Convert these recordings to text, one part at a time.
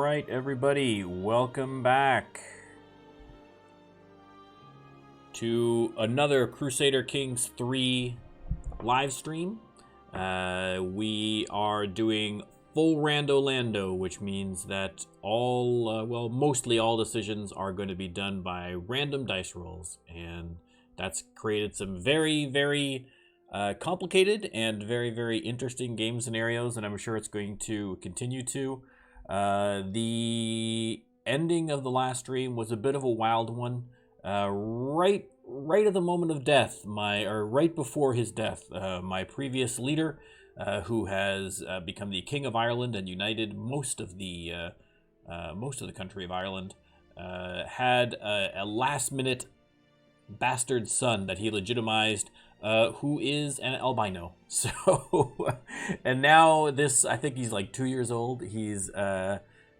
right, everybody, welcome back to another Crusader Kings 3 live stream. We are doing full rando lando, which means that mostly all decisions are going to be done by random dice rolls, and that's created some very complicated and very interesting game scenarios, and I'm sure it's going to continue to. The ending of the last stream was a bit of a wild one. Right at the moment of death, right before his death, my previous leader, who has become the King of Ireland and united most of the country of Ireland, had a last-minute bastard son that he legitimized, who is an albino. So, and now this, I think he's like 2 years old. He's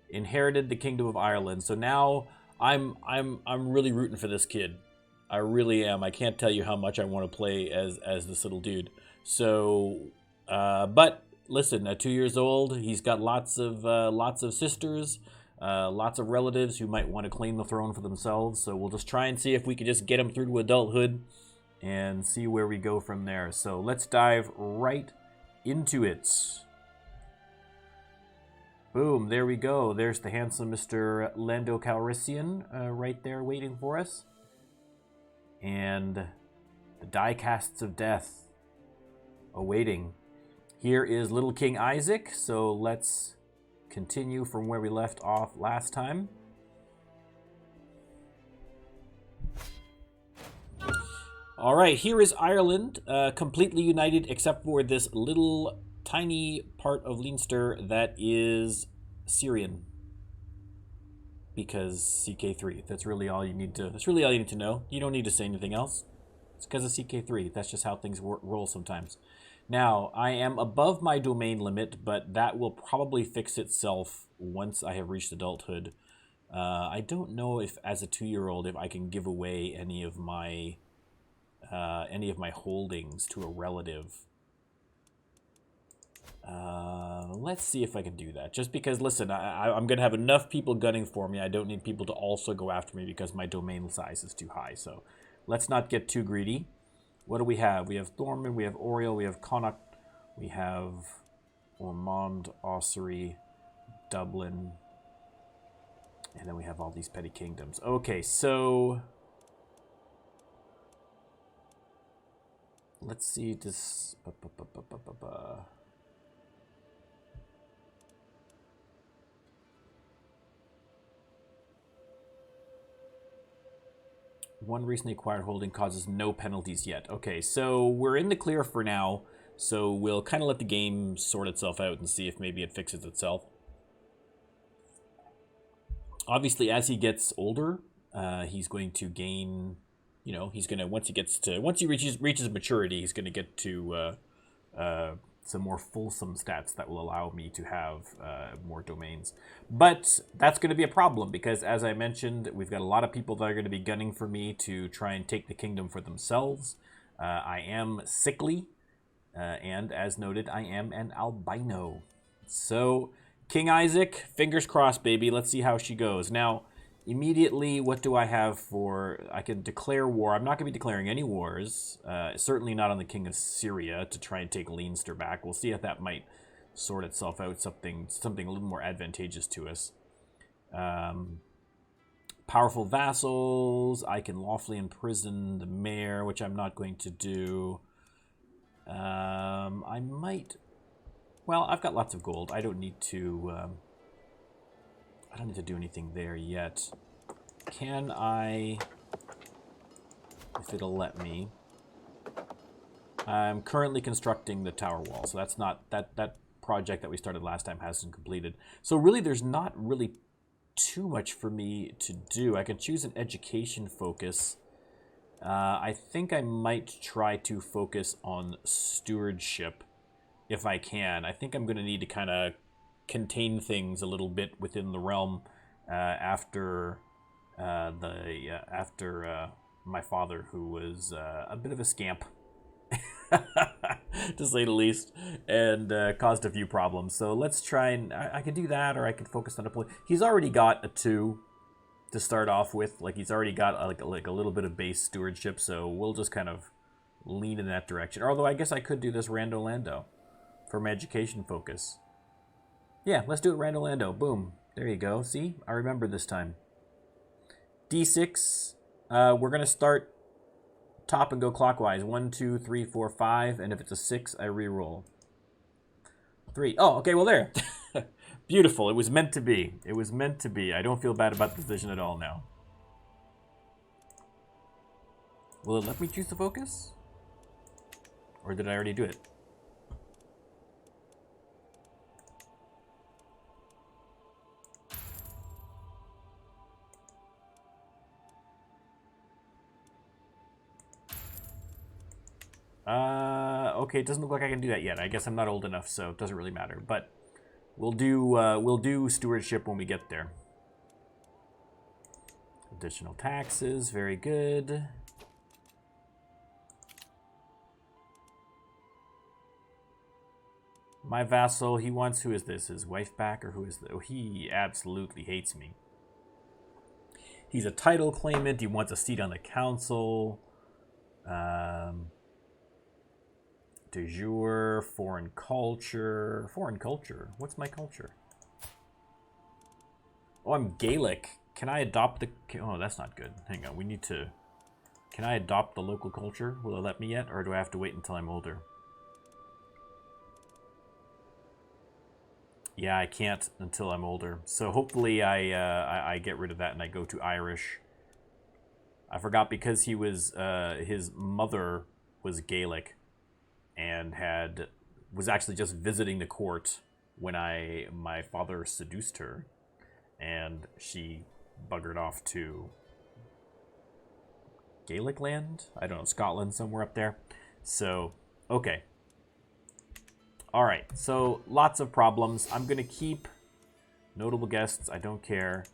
inherited the Kingdom of Ireland. So now I'm really rooting for this kid. I really am. I can't tell you how much I want to play as this little dude. So, but listen, at 2 years old, he's got lots of sisters. Lots of relatives who might want to claim the throne for themselves, so we'll just try and see if we can just get him through to adulthood and see where we go from there. So let's dive right into it. Boom, there we go. There's the handsome Mr. LANDO Calrissian right there waiting for us. And the die casts of death awaiting. Here is little King Isaac, so let's continue from where we left off last time. All right, here is Ireland, completely united except for this little tiny part of Leinster that is Syrian, because CK3. That's really all you need to. That's really all you need to know. You don't need to say anything else. It's because of CK3. That's just how things roll sometimes. Now, I am above my domain limit, but that will probably fix itself once I have reached adulthood. I don't know if, as a 2-year-old, if I can give away any of my holdings to a relative. Let's see if I can do that. Just because, listen, I'm going to have enough people gunning for me. I don't need people to also go after me because my domain size is too high. So let's not get too greedy. What do we have? We have Thormund, we have Oriel, we have Connacht, we have Ormond, Ossory, Dublin, and then we have all these petty kingdoms. Okay, so let's see this. One recently acquired holding causes no penalties yet. Okay, so we're in the clear for now, so we'll kind of let the game sort itself out and see if maybe it fixes itself. Obviously, as he gets older, he's going to gain, he's going to, once he reaches maturity, he's going to get to some more fulsome stats that will allow me to have more domains. But that's going to be a problem because, as I mentioned, we've got a lot of people that are going to be gunning for me to try and take the kingdom for themselves. I am sickly, and as noted, I am an albino. So, King Isaac, fingers crossed, baby. Let's see how she goes. Now, immediately, what do I have for... I can declare war. I'm not going to be declaring any wars. Certainly not on the King of Syria to try and take Leinster back. We'll see if that might sort itself out, something a little more advantageous to us. Powerful vassals. I can lawfully imprison the mayor, which I'm not going to do. I might... Well, I've got lots of gold. I don't need to... I don't need to do anything there yet. Can I, if it'll let me? I'm currently constructing the tower wall, so that's not, that project that we started last time hasn't completed. So really, there's not really too much for me to do. I can choose an education focus. I think I might try to focus on stewardship if I can. I think I'm going to need to kind of contain things a little bit within the realm after my father, who was a bit of a scamp. to say the least, and caused a few problems. So let's try and I can do that, or I can focus on a point. He's already got a 2 to start off with. Like he's already got like a little bit of base stewardship, so we'll just kind of lean in that direction. Although I guess I could do this Rando Lando for my education focus. Yeah, let's do it Rando Lando. Boom. There you go. See? I remember this time. D6. We're going to start top and go clockwise. 1, 2, 3, 4, 5. And if it's a 6, I re-roll. 3. Oh, okay, well there. Beautiful. It was meant to be. It was meant to be. I don't feel bad about the decision at all now. Will it let me choose the focus? Or did I already do it? Okay, it doesn't look like I can do that yet. I guess I'm not old enough, so it doesn't really matter. But we'll do stewardship when we get there. Additional taxes, very good. My vassal, he wants, who is this? His wife back, or who is this? Oh, he absolutely hates me. He's a title claimant. He wants a seat on the council. De jure, foreign culture. Foreign culture? What's my culture? Oh, I'm Gaelic. Can I adopt the... Oh, that's not good. Hang on, we need to... Can I adopt the local culture? Will it let me yet? Or do I have to wait until I'm older? Yeah, I can't until I'm older. So hopefully I get rid of that and I go to Irish. I forgot because he was... his mother was Gaelic. And was actually just visiting the court when my father seduced her, and she buggered off to Gaelic land? I don't know, Scotland, somewhere up there. So, okay. All right, so lots of problems. I'm gonna keep notable guests, I don't care.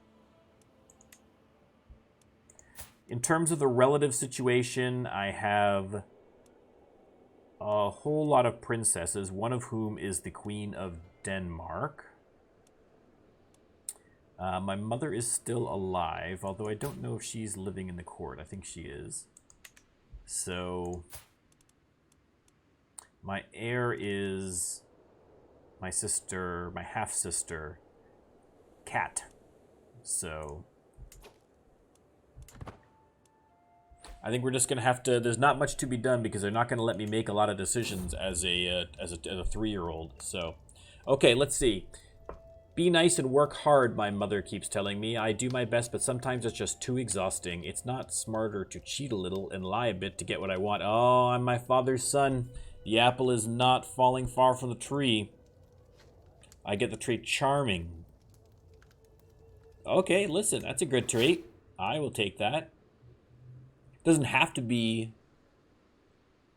In terms of the relative situation, I have a whole lot of princesses, one of whom is the Queen of Denmark. My mother is still alive, although I don't know if she's living in the court. I think she is. So, my heir is my sister, my half-sister, Kat. So, I think we're just gonna have to. There's not much to be done because they're not gonna let me make a lot of decisions as a 3-year-old. So, okay, let's see. Be nice and work hard, my mother keeps telling me. I do my best, but sometimes it's just too exhausting. It's not smarter to cheat a little and lie a bit to get what I want. Oh, I'm my father's son. The apple is not falling far from the tree. I get the trait charming. Okay, listen, that's a good trait. I will take that. Doesn't have to be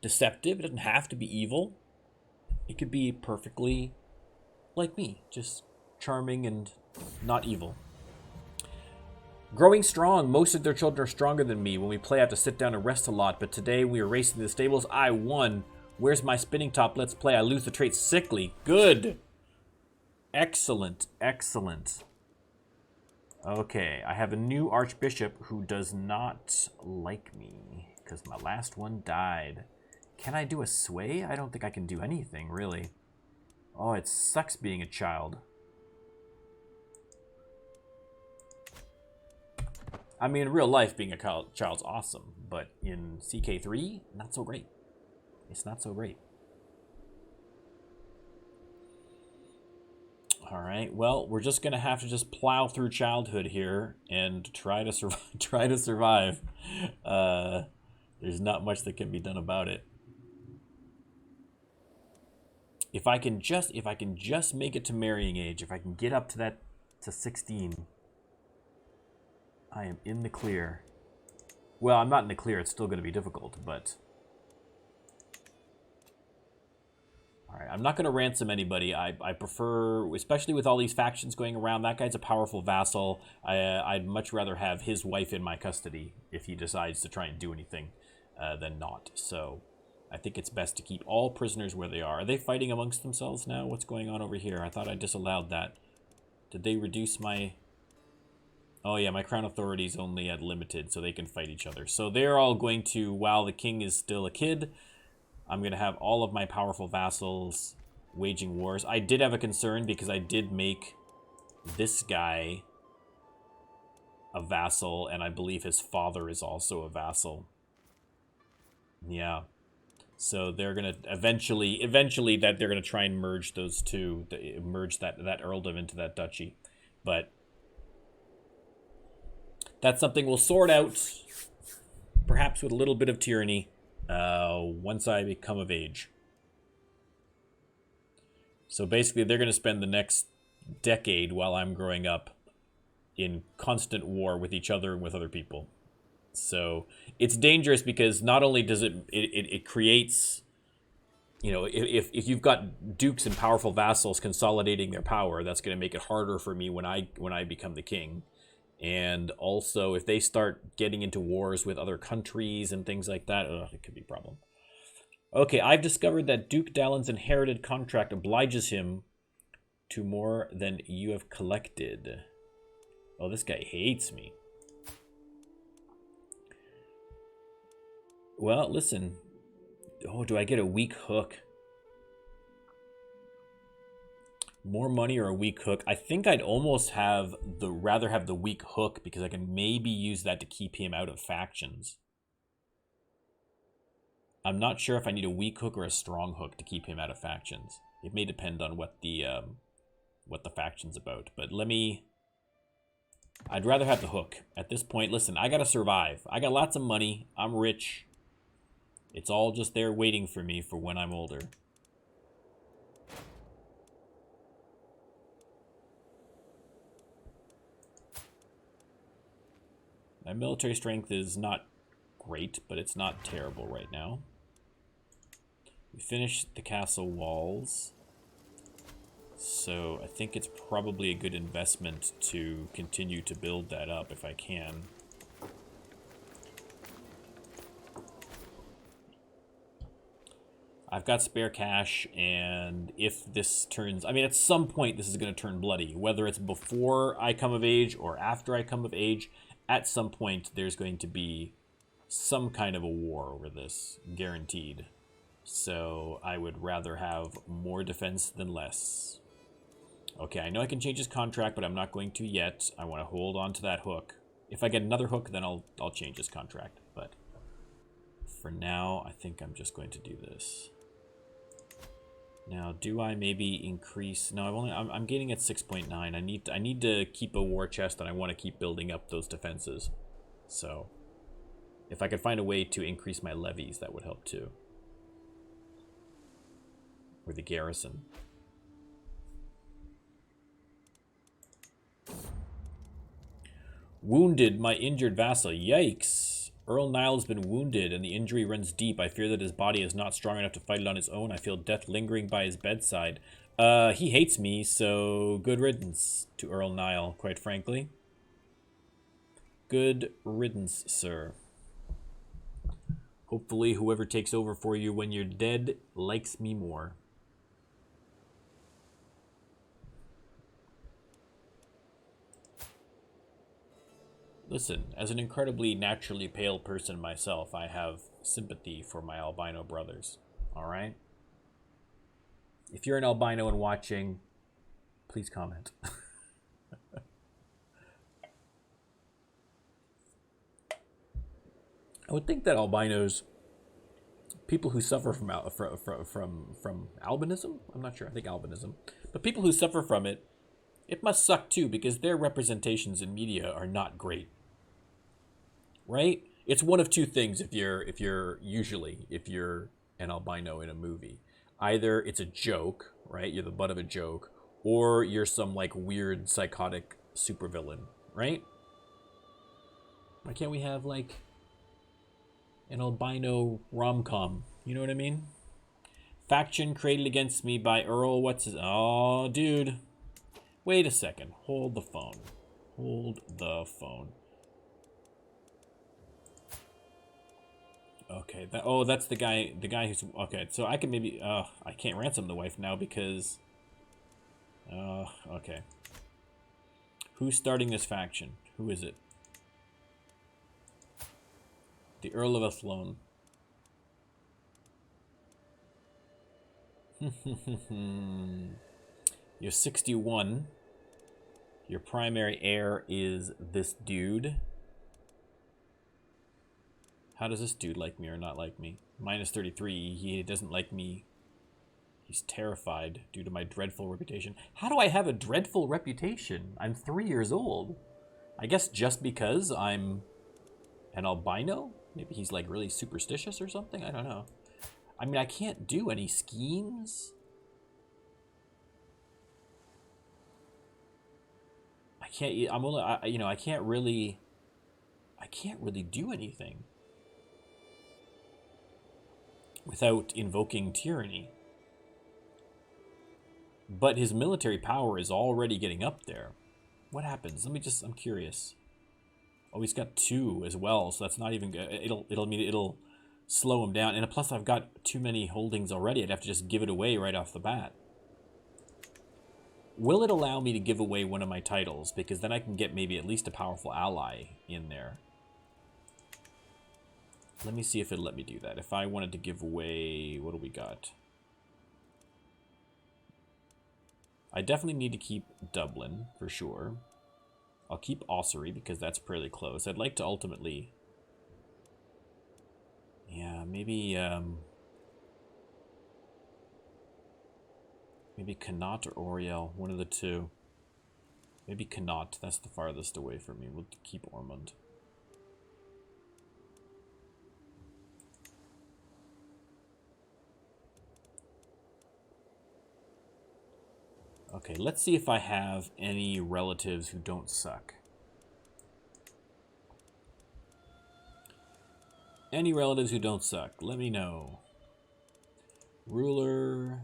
deceptive. It doesn't have to be evil. It could be perfectly like me, just charming and not evil. Growing strong. Most of their children are stronger than me. When we play, I have to sit down and rest a lot. But today we are racing the stables. I won. Where's my spinning top? Let's play. I lose the trait sickly. Good. Excellent. Excellent. Okay, I have a new archbishop who does not like me because my last one died. Can I do a sway? I don't think I can do anything, really. Oh, it sucks being a child. I mean, in real life, being a child's awesome, but in CK3, not so great. It's not so great. All right. Well, we're just gonna have to just plow through childhood here and try to survive. Try to survive. There's not much that can be done about it. If I can just make it to marrying age, if I can get up to 16, I am in the clear. Well, I'm not in the clear. It's still going to be difficult, but. All right, I'm not going to ransom anybody. I prefer, especially with all these factions going around, that guy's a powerful vassal. I'd much rather have his wife in my custody if he decides to try and do anything than not. So I think it's best to keep all prisoners where they are. Are they fighting amongst themselves now? What's going on over here? I thought I disallowed that. Did they reduce my... Oh yeah, my crown authority is only at limited, so they can fight each other. So they're all going to, while the king is still a kid, I'm going to have all of my powerful vassals waging wars. I did have a concern because I did make this guy a vassal, and I believe his father is also a vassal. Yeah. So they're going to eventually that they're going to try and merge those two, merge that earldom into that duchy. But that's something we'll sort out, perhaps with a little bit of tyranny, once I become of age. So basically, they're going to spend the next decade while I'm growing up in constant war with each other and with other people. So it's dangerous because not only does it creates, you know, if you've got dukes and powerful vassals consolidating their power, that's going to make it harder for me when I become the king. And also, if they start getting into wars with other countries and things like that, it could be a problem. Okay, I've discovered that Duke Dallin's inherited contract obliges him to more than you have collected. Oh, this guy hates me. Well, listen. Oh, do I get a weak hook? More money or a weak hook? I think I'd almost rather have the weak hook because I can maybe use that to keep him out of factions. I'm not sure if I need a weak hook or a strong hook to keep him out of factions. It may depend on what the faction's about. But I'd rather have the hook. At this point, listen, I gotta survive. I got lots of money. I'm rich. It's all just there waiting for me for when I'm older. My military strength is not great, but it's not terrible right now. We finished the castle walls. So I think it's probably a good investment to continue to build that up if I can. I've got spare cash, and if this turns... I mean, at some point this is going to turn bloody. Whether it's before I come of age or after I come of age, at some point there's going to be some kind of a war over this, guaranteed. So I would rather have more defense than less. Okay, I know I can change his contract, but I'm not going to yet. I want to hold on to that hook. If I get another hook, then I'll change his contract. But for now, I think I'm just going to do this. Now, do I maybe increase? No, I'm getting at 6.9. I need to keep a war chest, and I want to keep building up those defenses. So, if I could find a way to increase my levies, that would help too. Or the garrison. Wounded my injured vassal. Yikes. Earl Niall has been wounded, and the injury runs deep. I fear that his body is not strong enough to fight it on his own. I feel death lingering by his bedside. He hates me, so good riddance to Earl Niall, quite frankly. Good riddance, sir. Hopefully whoever takes over for you when you're dead likes me more. Listen, as an incredibly naturally pale person myself, I have sympathy for my albino brothers, alright? If you're an albino and watching, please comment. I would think that albinos, people who suffer from albinism, I'm not sure, I think albinism, but people who suffer from it, it must suck too because their representations in media are not great. Right? It's one of two things if you're an albino in a movie. Either it's a joke, right? You're the butt of a joke, or you're some like weird psychotic supervillain, right? Why can't we have like an albino rom-com? You know what I mean? Faction created against me by Earl, oh dude. Wait a second. Hold the phone. Hold the phone. Okay, that's the guy who's... Okay, so I can maybe... I can't ransom the wife now because... okay. Who's starting this faction? Who is it? The Earl of Athlone. You're 61. Your primary heir is this dude. How does this dude like me or not like me? Minus 33. He doesn't like me. He's terrified due to my dreadful reputation. How do I have a dreadful reputation? I'm 3 years old. I guess just because I'm an albino? Maybe he's like really superstitious or something? I don't know. I mean, I can't do any schemes. I can't, I'm only, you know, I can't really do anything without invoking tyranny. But his military power is already getting up there. What happens? I'm curious. Oh, he's got 2 as well, so that's not even good. It'll slow him down. And plus I've got too many holdings already. I'd have to just give it away right off the bat. Will it allow me to give away one of my titles? Because then I can get maybe at least a powerful ally in there. Let me see if it'll let me do that. If I wanted to give away... What do we got? I definitely need to keep Dublin, for sure. I'll keep Ossory, because that's pretty close. I'd like to ultimately... Yeah, maybe... Maybe Connaught or Oriel, one of the two. Maybe Connaught, that's the farthest away from me. We'll keep Ormond. Okay, let's see if I have any relatives who don't suck. Any relatives who don't suck, let me know. Ruler,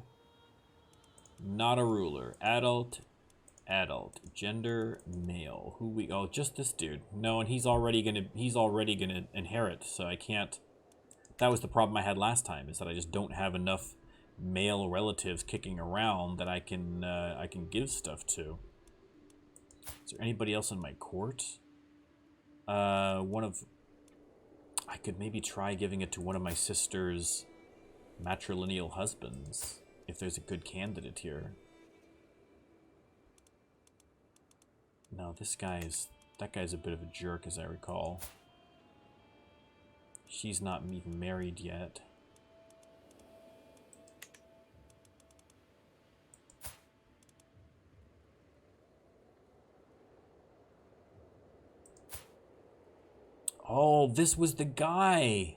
not a ruler. Adult, gender, male. Who we, oh, just this dude. No, and he's already gonna inherit, so I can't. That was the problem I had last time, is that I just don't have enough male relatives kicking around that I can give stuff to. Is there anybody else in my court? I could maybe try giving it to one of my sister's matrilineal husbands, if there's a good candidate here. No, that guy's a bit of a jerk, as I recall. She's not even married yet. Oh, this was the guy.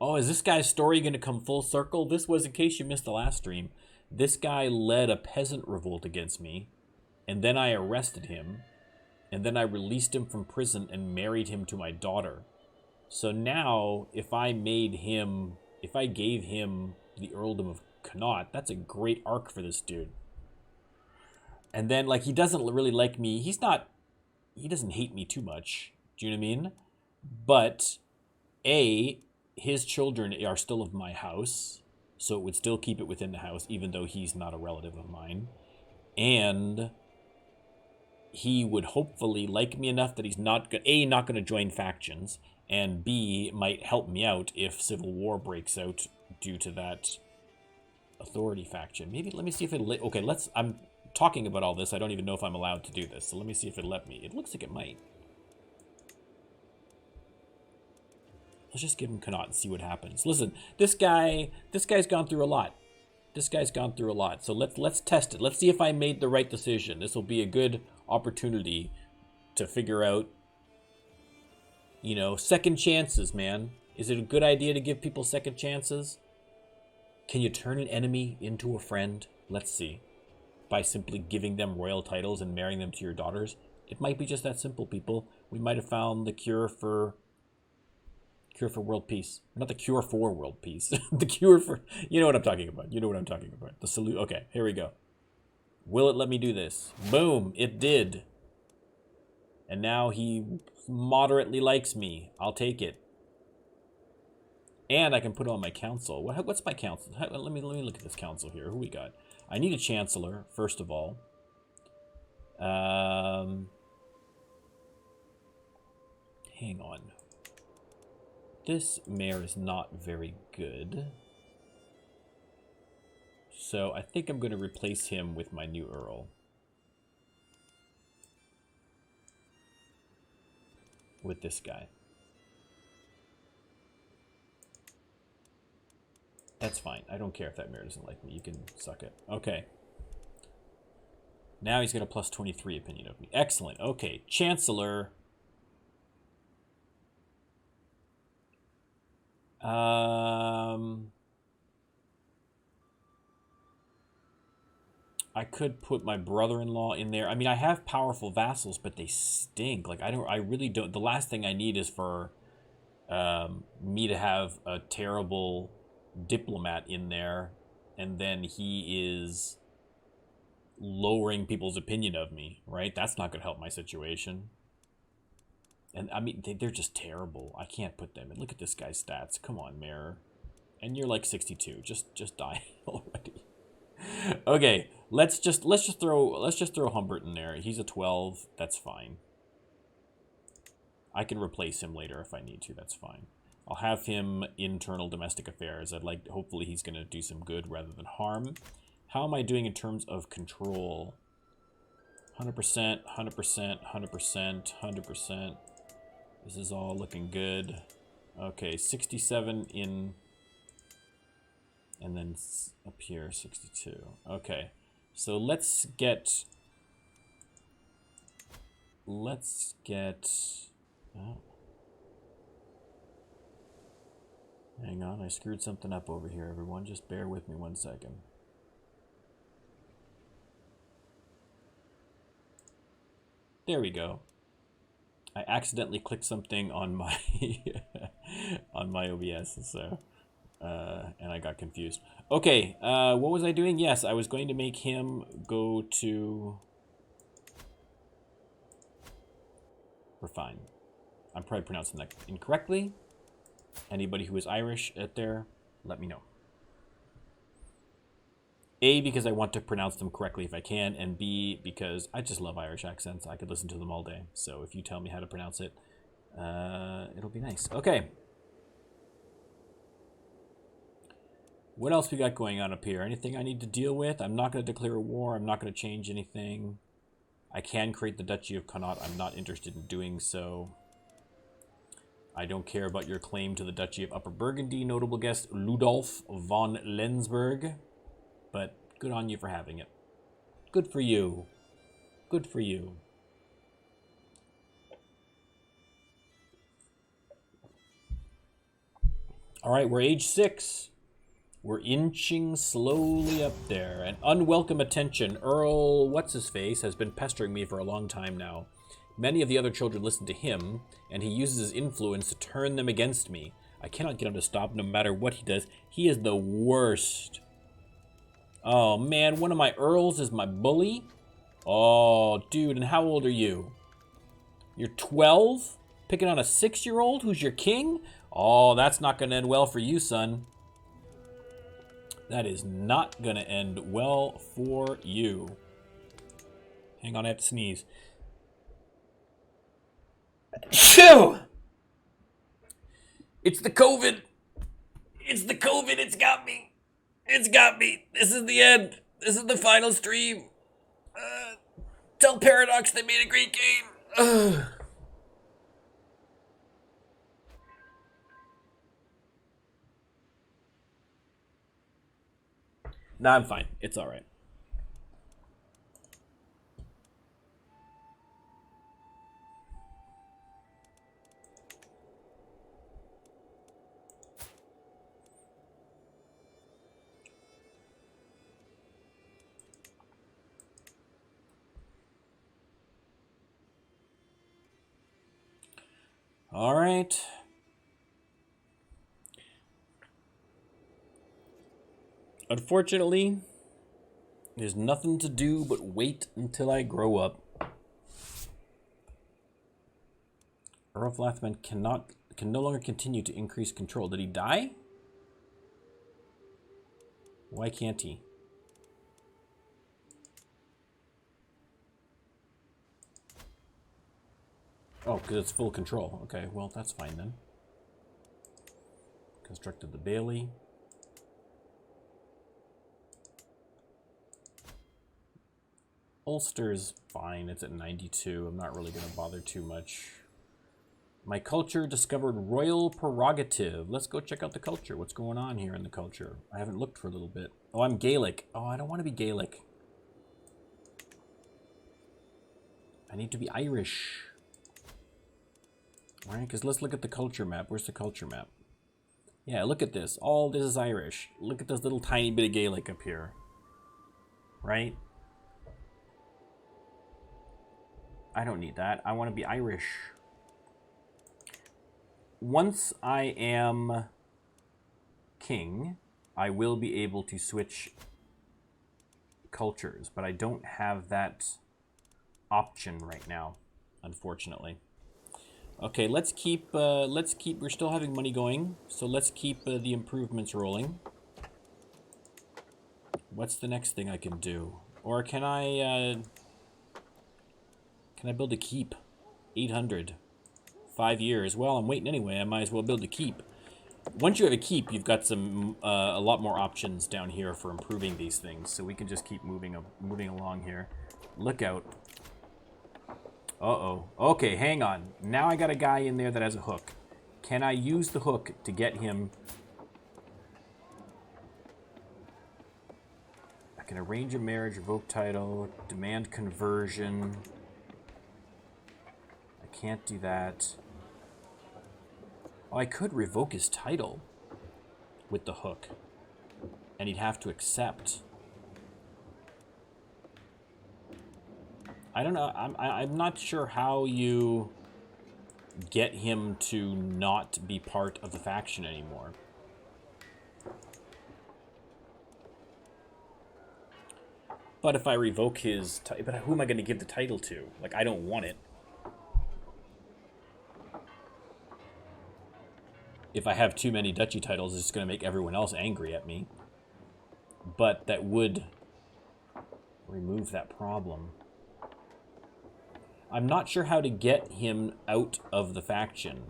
Oh, is this guy's story going to come full circle? This was, in case you missed the last stream, this guy led a peasant revolt against me, and then I arrested him, and then I released him from prison and married him to my daughter. So now, if I gave him the earldom of Connaught, that's a great arc for this dude. And then, like, he doesn't really like me. He doesn't hate me too much. Do you know what I mean? But, his children are still of my house, so it would still keep it within the house, even though he's not a relative of mine. And he would hopefully like me enough that he's not going to join factions, and B, might help me out if civil war breaks out due to that authority faction. Maybe, let me see if it'll let... Okay, I'm talking about all this. I don't even know if I'm allowed to do this, so let me see if it'll let me. It looks like it might. Let's just give him Connaught and see what happens. Listen, this guy's gone through a lot. So let's test it. Let's see if I made the right decision. This will be a good opportunity to figure out, you know, second chances, man. Is it a good idea to give people second chances? Can you turn an enemy into a friend? Let's see. By simply giving them royal titles and marrying them to your daughters. It might be just that simple, people. We might have found the cure for world peace. Not the cure for world peace. The cure for... You know what I'm talking about. The salute. Okay, here we go. Will it let me do this? Boom, it did. And now he moderately likes me. I'll take it. And I can put on my council. What's my council? Let me look at this council here. Who we got? I need a chancellor, first of all. Hang on. This mayor is not very good. So I think I'm going to replace him with my new earl. With this guy. That's fine. I don't care if that mayor doesn't like me. You can suck it. Okay. Now he's got a plus 23 opinion of me. Excellent. Okay. Chancellor. I could put my brother-in-law in there. I mean, I have powerful vassals, but they stink. Like, I really don't. The last thing I need is for me to have a terrible diplomat in there, and then he is lowering people's opinion of me, right? That's not going to help my situation. And I mean, they're just terrible. I can't put them in. Look at this guy's stats. Come on, Mayor. And you're like 62. Just die already. Okay, let's just throw Humbert in there. He's a 12. That's fine. I can replace him later if I need to. That's fine. I'll have him internal domestic affairs. Hopefully he's going to do some good rather than harm. How am I doing in terms of control? 100%, 100%, 100%, 100%. This is all looking good. Okay, 67 in, and then up here, 62. Okay, so let's get, oh. Hang on, I screwed something up over here, everyone. Just bear with me 1 second. There we go. I accidentally clicked something on my on my OBS, so and I got confused. Okay, what was I doing? Yes, I was going to make him go to refine. I'm probably pronouncing that incorrectly. Anybody who is Irish out there, let me know. A, because I want to pronounce them correctly if I can, and B, because I just love Irish accents. I could listen to them all day. So if you tell me how to pronounce it, it'll be nice. Okay. What else we got going on up here? Anything I need to deal with? I'm not going to declare a war. I'm not going to change anything. I can create the Duchy of Connaught. I'm not interested in doing so. I don't care about your claim to the Duchy of Upper Burgundy, notable guest Ludolf von Lensburg. But good on you for having it. Good for you. Good for you. All right, we're age 6. We're inching slowly up there. And unwelcome attention. Earl What's-His-Face has been pestering me for a long time now. Many of the other children listen to him, and he uses his influence to turn them against me. I cannot get him to stop no matter what he does. He is the worst. Oh, man, one of my earls is my bully? Oh, dude, and how old are you? You're 12? Picking on a 6-year-old who's your king? Oh, that's not going to end well for you, son. That is not going to end well for you. Hang on, I have to sneeze. Phew! It's the COVID. It's the COVID. It's got me. It's got me. This is the end. This is the final stream. Tell Paradox they made a great game. Nah, I'm fine. It's all right. All right. Unfortunately, there's nothing to do but wait until I grow up. Earl Flathman can no longer continue to increase control. Did he die? Why can't he? Oh, because it's full control. Okay, well, that's fine then. Constructed the Bailey. Ulster's fine. It's at 92. I'm not really going to bother too much. My culture discovered royal prerogative. Let's go check out the culture. What's going on here in the culture? I haven't looked for a little bit. Oh, I'm Gaelic. Oh, I don't want to be Gaelic. I need to be Irish. All right, because let's look at the culture map. Where's the culture map? Yeah, look at this. All this is Irish. Look at this little tiny bit of Gaelic up here. Right? I don't need that. I want to be Irish. Once I am king, I will be able to switch cultures, but I don't have that option right now, unfortunately. Okay, let's keep, we're still having money going, so let's keep the improvements rolling. What's the next thing I can do? Or can I build a keep? 800. 5 years. Well, I'm waiting anyway. I might as well build a keep. Once you have a keep, you've got some a lot more options down here for improving these things. So we can just keep moving along here. Look out. Uh-oh. Okay, hang on. Now I got a guy in there that has a hook. Can I use the hook to get him? I can arrange a marriage, revoke title, demand conversion. I can't do that. Oh, I could revoke his title with the hook, and he'd have to accept. I don't know. I'm not sure how you get him to not be part of the faction anymore. But if I revoke his title, but who am I going to give the title to? Like, I don't want it. If I have too many duchy titles, it's going to make everyone else angry at me. But that would remove that problem. I'm not sure how to get him out of the faction.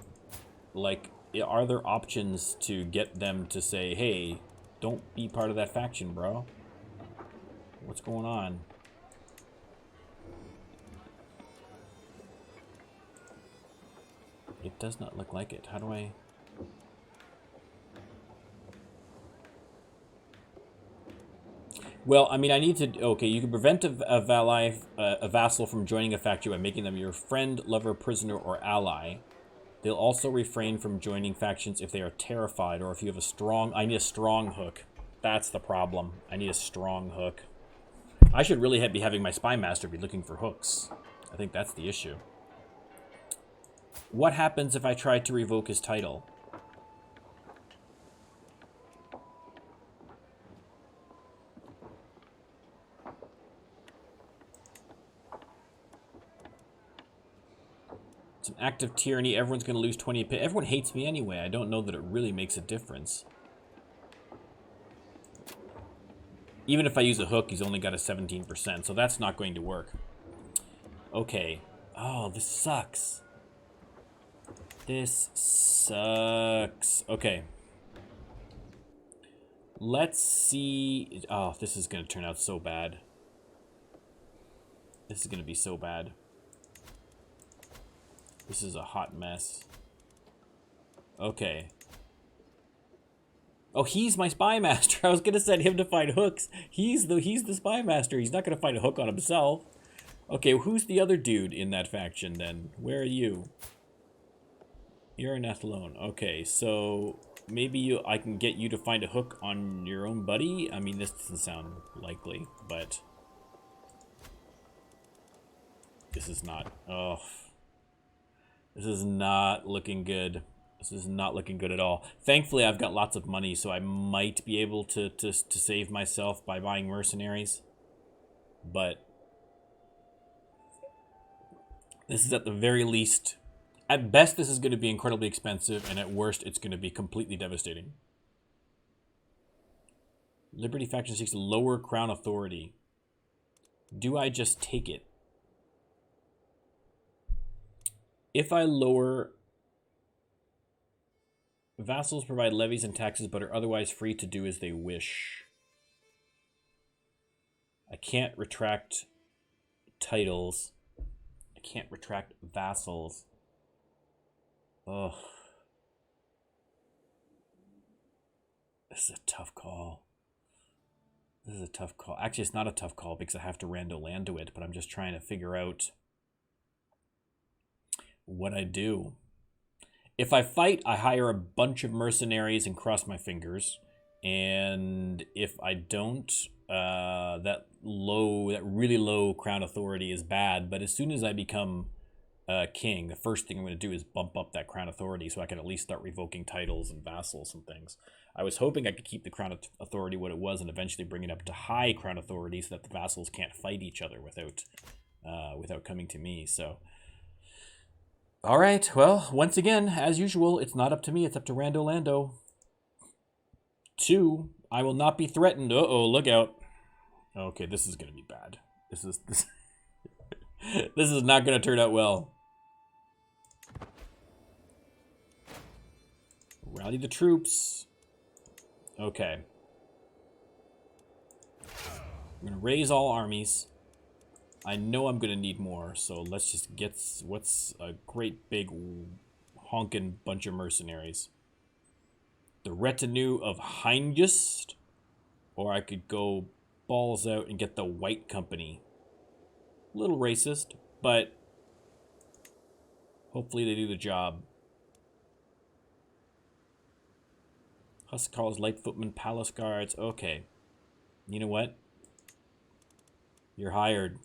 Like, are there options to get them to say, hey, don't be part of that faction, bro? What's going on? It does not look like it. How do I... Well, I mean, I need to... Okay, you can prevent a vassal from joining a faction by making them your friend, lover, prisoner, or ally. They'll also refrain from joining factions if they are terrified or if you have a strong... I need a strong hook. That's the problem. I need a strong hook. I should really be having my spy master be looking for hooks. I think that's the issue. What happens if I try to revoke his title? It's an act of tyranny. Everyone's going to lose 20 pay. Everyone hates me anyway. I don't know that it really makes a difference. Even if I use a hook, he's only got a 17%, so that's not going to work. Okay. Oh, this sucks. This sucks. Okay. Let's see. Oh, this is going to turn out so bad. This is going to be so bad. This is a hot mess. Okay. Oh, he's my spy master. I was gonna send him to find hooks. He's the spy master. He's not gonna find a hook on himself. Okay, who's the other dude in that faction then? Where are you? You're an Athlone. Okay, so maybe I can get you to find a hook on your own buddy. I mean, this doesn't sound likely, but this is not. Oh, this is not looking good. This is not looking good at all. Thankfully, I've got lots of money, so I might be able to save myself by buying mercenaries. But this is at the very least... At best, this is going to be incredibly expensive, and at worst, it's going to be completely devastating. Liberty faction seeks lower crown authority. Do I just take it? If I lower... Vassals provide levies and taxes but are otherwise free to do as they wish. I can't retract titles. I can't retract vassals. Ugh. This is a tough call. This is a tough call. Actually, it's not a tough call because I have to LANDO it, but I'm just trying to figure out what I do. If I fight, I hire a bunch of mercenaries and cross my fingers. And if I don't, that really low crown authority is bad. But as soon as I become king, the first thing I'm going to do is bump up that crown authority so I can at least start revoking titles and vassals and things. I was hoping I could keep the crown authority what it was and eventually bring it up to high crown authority so that the vassals can't fight each other without coming to me. So, all right. Well, once again, as usual, it's not up to me. It's up to LANDO. 2, I will not be threatened. Uh-oh, look out. Okay, this is going to be bad. This this is not going to turn out well. Rally the troops. Okay. I'm going to raise all armies. I know I'm going to need more, so let's just get what's a great big honkin' bunch of mercenaries. The retinue of Hengist, or I could go balls out and get the White Company. A little racist, but hopefully they do the job. Huscarls, Light Footmen, Palace Guards. Okay. You know what? You're hired.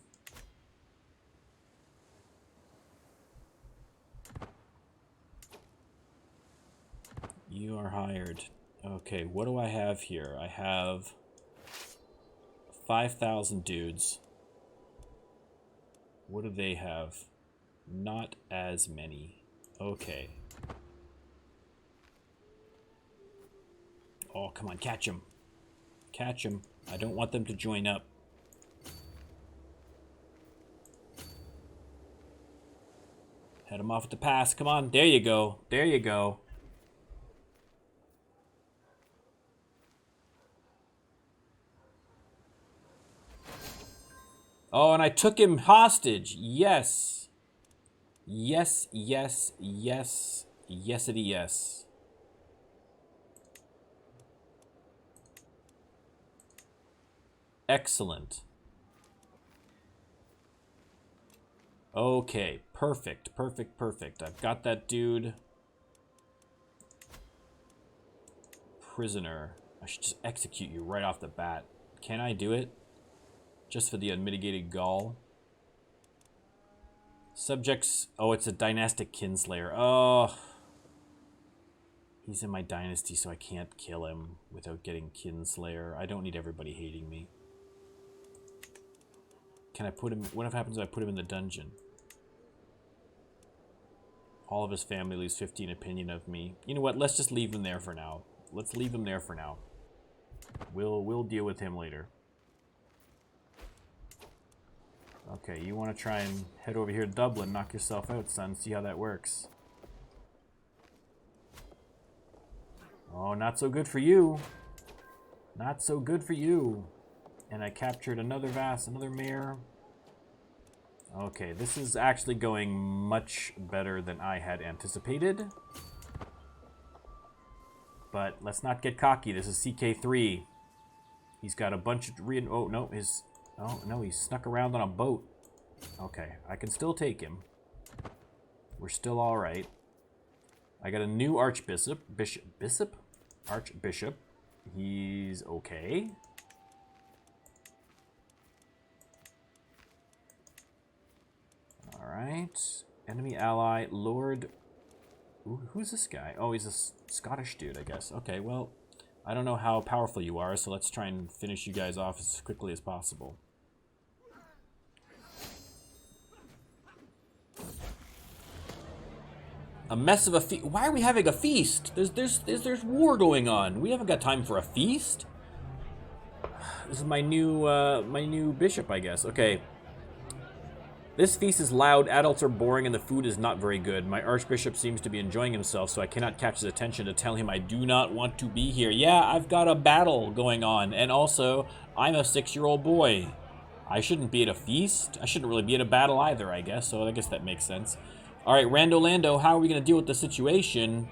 You are hired. Okay, what do I have here? I have 5,000 dudes. What do they have? Not as many. Okay. Oh, come on, catch them. Catch them. I don't want them to join up. Head them off at the pass. Come on, there you go. There you go. Oh, and I took him hostage. Yes. Yes, yes, yes. Yesity yes. Excellent. Okay, perfect, perfect, perfect. I've got that dude. Prisoner. I should just execute you right off the bat. Can I do it? Just for the unmitigated gall. Subjects. Oh, it's a dynastic kinslayer. Oh. He's in my dynasty, so I can't kill him without getting kinslayer. I don't need everybody hating me. Can I put him... What happens if I put him in the dungeon? All of his family lose 15 opinion of me. You know what? Let's just leave him there for now. Let's leave him there for now. We'll deal with him later. Okay, you want to try and head over here to Dublin, knock yourself out, son. See how that works. Oh, not so good for you. Not so good for you. And I captured another another mayor. Okay, this is actually going much better than I had anticipated. But let's not get cocky. This is CK3. He's got a bunch of... Oh, no, he snuck around on a boat. Okay, I can still take him. We're still all right. I got a new archbishop. Archbishop. He's okay. All right. Enemy ally, Lord... Ooh, who's this guy? Oh, he's a Scottish dude, I guess. Okay, well, I don't know how powerful you are, so let's try and finish you guys off as quickly as possible. A mess of a feast. Why are we having a feast? There's war going on. We haven't got time for a feast. This is my new bishop, I guess. Okay. This feast is loud, adults are boring, and the food is not very good. My archbishop seems to be enjoying himself, so I cannot catch his attention to tell him I do not want to be here. Yeah, I've got a battle going on, and also, I'm a 6-year-old boy. I shouldn't be at a feast. I shouldn't really be at a battle either, I guess, so I guess that makes sense. Alright, Rando Lando, how are we going to deal with the situation?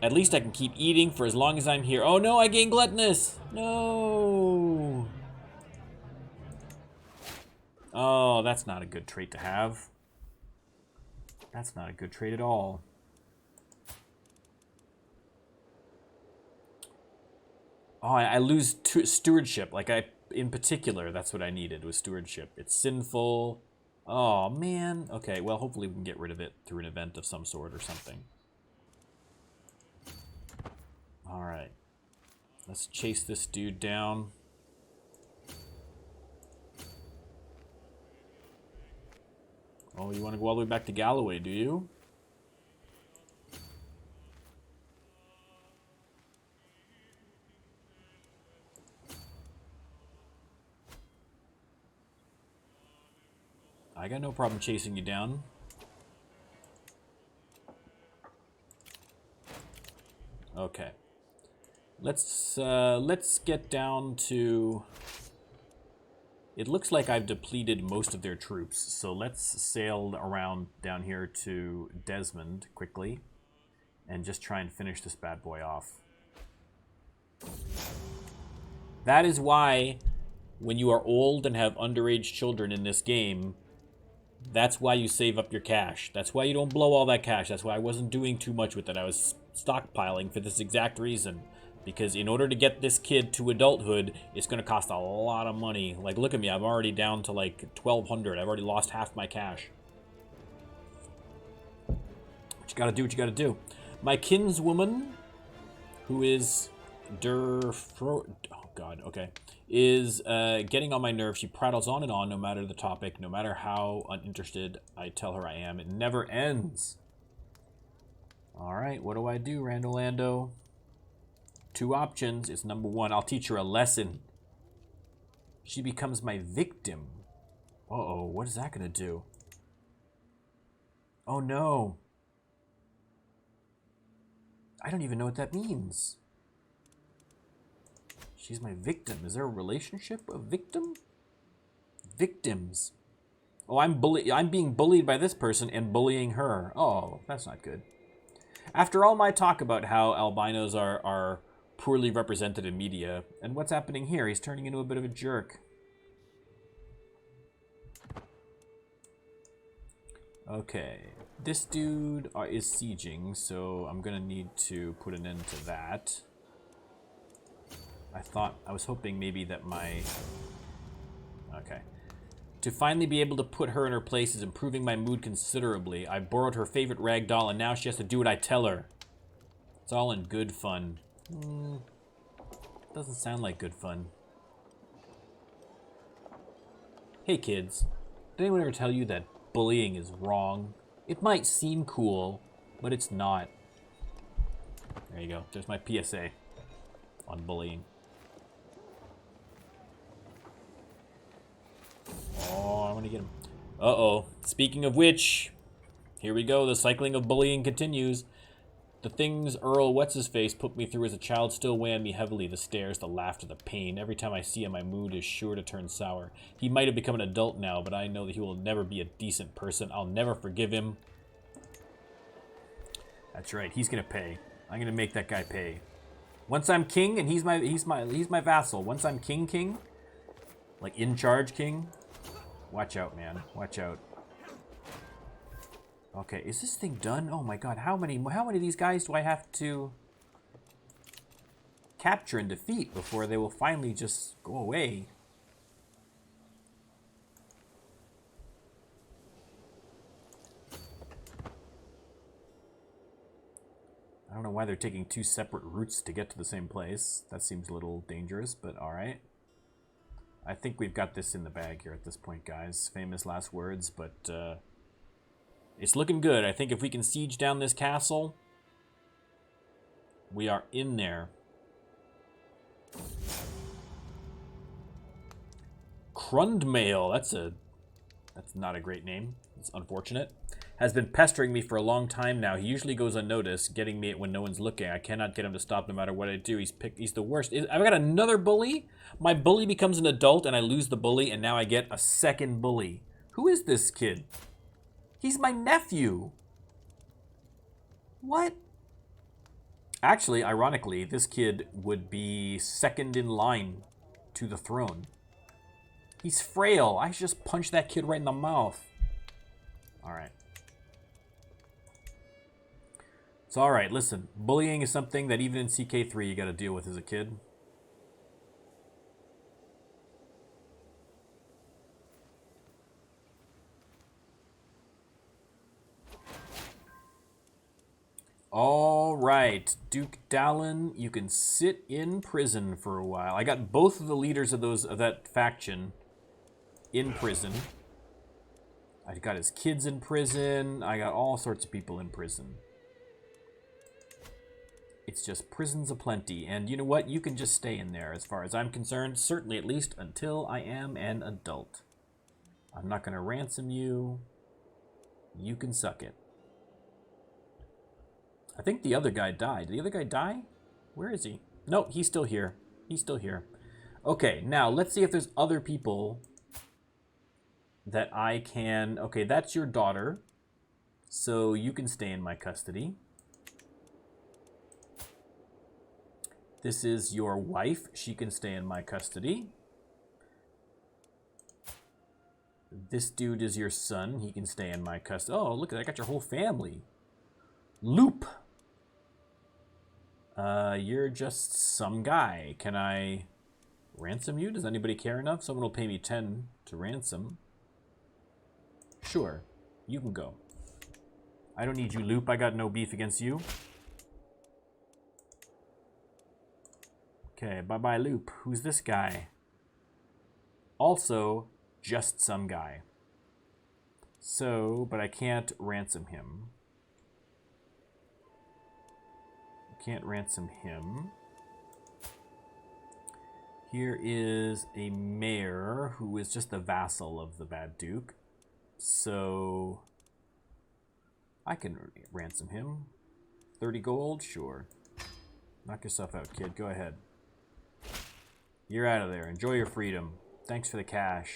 At least I can keep eating for as long as I'm here. Oh no, I gain gluttonous! No! Oh, that's not a good trait to have. That's not a good trait at all. Oh, I lose stewardship. Like, in particular, that's what I needed, was stewardship. It's sinful. Oh, man. Okay, well, hopefully we can get rid of it through an event of some sort or something. Alright. Let's chase this dude down. Oh, you want to go all the way back to Galloway, do you? I got no problem chasing you down. Okay. Let's get down to... It looks like I've depleted most of their troops, so let's sail around down here to Desmond quickly and just try and finish this bad boy off. That is why, when you are old and have underage children in this game, that's why you save up your cash. That's why you don't blow all that cash. That's why I wasn't doing too much with it. I was stockpiling for this exact reason. Because in order to get this kid to adulthood, it's going to cost a lot of money. Like, look at me. I'm already down to, like, 1,200. I've already lost half my cash. What you gotta do, what you gotta do. My kinswoman, who is oh, God, okay, is getting on my nerves. She prattles on and on, no matter the topic, no matter how uninterested I tell her I am. It never ends. All right, what do I do, Rando Lando? 2 options. It's number 1, I'll teach her a lesson. She becomes my victim. Uh-oh, what is that gonna do? Oh no. I don't even know what that means. She's my victim. Is there a relationship of victim? Victims. Oh, I'm being bullied by this person and bullying her. Oh, that's not good. After all my talk about how albinos are poorly represented in media, and what's happening here? He's turning into a bit of a jerk. Okay, this dude is sieging, so I'm gonna need to put an end to that. I was hoping maybe that okay. To finally be able to put her in her place is improving my mood considerably. I borrowed her favorite rag doll, and now she has to do what I tell her. It's all in good fun. Doesn't sound like good fun. Hey kids, did anyone ever tell you that bullying is wrong? It might seem cool, but it's not. There you go. There's my PSA on bullying. Oh, I want to get him. Uh-oh. Speaking of which, here we go. The cycling of bullying continues. The things Earl What's-His-Face put me through as a child still weigh on me heavily. The stares, the laughter, the pain. Every time I see him, my mood is sure to turn sour. He might have become an adult now, but I know that he will never be a decent person. I'll never forgive him. That's right. He's gonna pay. I'm gonna make that guy pay. Once I'm king, and he's my vassal. Once I'm king, like in charge king. Watch out, man. Watch out. Okay, is this thing done? Oh my god, how many of these guys do I have to capture and defeat before they will finally just go away? I don't know why they're taking 2 separate routes to get to the same place. That seems a little dangerous, but alright. I think we've got this in the bag here at this point, guys. Famous last words, but it's looking good. I think if we can siege down this castle, we are in there. Crundmail. That's not a great name. It's unfortunate. Has been pestering me for a long time now. He usually goes unnoticed, getting me when no one's looking. I cannot get him to stop no matter what I do. He's the worst. I've got another bully. My bully becomes an adult and I lose the bully, and now I get a second bully. Who is this kid? He's my nephew. What? Actually, ironically, this kid would be second in line to the throne. He's frail. I should just punch that kid right in the mouth. Alright. It's alright, listen. Bullying is something that even in CK3 you gotta deal with as a kid. Alright, Duke Dallin, you can sit in prison for a while. I got both of the leaders of that faction in prison. I got his kids in prison. I got all sorts of people in prison. It's just prisons aplenty. And you know what? You can just stay in there as far as I'm concerned. Certainly at least until I am an adult. I'm not going to ransom you. You can suck it. I think the other guy died. Did the other guy die? Where is he? No, he's still here. He's still here. Okay, now let's see if there's other people that I can... Okay, that's your daughter. So you can stay in my custody. This is your wife. She can stay in my custody. This dude is your son. He can stay in my custody. Oh, look, I got your whole family. Loop. You're just some guy. Can I ransom you? Does anybody care enough? Someone will pay me 10 to ransom. Sure, you can go. I don't need you, Loop. I got no beef against you. Okay, bye-bye, Loop. Who's this guy? Also, just some guy. So, but I can't ransom him. Can't ransom him. Here is a mayor who is just a vassal of the Bad Duke. So I can ransom him. 30 gold? Sure. Knock yourself out, kid. Go ahead. You're out of there. Enjoy your freedom. Thanks for the cash.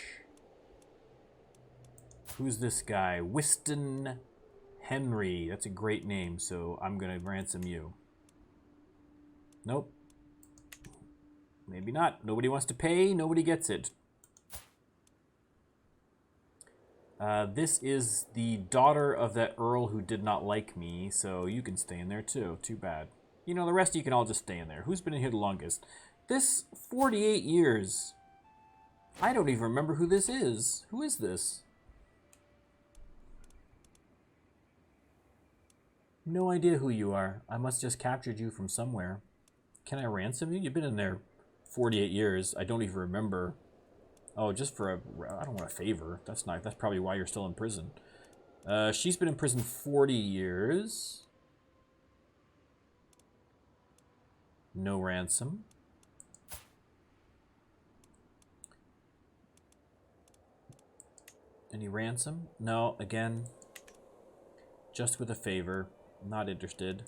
Who's this guy? Whiston Henry. That's a great name, so I'm going to ransom you. Nope. Maybe not. Nobody wants to pay. Nobody gets it. This is the daughter of that Earl who did not like me, so you can stay in there too. Too bad. You know, the rest of you can all just stay in there. Who's been in here the longest? This 48 years. I don't even remember who this is. Who is this? No idea who you are. I must just captured you from somewhere. Can I ransom you? You've been in there 48 years. I don't even remember. Oh, just for a... I don't want a favor. That's not... That's probably why you're still in prison. She's been in prison 40 years. No ransom. Any ransom? No, again. Just with a favor. Not interested.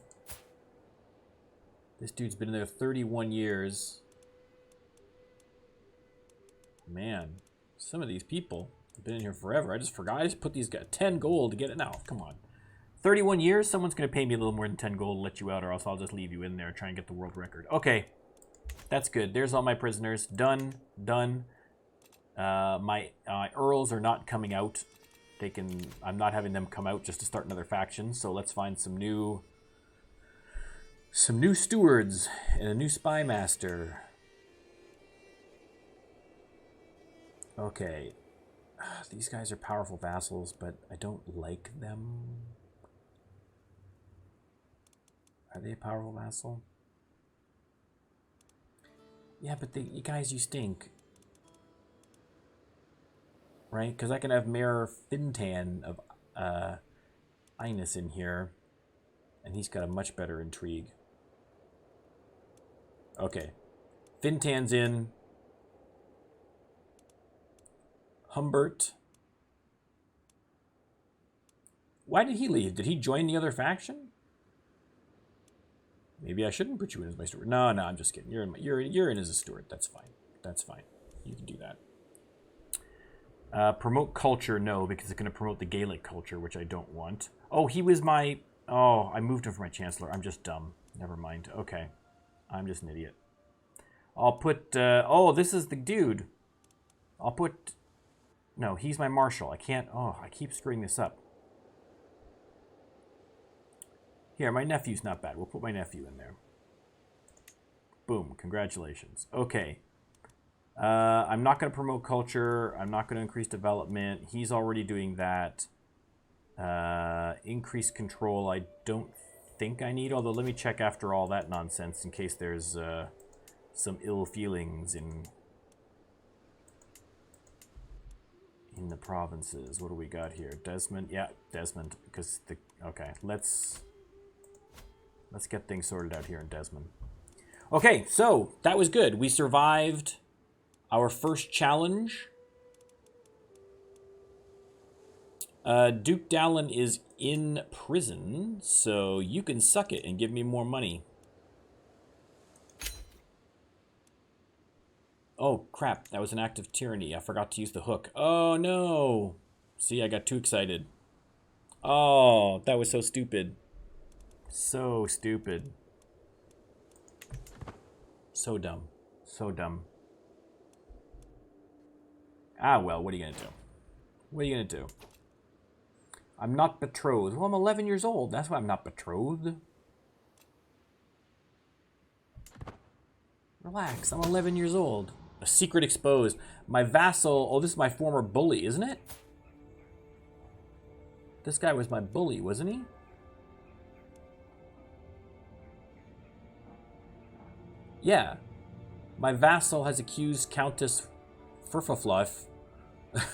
This dude's been in there 31 years. Man, some of these people have been in here forever. I just forgot. I just put these guys 10 gold to get it. Now, come on. 31 years? Someone's going to pay me a little more than 10 gold to let you out, or else I'll just leave you in there and try and get the world record. Okay. That's good. There's all my prisoners. Done. Done. My earls are not coming out. I'm not having them come out just to start another faction. So let's find some new stewards and a new spy master. Okay. These guys are powerful vassals, but I don't like them. Are they a powerful vassal? Yeah, but you guys, you stink. Right? Because I can have Mayor Fintan of Inus in here, and he's got a much better intrigue. Okay. Fintan's in. Humbert. Why did he leave? Did he join the other faction? Maybe I shouldn't put you in as my steward. No, I'm just kidding. You're in as a steward. That's fine. That's fine. You can do that. Promote culture, no, because it's going to promote the Gaelic culture, which I don't want. Oh, he was my... Oh, I moved him for my chancellor. I'm just dumb. Never mind. Okay. I'm just an idiot. I'll put... oh, this is the dude. I'll put... No, he's my marshal. I can't... Oh, I keep screwing this up. Here, my nephew's not bad. We'll put my nephew in there. Boom. Congratulations. Okay. I'm not going to promote culture. I'm not going to increase development. He's already doing that. Increase control, I don't think I need. Although, let me check after all that nonsense in case there's some ill feelings in the provinces. What do we got here? Desmond? Yeah, Desmond. Because the... Okay, let's get things sorted out here in Desmond. Okay, so that was good. We survived our first challenge. Duke Dallin is in prison, so you can suck it and give me more money. Oh, crap. That was an act of tyranny. I forgot to use the hook. Oh, no. See, I got too excited. Oh, that was so stupid. So stupid. So dumb. So dumb. Ah, well, what are you going to do? What are you going to do? I'm not betrothed. Well, I'm 11 years old. That's why I'm not betrothed. Relax. I'm 11 years old. A secret exposed. My vassal... Oh, this is my former bully, isn't it? This guy was my bully, wasn't he? Yeah. My vassal has accused Countess Furfafluff,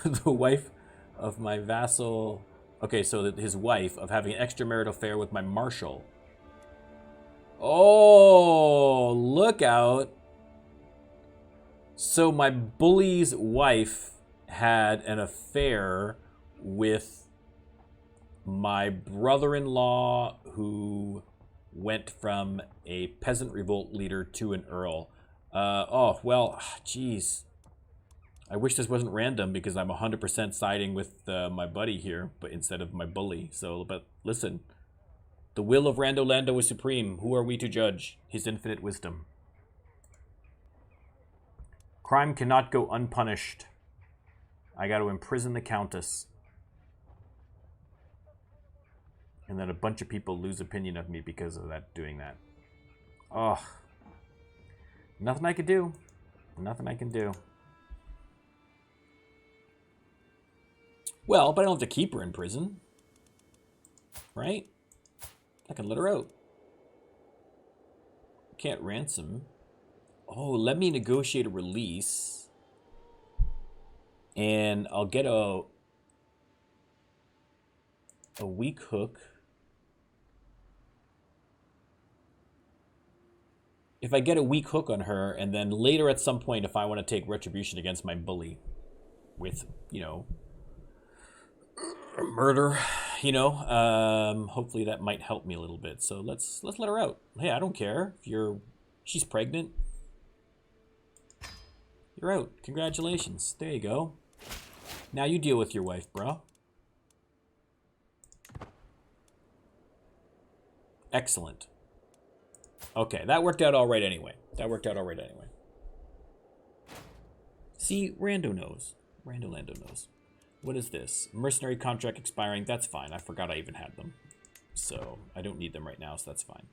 the wife of my vassal... Okay, so his wife, of having an extramarital affair with my marshal. Oh, look out. So my bully's wife had an affair with my brother-in-law, who went from a peasant revolt leader to an earl. Oh, well, geez. I wish this wasn't random, because I'm 100% siding with my buddy here, but instead of my bully. So, but listen, the will of Lando is supreme. Who are we to judge? His infinite wisdom. Crime cannot go unpunished. I got to imprison the Countess. And then a bunch of people lose opinion of me because of that, doing that. Oh. Nothing I can do. Nothing I can do. Well, but I don't have to keep her in prison. Right? I can let her out. Can't ransom. Oh, let me negotiate a release. And I'll get a weak hook. If I get a weak hook on her, and then later at some point, if I want to take retribution against my bully with, you know, murder, you know, hopefully that might help me a little bit. So let's let her out. Hey, I don't care if she's pregnant. You're out. Congratulations. There you go. Now you deal with your wife, bro. Excellent. Okay, that worked out all right anyway. See, Rando knows. Lando knows. What is this? Mercenary contract expiring. That's fine. I forgot I even had them. So, I don't need them right now, so that's fine.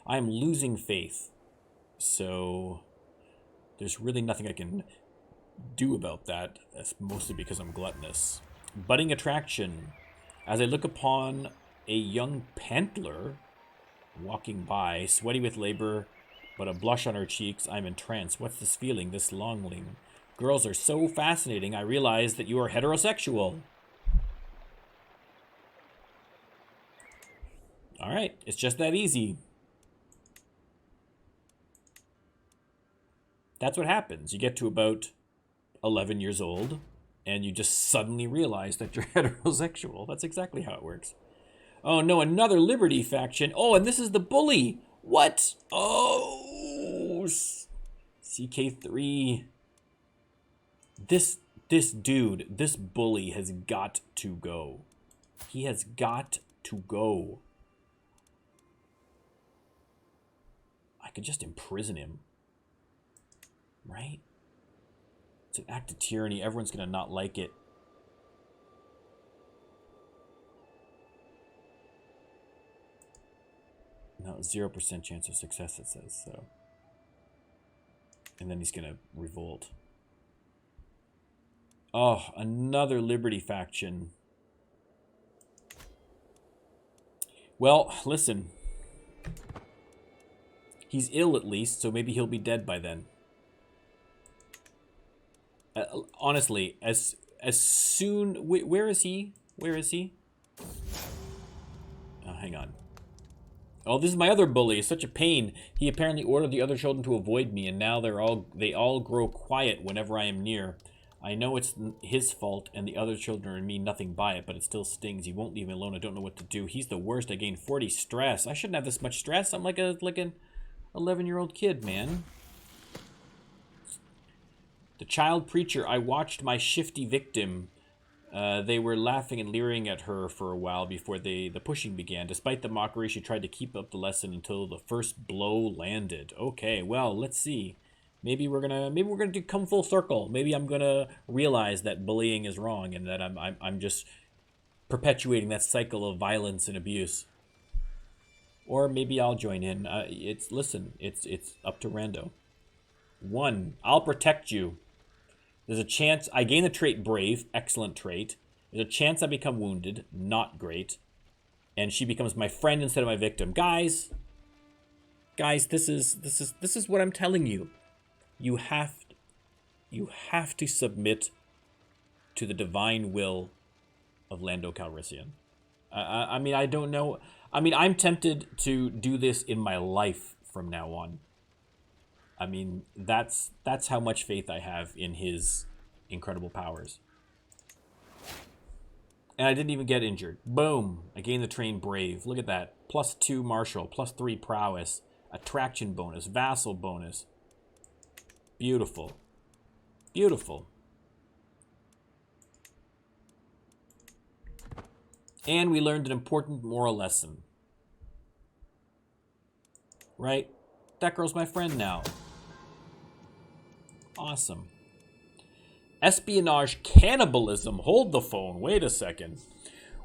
I am losing faith. So, there's really nothing I can do about that. That's mostly because I'm gluttonous. Budding attraction. As I look upon a young pantler walking by, sweaty with labor, but a blush on her cheeks, I'm entranced. What's this feeling, this longing? Girls are so fascinating, I realize that you are heterosexual. Alright, it's just that easy. That's what happens. You get to about 11 years old, and you just suddenly realize that you're heterosexual. That's exactly how it works. Oh no, another Liberty faction. Oh, and this is the bully. What? Oh, CK3. This dude, this bully has got to go. He has got to go. I could just imprison him. Right? It's an act of tyranny. Everyone's going to not like it. No, 0% chance of success, it says, so. And then he's going to revolt. Oh, another Liberty faction. Well, listen. He's ill at least, so maybe he'll be dead by then. Honestly, as soon... Where is he? Where is he? Oh, hang on. Oh, this is my other bully. It's such a pain. He apparently ordered the other children to avoid me, and now they all grow quiet whenever I am near. I know it's his fault, and the other children mean nothing by it, but it still stings. He won't leave me alone. I don't know what to do. He's the worst. I gained 40 stress. I shouldn't have this much stress. I'm like an 11-year-old kid, man. The child preacher. I watched my shifty victim. They were laughing and leering at her for a while before the pushing began. Despite the mockery, she tried to keep up the lesson until the first blow landed. Okay, well, let's see. Maybe we're gonna come full circle. Maybe I'm gonna realize that bullying is wrong and that I'm just perpetuating that cycle of violence and abuse. Or maybe I'll join in. It's up to Rando. 1. I'll protect you. There's a chance I gain the trait Brave, excellent trait. There's a chance I become wounded, not great. And she becomes my friend instead of my victim. Guys, this is what I'm telling you. You have to submit to the divine will of Lando Calrissian. I mean, I don't know. I mean, I'm tempted to do this in my life from now on. I mean, that's how much faith I have in his incredible powers. And I didn't even get injured. Boom. I gained the train Brave. Look at that. +2 Martial. +3 Prowess. Attraction bonus. Vassal bonus. Beautiful. Beautiful. And we learned an important moral lesson. Right? That girl's my friend now. Awesome. Espionage cannibalism. Hold the phone. Wait a second.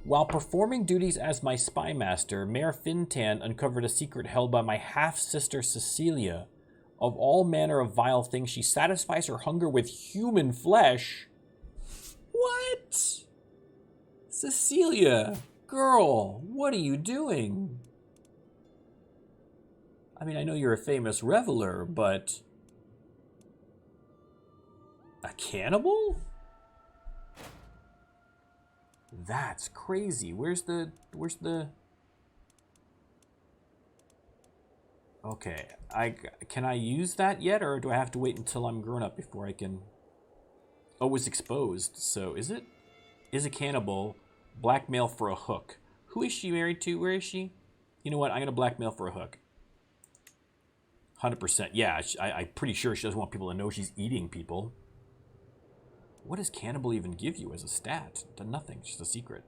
While performing duties as my spy master, Mayor Fintan uncovered a secret held by my half-sister Cecilia. Of all manner of vile things, she satisfies her hunger with human flesh. What? Cecilia, girl, what are you doing? I mean, I know you're a famous reveler, but... a cannibal? That's crazy. Where's the... Okay, can I use that yet, or do I have to wait until I'm grown up before I can... Oh, it's exposed, so is it? Is a cannibal, blackmail for a hook. Who is she married to? Where is she? You know what, I'm going to blackmail for a hook. 100%. Yeah, I'm pretty sure she doesn't want people to know she's eating people. What does cannibal even give you as a stat? Nothing, just a secret.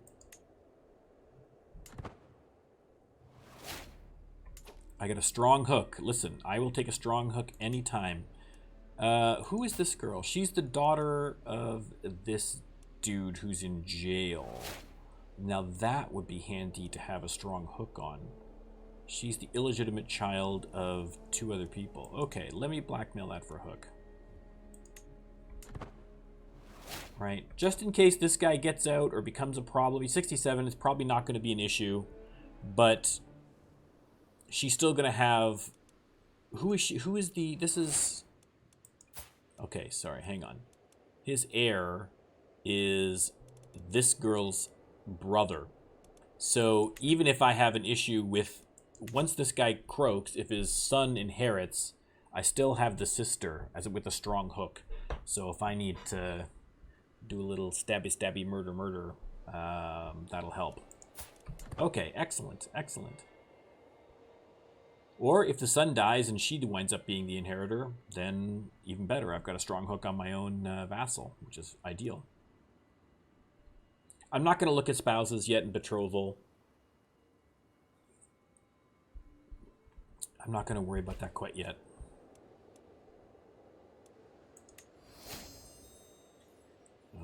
I got a strong hook. Listen, I will take a strong hook anytime. Who is this girl? She's the daughter of this dude who's in jail. Now that would be handy to have a strong hook on. She's the illegitimate child of 2 other people. Okay, let me blackmail that for a hook. Right, just in case this guy gets out or becomes a problem. He's 67, it's probably not going to be an issue, but she's still going to have... Who is she? Who is the... This is... Okay, sorry, hang on. His heir is this girl's brother. So even if I have an issue with... Once this guy croaks, if his son inherits, I still have the sister as with a strong hook. So if I need to do a little stabby, murder, that'll help. Okay, excellent, excellent. Or if the son dies and she winds up being the inheritor, then even better. I've got a strong hook on my own vassal, which is ideal. I'm not going to look at spouses yet in betrothal. I'm not going to worry about that quite yet.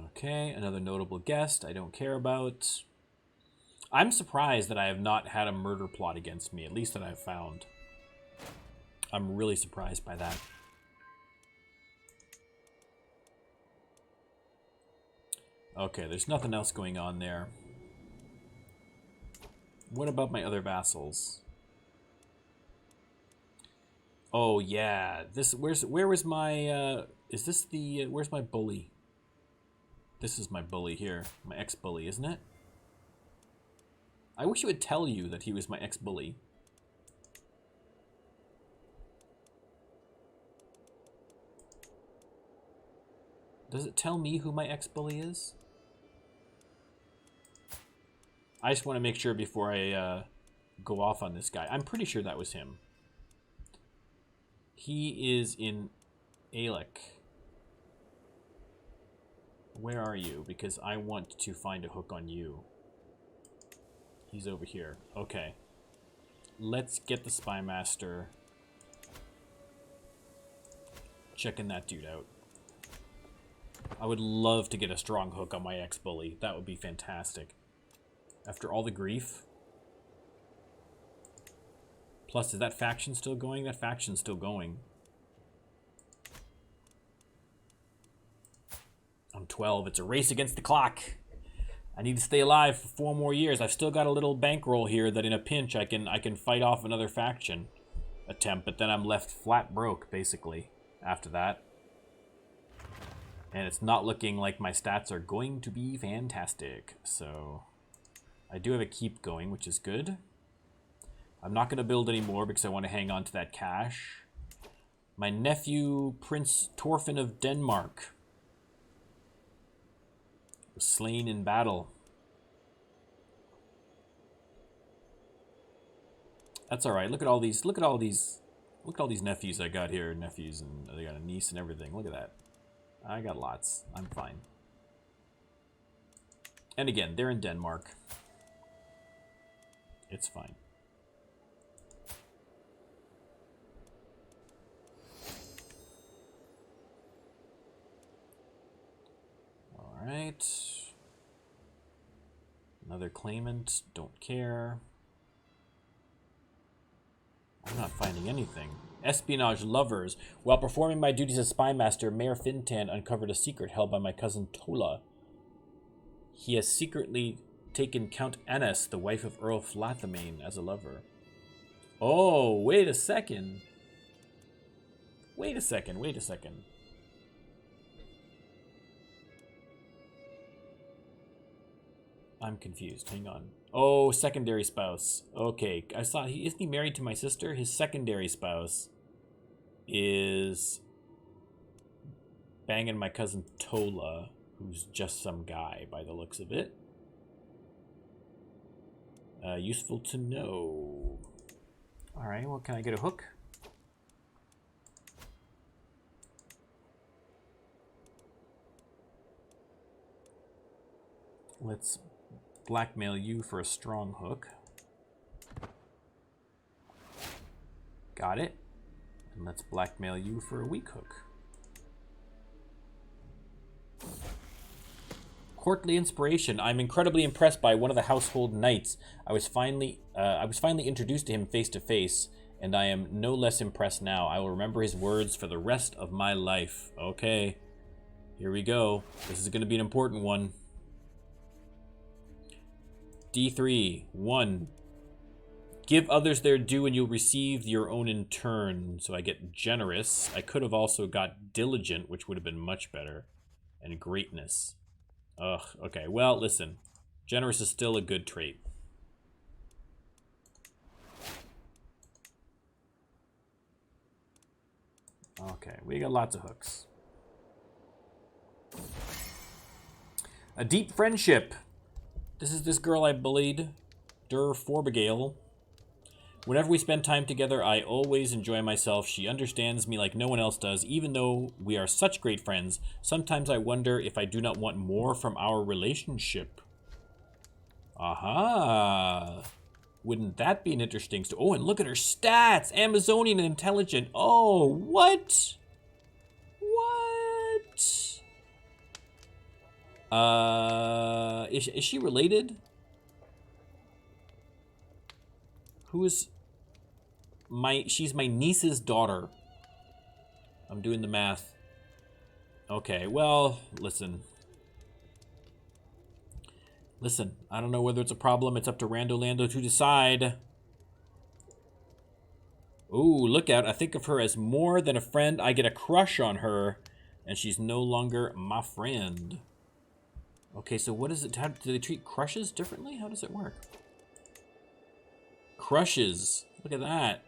Okay, another notable guest I don't care about. I'm surprised that I have not had a murder plot against me, at least that I've found. I'm really surprised by that. Okay, there's nothing else going on there. What about my other vassals? Oh yeah, where was my is this the where's my bully? This is my bully here, my ex-bully, isn't it? I wish it would tell you that he was my ex-bully. Does it tell me who my ex-bully is? I just want to make sure before I go off on this guy. I'm pretty sure that was him. He is in Alec. Where are you? Because I want to find a hook on you. He's over here. Okay. Let's get the Spy Master. Checking that dude out. I would love to get a strong hook on my ex-bully. That would be fantastic. After all the grief. Plus, is that faction still going? That faction's still going. I'm 12. It's a race against the clock. I need to stay alive for 4 more years. I've still got a little bankroll here that in a pinch I can fight off another faction attempt, but then I'm left flat broke, basically, after that. And it's not looking like my stats are going to be fantastic. So I do have a keep going, which is good. I'm not going to build any more because I want to hang on to that cash. My nephew, Prince Torfin of Denmark, was slain in battle. That's all right. Look at all these. Look at all these nephews I got here. Nephews, and they got a niece and everything. Look at that. I got lots. I'm fine. And again, they're in Denmark. It's fine. All right. Another claimant. Don't care. I'm not finding anything. Espionage lovers. While performing my duties as spy master, Mayor Fintan uncovered a secret held by my cousin Tola. He has secretly taken Count Annas, the wife of Earl Flathamane, as a lover. Oh, wait a second. Wait a second. I'm confused. Hang on. Oh, secondary spouse. Okay, I saw isn't he married to my sister? His secondary spouse is banging my cousin Tola, who's just some guy by the looks of it. Useful to know. All right, well, can I get a hook? Let's blackmail you for a strong hook. Got it. And let's blackmail you for a weak hook. Courtly inspiration. I'm incredibly impressed by one of the household knights. I was finally introduced to him face to face, and I am no less impressed now. I will remember his words for the rest of my life. Okay, here we go. This is going to be an important one. D3, 1. Give others their due and you'll receive your own in turn. So I get generous. I could have also got diligent, which would have been much better. And greatness. Ugh, okay. Well, listen. Generous is still a good trait. Okay, we got lots of hooks. A deep friendship. This is this girl I bullied, Der Forbegale. Whenever we spend time together, I always enjoy myself. She understands me like no one else does, even though we are such great friends. Sometimes I wonder if I do not want more from our relationship. Aha. Wouldn't that be an interesting story? Oh, and look at her stats. Amazonian and intelligent. Oh, what? What? Is she related? Who is... She's my niece's daughter. I'm doing the math. Okay, well, listen. Listen, I don't know whether it's a problem. It's up to Lando to decide. Ooh, look out. I think of her as more than a friend. I get a crush on her, and she's no longer my friend. Okay, so what is it? How, do they treat crushes differently? How does it work? Crushes. Look at that.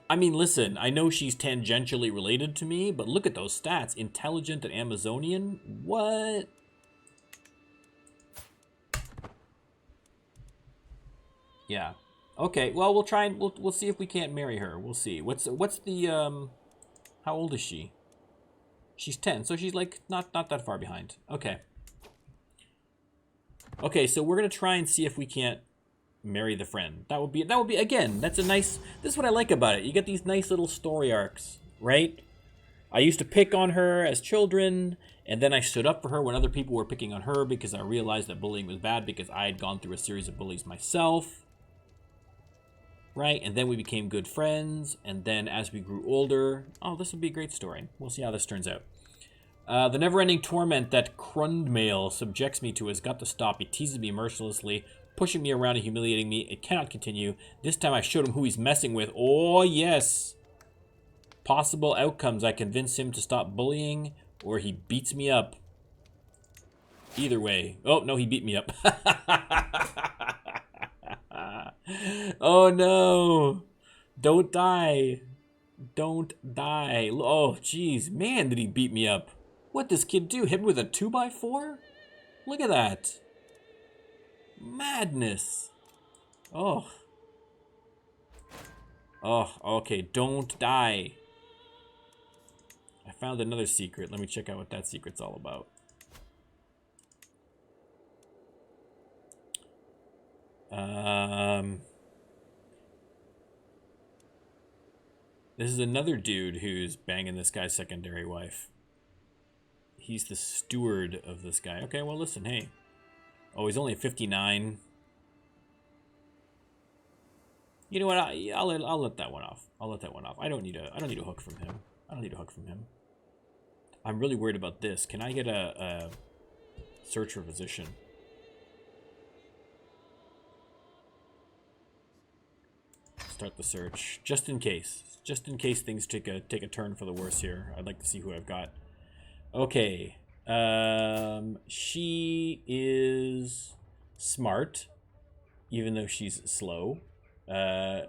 I mean, listen, I know she's tangentially related to me, but look at those stats. Intelligent and Amazonian? What? Yeah. Okay, well, we'll try and we'll see if we can't marry her. We'll see. What's the how old is she? She's 10, so she's like not that far behind. Okay. Okay, so we're going to try and see if we can't marry the friend. That would be again, that's a nice, this is what I like about it. You get these nice little story arcs, right? I used to pick on her as children, and then I stood up for her when other people were picking on her because I realized that bullying was bad because I had gone through a series of bullies myself. Right? And then we became good friends, and then as we grew older, oh, this would be a great story. We'll see how this turns out. The never-ending torment that Krundmail subjects me to has got to stop. He teases me mercilessly, pushing me around and humiliating me. It cannot continue. This time I showed him who he's messing with. Oh, yes. Possible outcomes. I convince him to stop bullying, or he beats me up. Either way. Oh, no, he beat me up. Oh, no. Don't die. Don't die. Oh, jeez. Man, did he beat me up. What'd this kid do? Hit me with a 2x4? Look at that. Madness. Oh. Oh, okay. Don't die. I found another secret. Let me check out what that secret's all about. This is another dude who's banging this guy's secondary wife. He's the steward of this guy. Okay, well, listen, hey. Oh, he's only 59. You know what? I'll let that one off. I'll let that one off. I don't need a hook from him. I don't need a hook from him. I'm really worried about this. Can I get a search for physician? Start the search, just in case. Just in case things take a turn for the worse here. I'd like to see who I've got. Okay. She is smart, even though she's slow.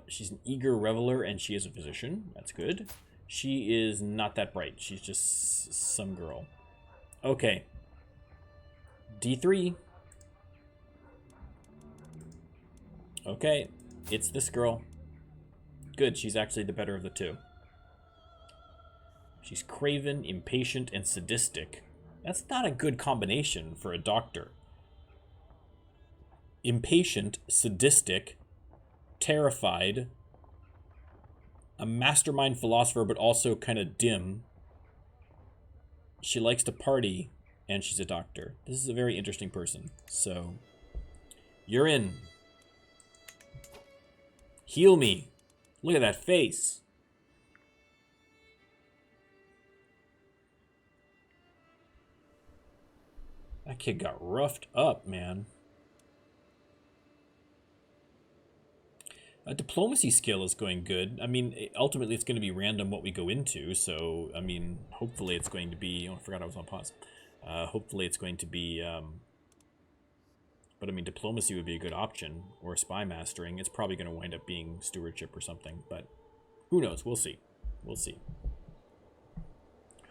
She's an eager reveler, and she is a physician. That's good. She is not that bright. She's just some girl. Okay. D3. Okay. It's this girl. Good, she's actually the better of the two. She's craven, impatient, and sadistic. That's not a good combination for a doctor. Impatient, sadistic, terrified, a mastermind philosopher, but also kind of dim. She likes to party, and she's a doctor. This is a very interesting person. So, you're in. Heal me. Look at that face. That kid got roughed up, man. A diplomacy skill is going good. I mean, ultimately it's going to be random what we go into, so, I mean, hopefully it's going to be... Oh, I forgot I was on pause. Hopefully it's going to be... But, I mean, diplomacy would be a good option, or spy mastering. It's probably going to wind up being stewardship or something, but who knows? We'll see. We'll see.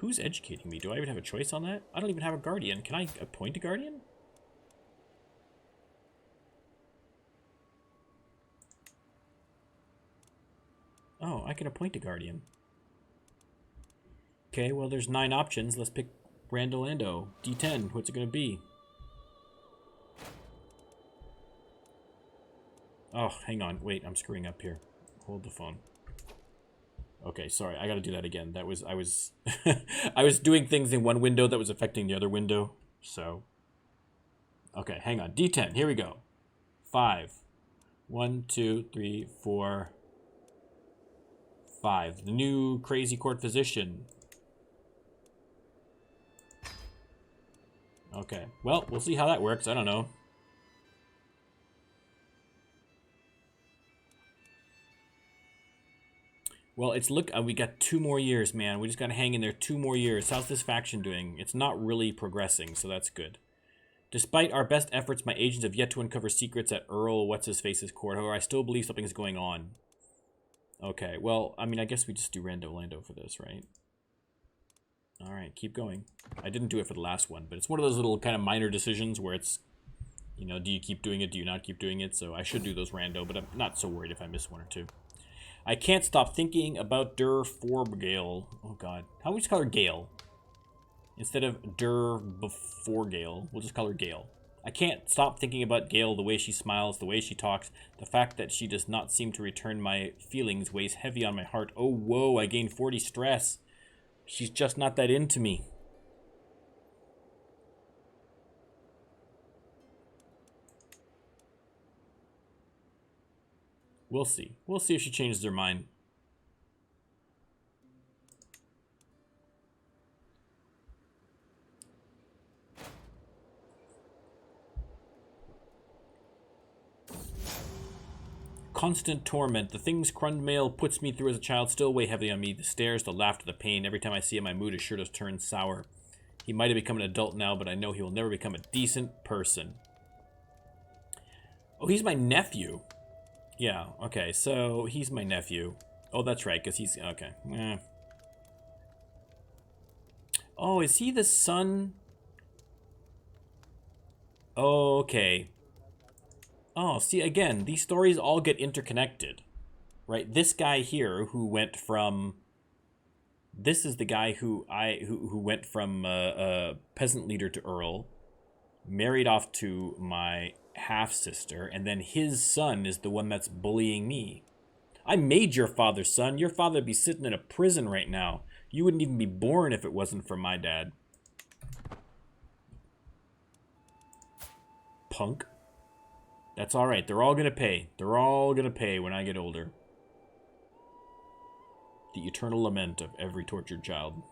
Who's educating me? Do I even have a choice on that? I don't even have a guardian. Can I appoint a guardian? Oh, I can appoint a guardian. Okay, well, there's 9 options. Let's pick RANDO LANDO. D10. What's it going to be? Oh, hang on. Wait, I'm screwing up here. Hold the phone. Okay, sorry. I got to do that again. I was I was doing things in one window that was affecting the other window. So okay, hang on. D10. Here we go. 5. 1, 2, 3, 4, 5. The new crazy court physician. Okay. Well, we'll see how that works. I don't know. Well, it's we got 2 more years, man. We just got to hang in there 2 more years. How's this faction doing? It's not really progressing, so that's good. Despite our best efforts, my agents have yet to uncover secrets at Earl What's-His-Face's court. However, I still believe something's going on. Okay, well, I mean, I guess we just do RANDO LANDO for this, right? Alright, keep going. I didn't do it for the last one, but it's one of those little kind of minor decisions where it's, you know, do you keep doing it, do you not keep doing it? So I should do those rando, but I'm not so worried if I miss 1 or 2. I can't stop thinking about Der Vorgale. Oh god. How would we just call her Gale? Instead of Der before Gale, we'll just call her Gale. I can't stop thinking about Gale, the way she smiles, the way she talks. The fact that she does not seem to return my feelings weighs heavy on my heart. Oh, whoa, I gained 40 stress. She's just not that into me. We'll see. We'll see if she changes her mind. Constant torment. The things Crundmail puts me through as a child still weigh heavily on me. The stares, the laughter, the pain. Every time I see him, my mood is sure to turn sour. He might have become an adult now, but I know he will never become a decent person. Oh, he's my nephew. Yeah, okay, so he's my nephew. Oh, that's right, because he's... Okay. Oh, is he the son? Okay. Oh, see, again, these stories all get interconnected, right? This guy here who went from... This is the guy who went from peasant leader to earl, married off to my half-sister, and then his son is the one that's bullying me. I made your father's son. Your father would be sitting in a prison right now. You wouldn't even be born if it wasn't for my dad. Punk. That's all right. They're all going to pay. They're all going to pay when I get older. The eternal lament of every tortured child.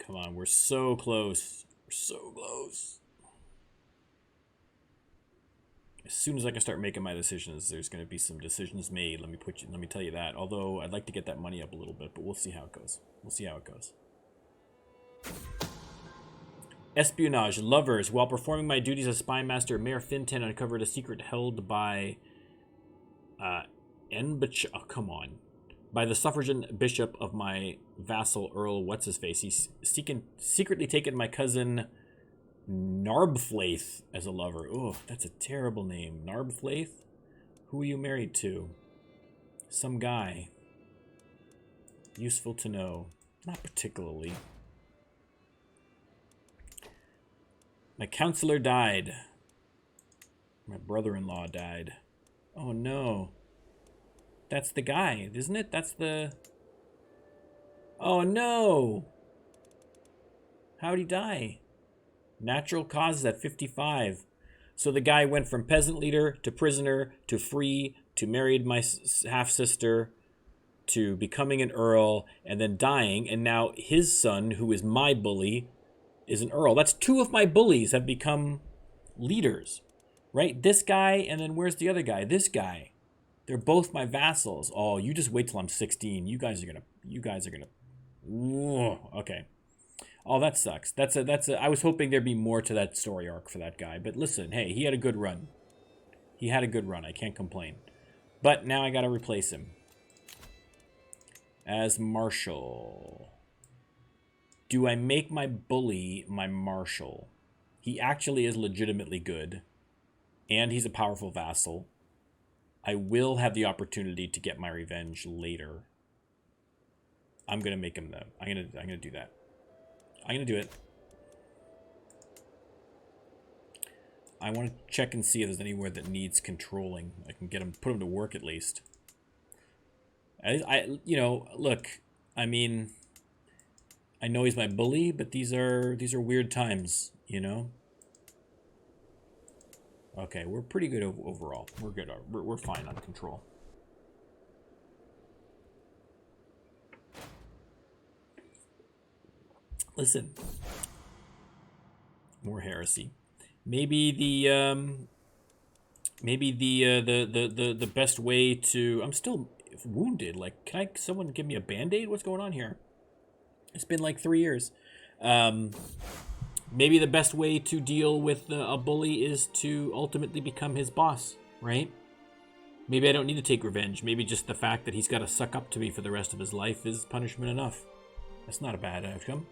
Come on, we're so close. We're so close. As soon as I can start making my decisions, there's going to be some decisions made. Let me tell you that. Although I'd like to get that money up a little bit, but we'll see how it goes. We'll see how it goes. Espionage. Lovers. While performing my duties as spy master, Mayor Fintan uncovered a secret held by oh, come on. By the suffragan bishop of my vassal Earl What's-His-Face. He's secretly taken my cousin Narbflaith as a lover. Oh, that's a terrible name. Narbflaith? Who are you married to? Some guy. Useful to know. Not particularly. My counselor died. My brother-in-law died. Oh no. That's the guy, isn't it? That's the... Oh no! How'd he die? Natural causes at 55. So the guy went from peasant leader to prisoner to free to married my half-sister to becoming an earl and then dying, and now his son, who is my bully, is an earl. That's 2 of my bullies have become leaders, right? This guy, and then where's the other guy? This guy. They're both my vassals. Oh, you just wait till I'm 16. You guys are gonna. Ooh, okay. Oh, that sucks. I was hoping there'd be more to that story arc for that guy. But listen, hey, he had a good run. He had a good run. I can't complain. But now I gotta replace him. as Marshal. Do I make my bully my Marshal? He actually is legitimately good, and he's a powerful vassal. I will have the opportunity to get my revenge later. I'm gonna make him that. I'm gonna do that. I'm gonna do it. I want to check and see if there's anywhere that needs controlling. I can get him, put him to work at least. You know, look. I mean, I know he's my bully, but these are weird times, you know. Okay, we're pretty good overall. We're good. We're fine on control. Listen, more heresy. Maybe the best way to. I'm still wounded. Like, can someone give me a band-aid? What's going on here? It's been like 3 years. Maybe the best way to deal with a bully is to ultimately become his boss, right? Maybe I don't need to take revenge. Maybe just the fact that he's got to suck up to me for the rest of his life is punishment enough. That's not a bad outcome.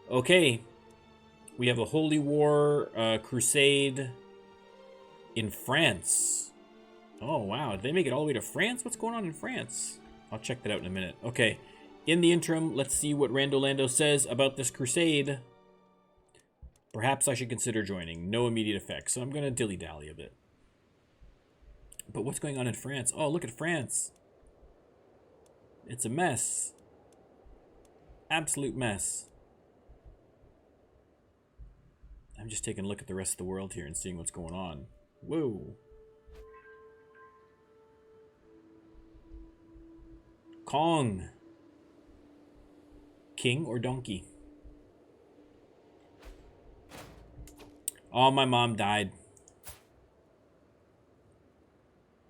Okay. We have a Holy War Crusade in France. Oh, wow. Did they make it all the way to France? What's going on in France? I'll check that out in a minute. Okay. In the interim, let's see what LANDO says about this crusade. Perhaps I should consider joining. No immediate effects. So I'm going to dilly-dally a bit. But what's going on in France? Oh, look at France. It's a mess. Absolute mess. I'm just taking a look at the rest of the world here and seeing what's going on. Whoa. Kong. King or donkey? Oh, my mom died.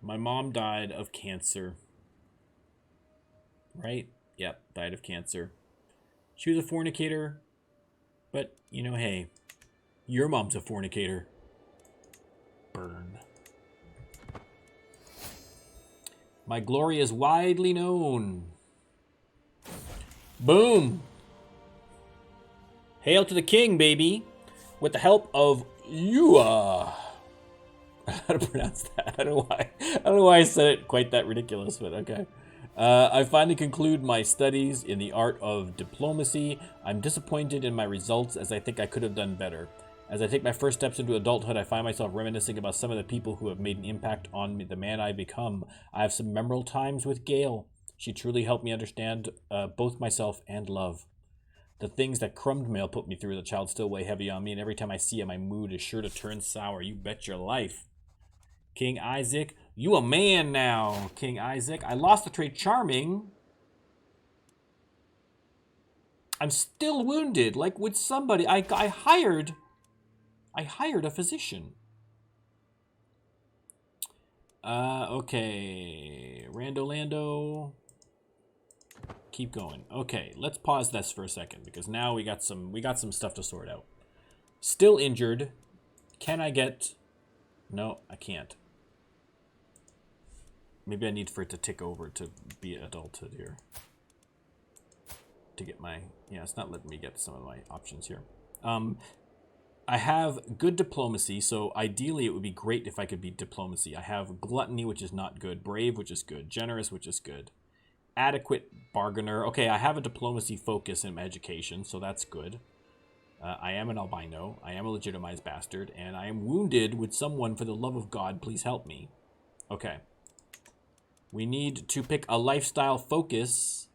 My mom died of cancer. Right? Yep, died of cancer. She was a fornicator. But, you know, hey. Your mom's a fornicator. Burn. My glory is widely known. Boom. Hail to the king, baby. With the help of Yua. How to pronounce that? I don't know why I said it quite that ridiculous, but okay. I finally conclude my studies in the art of diplomacy. I'm disappointed in my results as I think I could have done better. As I take my first steps into adulthood, I find myself reminiscing about some of the people who have made an impact on me, the man I've become. I have some memorable times with Gail. She truly helped me understand both myself and love. The things that Crumbed Mail put me through as a child still weigh heavy on me, and every time I see it, my mood is sure to turn sour. You bet your life. King Isaac, you a man now, King Isaac. I lost the trait Charming. I'm still wounded. Like with somebody, I hired a physician. Okay. Lando. Keep going. Okay, let's pause this for a second because now we got some stuff to sort out. Still injured. Can I get... No, I can't. Maybe I need for it to tick over to be adulthood here. To get my... Yeah, it's not letting me get some of my options here. I have good diplomacy, so ideally it would be great if I could be diplomacy. I have gluttony, which is not good. Brave, which is good. Generous, which is good. Adequate bargainer. Okay, I have a diplomacy focus in my education, so that's good. I am an albino. I am a legitimized bastard, and I am wounded with someone. For the love of God, please help me. Okay. We need to pick a lifestyle focus.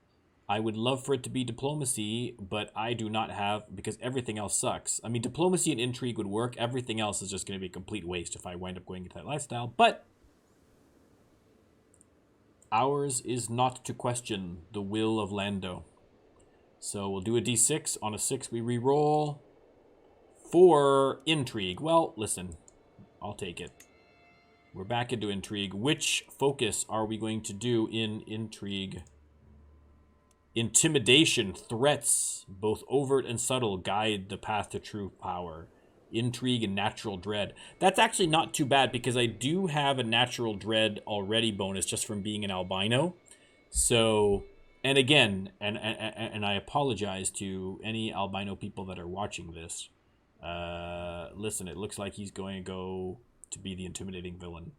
I would love for it to be diplomacy, but I do not have, because everything else sucks. I mean, diplomacy and intrigue would work. Everything else is just going to be a complete waste if I wind up going into that lifestyle, but ours is not to question the will of Lando. So we'll do a d6. On a 6, we re-roll for intrigue. Well, listen, I'll take it. We're back into intrigue. Which focus are we going to do in intrigue? Intimidation, threats, both overt and subtle, guide the path to true power. Intrigue and natural dread. That's actually not too bad because I do have a natural dread already bonus just from being an albino. So And again, and I apologize to any albino people that are watching this. Listen, it looks like he's going to go to be the intimidating villain.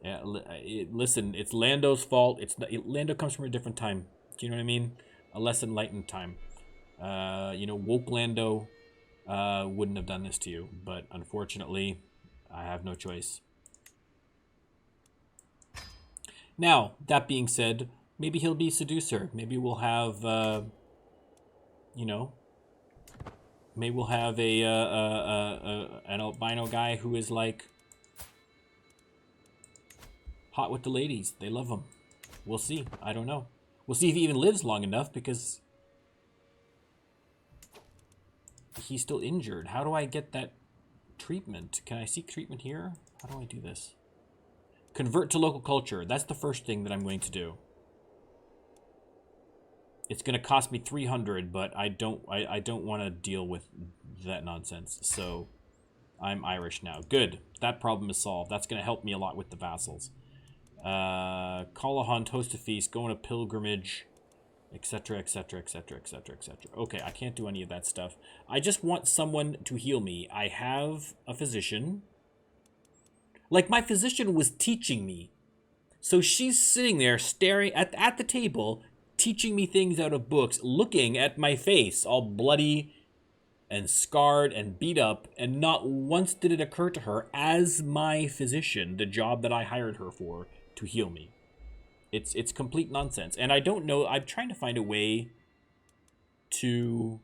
Yeah, listen, it's Lando's fault. Lando comes from a different time. Do you know what I mean? A less enlightened time. Woke Lando wouldn't have done this to you, but unfortunately, I have no choice. Now, that being said, maybe he'll be seducer. Maybe we'll have, maybe we'll have an albino guy who is like hot with the ladies. They love him. We'll see. I don't know. We'll see if he even lives long enough because he's still injured. How do I get that treatment? Can I seek treatment here? How do I do this? Convert to local culture. That's the first thing that I'm going to do. It's going to cost me 300, but I don't want to deal with that nonsense. So I'm Irish now. Good. That problem is solved. That's going to help me a lot with the vassals. Call a hunt, host a feast, go on a pilgrimage, etc., etc., etc., etc., etc. Okay, I can't do any of that stuff. I just want someone to heal me. I have a physician. Like, my physician was teaching me. So she's sitting there staring at the table, teaching me things out of books, looking at my face, all bloody and scarred and beat up, and not once did it occur to her, as my physician, the job that I hired her for, to heal me. It's complete nonsense. And I don't know, I'm trying to find a way to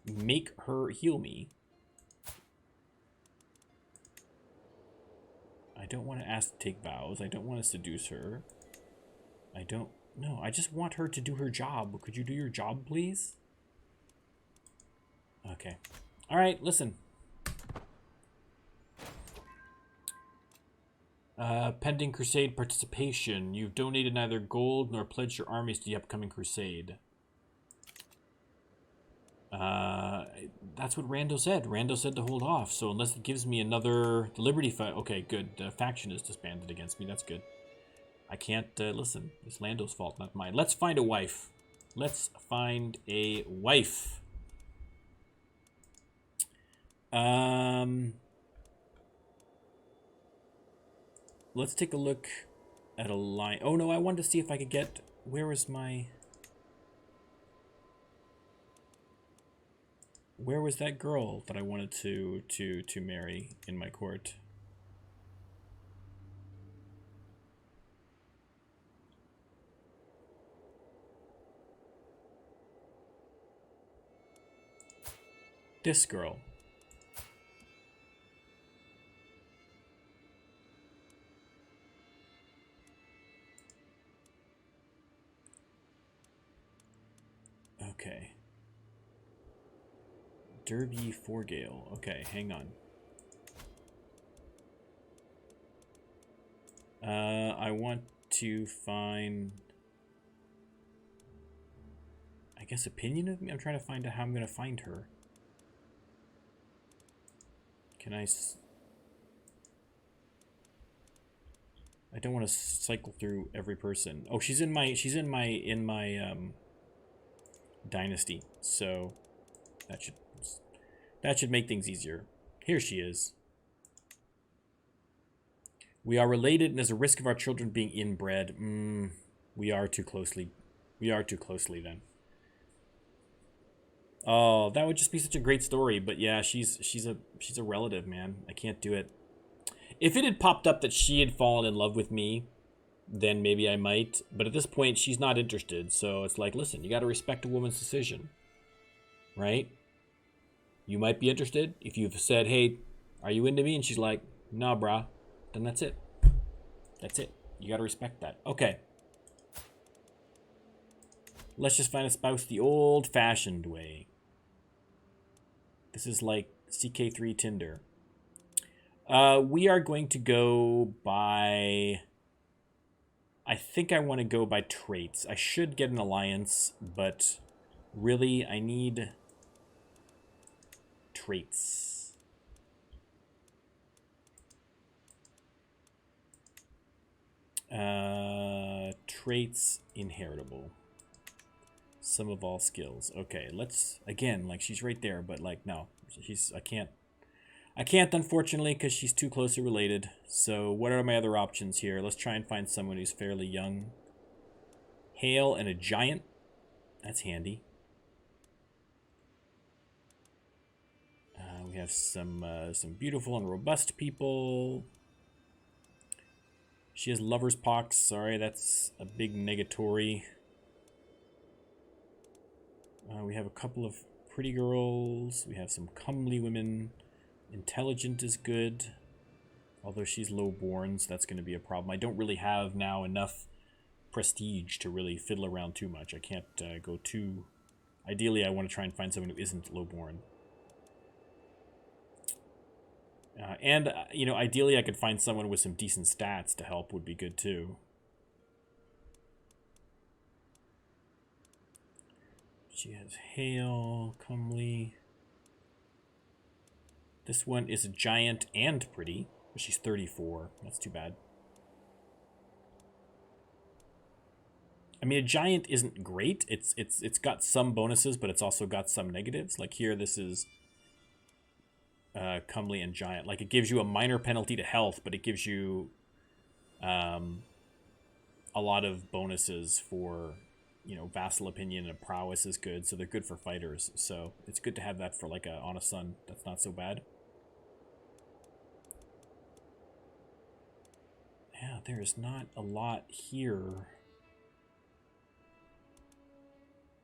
make her heal me. I don't want to ask to take vows. I don't want to seduce her. I just want her to do her job. Could you do your job, please? Okay. All right, listen. Pending crusade participation. You've donated neither gold nor pledged your armies to the upcoming crusade. That's what Rando said. Rando said to hold off. So unless it gives me another Liberty fight. Okay, good. The faction is disbanded against me. That's good. I can't listen. It's Lando's fault, not mine. Let's find a wife. Let's find a wife. Let's take a look at a line. Oh no, I wanted to see if I could get. Where was that girl that I wanted to marry in my court? This girl. Okay. Derby Forgale. Okay, hang on. I want to find, I guess, opinion of me? I'm trying to find out how I'm going to find her. Can I don't want to cycle through every person. Oh, she's in my dynasty. So that should make things easier. Here she is. We are related, and there's a risk of our children being inbred. We are too closely. We are too closely then. Oh, that would just be such a great story. But yeah, she's a relative, man. I can't do it. If it had popped up that she had fallen in love with me, then maybe I might. But at this point, she's not interested. So it's like, listen, you got to respect a woman's decision, right? You might be interested if you've said, hey, are you into me? And she's like, nah, brah. Then that's it. That's it. You got to respect that. Okay. Let's just find a spouse the old-fashioned way. This is like CK3 Tinder. We are going to go by... I think I want to go by traits. I should get an alliance, but really I need traits. Traits inheritable. Sum of all skills. Okay, let's, again, like, she's right there, but, like, no. I can't, unfortunately, because she's too closely related. So what are my other options here? Let's try and find someone who's fairly young. Hale and a giant. That's handy. We have some beautiful and robust people. She has lover's pox. Sorry, that's a big negatory. We have a couple of pretty girls. We have some comely women. Intelligent is good. Although she's low-born, so that's going to be a problem. I don't really have now enough prestige to really fiddle around too much. I can't go too... Ideally, I want to try and find someone who isn't low-born. And, you know, ideally I could find someone with some decent stats to help would be good too. She has Hale, comely. This one is a giant and pretty, but she's 34. That's too bad. I mean, a giant isn't great. It's got some bonuses, but it's also got some negatives. Like here, this is comely and giant. Like, it gives you a minor penalty to health, but it gives you a lot of bonuses for, you know, vassal opinion and prowess is good, so they're good for fighters. So it's good to have that for like on a son. That's not so bad. Yeah, there is not a lot here.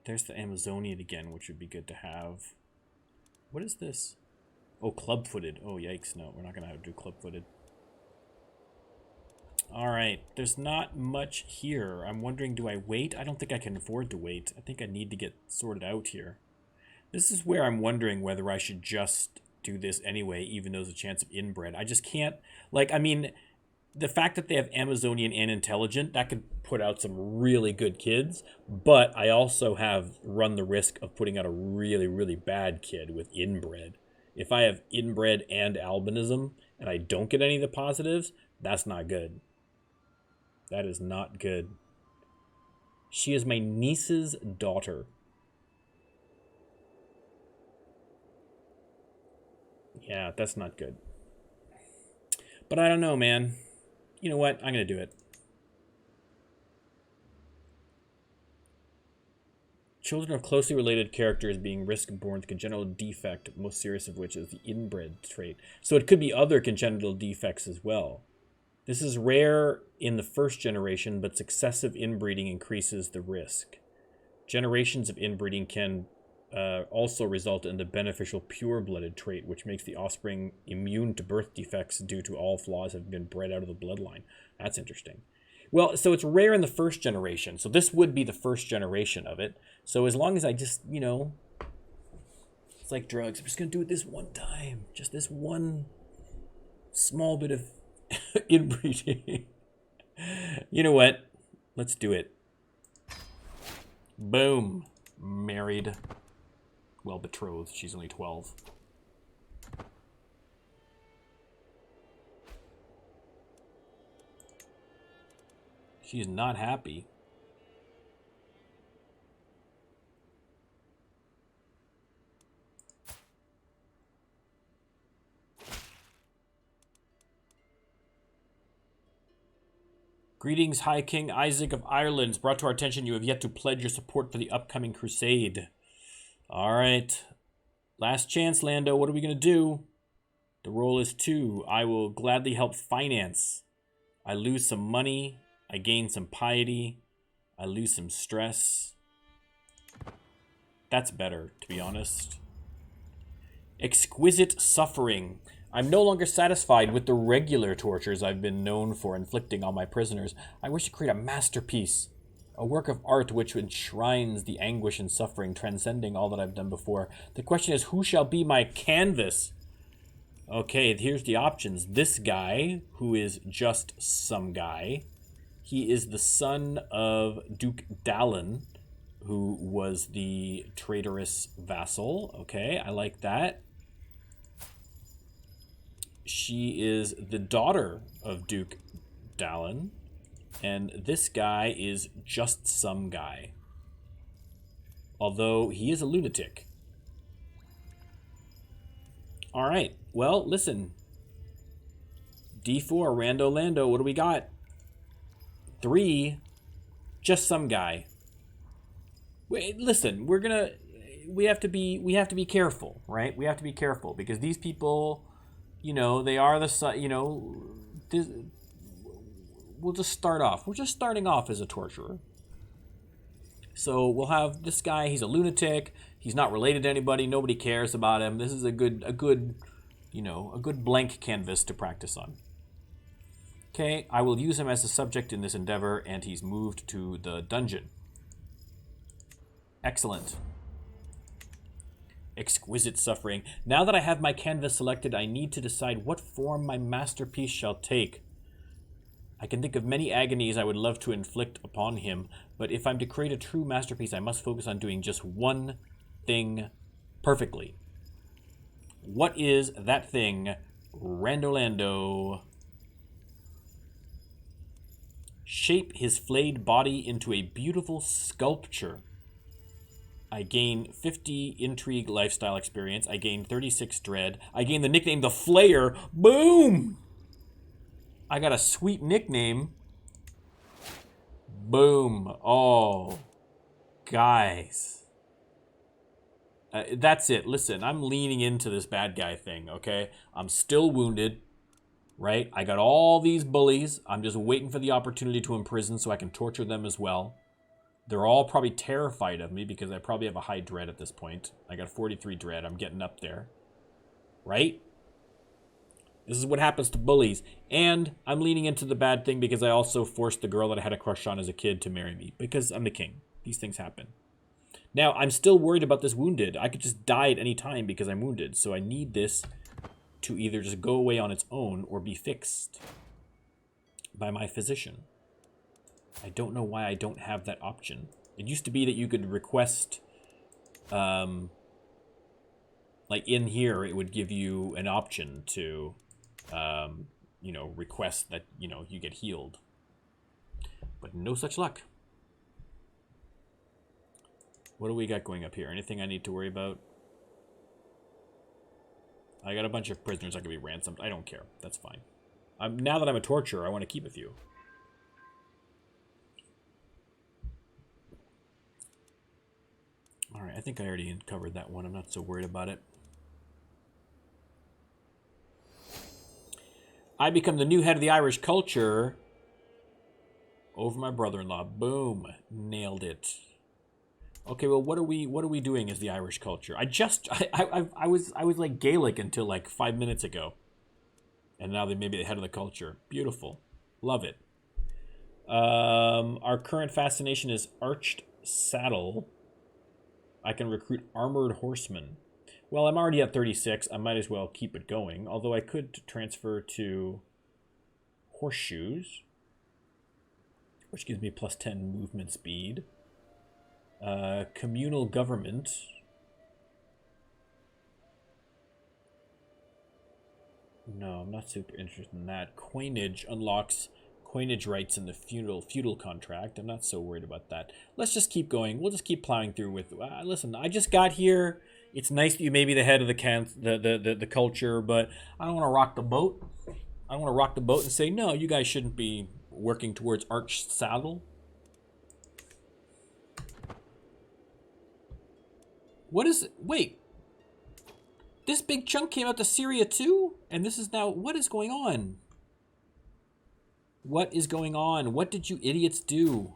There's the Amazonian again, which would be good to have. What is this? Oh, club-footed. Oh, yikes. No, we're not going to have to do club-footed. All right. There's not much here. I'm wondering, do I wait? I don't think I can afford to wait. I think I need to get sorted out here. This is where I'm wondering whether I should just do this anyway, even though there's a chance of inbred. I just can't... Like, I mean, the fact that they have Amazonian and Intelligent, that could put out some really good kids, but I also have run the risk of putting out a really, really bad kid with inbred. If I have inbred and albinism and I don't get any of the positives, that's not good. That is not good. She is my niece's daughter. Yeah, that's not good. But I don't know, man. You know what? I'm going to do it. Children of closely related characters being risk-born with congenital defect, most serious of which is the inbred trait. So it could be other congenital defects as well. This is rare in the first generation, but successive inbreeding increases the risk. Generations of inbreeding can also result in the beneficial pure-blooded trait, which makes the offspring immune to birth defects due to all flaws have been bred out of the bloodline. That's interesting. Well, so it's rare in the first generation. So this would be the first generation of it. So as long as I just, you know, it's like drugs. I'm just going to do it this one time. Just this one small bit of inbreeding. You know what? Let's do it. Boom. Married. Well, betrothed. She's only 12. She's not happy. Greetings, High King Isaac of Ireland. It's brought to our attention you have yet to pledge your support for the upcoming crusade. All right. Last chance, Lando. What are we going to do? The roll is 2. I will gladly help finance. I lose some money. I gain some piety. I lose some stress. That's better, to be honest. Exquisite suffering. I'm no longer satisfied with the regular tortures I've been known for inflicting on my prisoners. I wish to create a masterpiece. A work of art which enshrines the anguish and suffering, transcending all that I've done before. The question is, who shall be my canvas? Okay, here's the options. This guy, who is just some guy. He is the son of Duke Dallin, who was the traitorous vassal. Okay, I like that. She is the daughter of Duke Dallin. And this guy is just some guy. Although he is a lunatic. Alright, well, listen. D4, Rando, Lando, what do we got? 3, just some guy. Wait, listen, we have to be careful, right? We have to be careful because these people, you know, they are the, you know, we'll just start off. We're just starting off as a torturer. So we'll have this guy, he's a lunatic, he's not related to anybody, nobody cares about him. This is a good, you know, a good blank canvas to practice on. Okay, I will use him as a subject in this endeavor, and he's moved to the dungeon. Excellent. Exquisite suffering. Now that I have my canvas selected, I need to decide what form my masterpiece shall take. I can think of many agonies I would love to inflict upon him, but if I'm to create a true masterpiece, I must focus on doing just one thing perfectly. What is that thing, Randolando? Shape his flayed body into a beautiful sculpture. I gain 50 Intrigue lifestyle experience. I gain 36 dread. I gain the nickname the Flayer. Boom! I got a sweet nickname. Boom. Oh. Guys. That's it. Listen, I'm leaning into this bad guy thing, okay? I'm still wounded, right? I got all these bullies. I'm just waiting for the opportunity to imprison so I can torture them as well. They're all probably terrified of me because I probably have a high dread at this point. I got 43 dread. I'm getting up there. Right? This is what happens to bullies. And I'm leaning into the bad thing because I also forced the girl that I had a crush on as a kid to marry me. Because I'm the king. These things happen. Now, I'm still worried about this wounded. I could just die at any time because I'm wounded. So I need this to either just go away on its own or be fixed by my physician. I don't know why I don't have that option. It used to be that you could request, like in here, it would give you an option to, you know, request that, you know, you get healed. But no such luck. What do we got going up here? Anything I need to worry about? I got a bunch of prisoners that can be ransomed. I don't care. That's fine. Now that I'm a torturer, I want to keep with you. Alright, I think I already covered that one. I'm not so worried about it. I become the new head of the Irish culture over my brother-in-law. Boom. Nailed it. Okay, well, what are we doing as the Irish culture? I was like Gaelic until like 5 minutes ago. And now they may be the head of the culture. Beautiful. Love it. Our current fascination is arched saddle. I can recruit armored horsemen. Well, I'm already at 36. I might as well keep it going. Although I could transfer to horseshoes, which gives me plus 10 movement speed. Communal government. No, I'm not super interested in that. Coinage unlocks coinage rights in the feudal contract. I'm not so worried about that. Let's just keep going. We'll just keep plowing through with. Listen, I just got here. It's nice that you may be the head of the culture, but I don't want to rock the boat. I don't want to rock the boat and say no. You guys shouldn't be working towards arched saddle. What is it? Wait. This big chunk came out to Syria too? And this is now... What is going on? What is going on? What did you idiots do?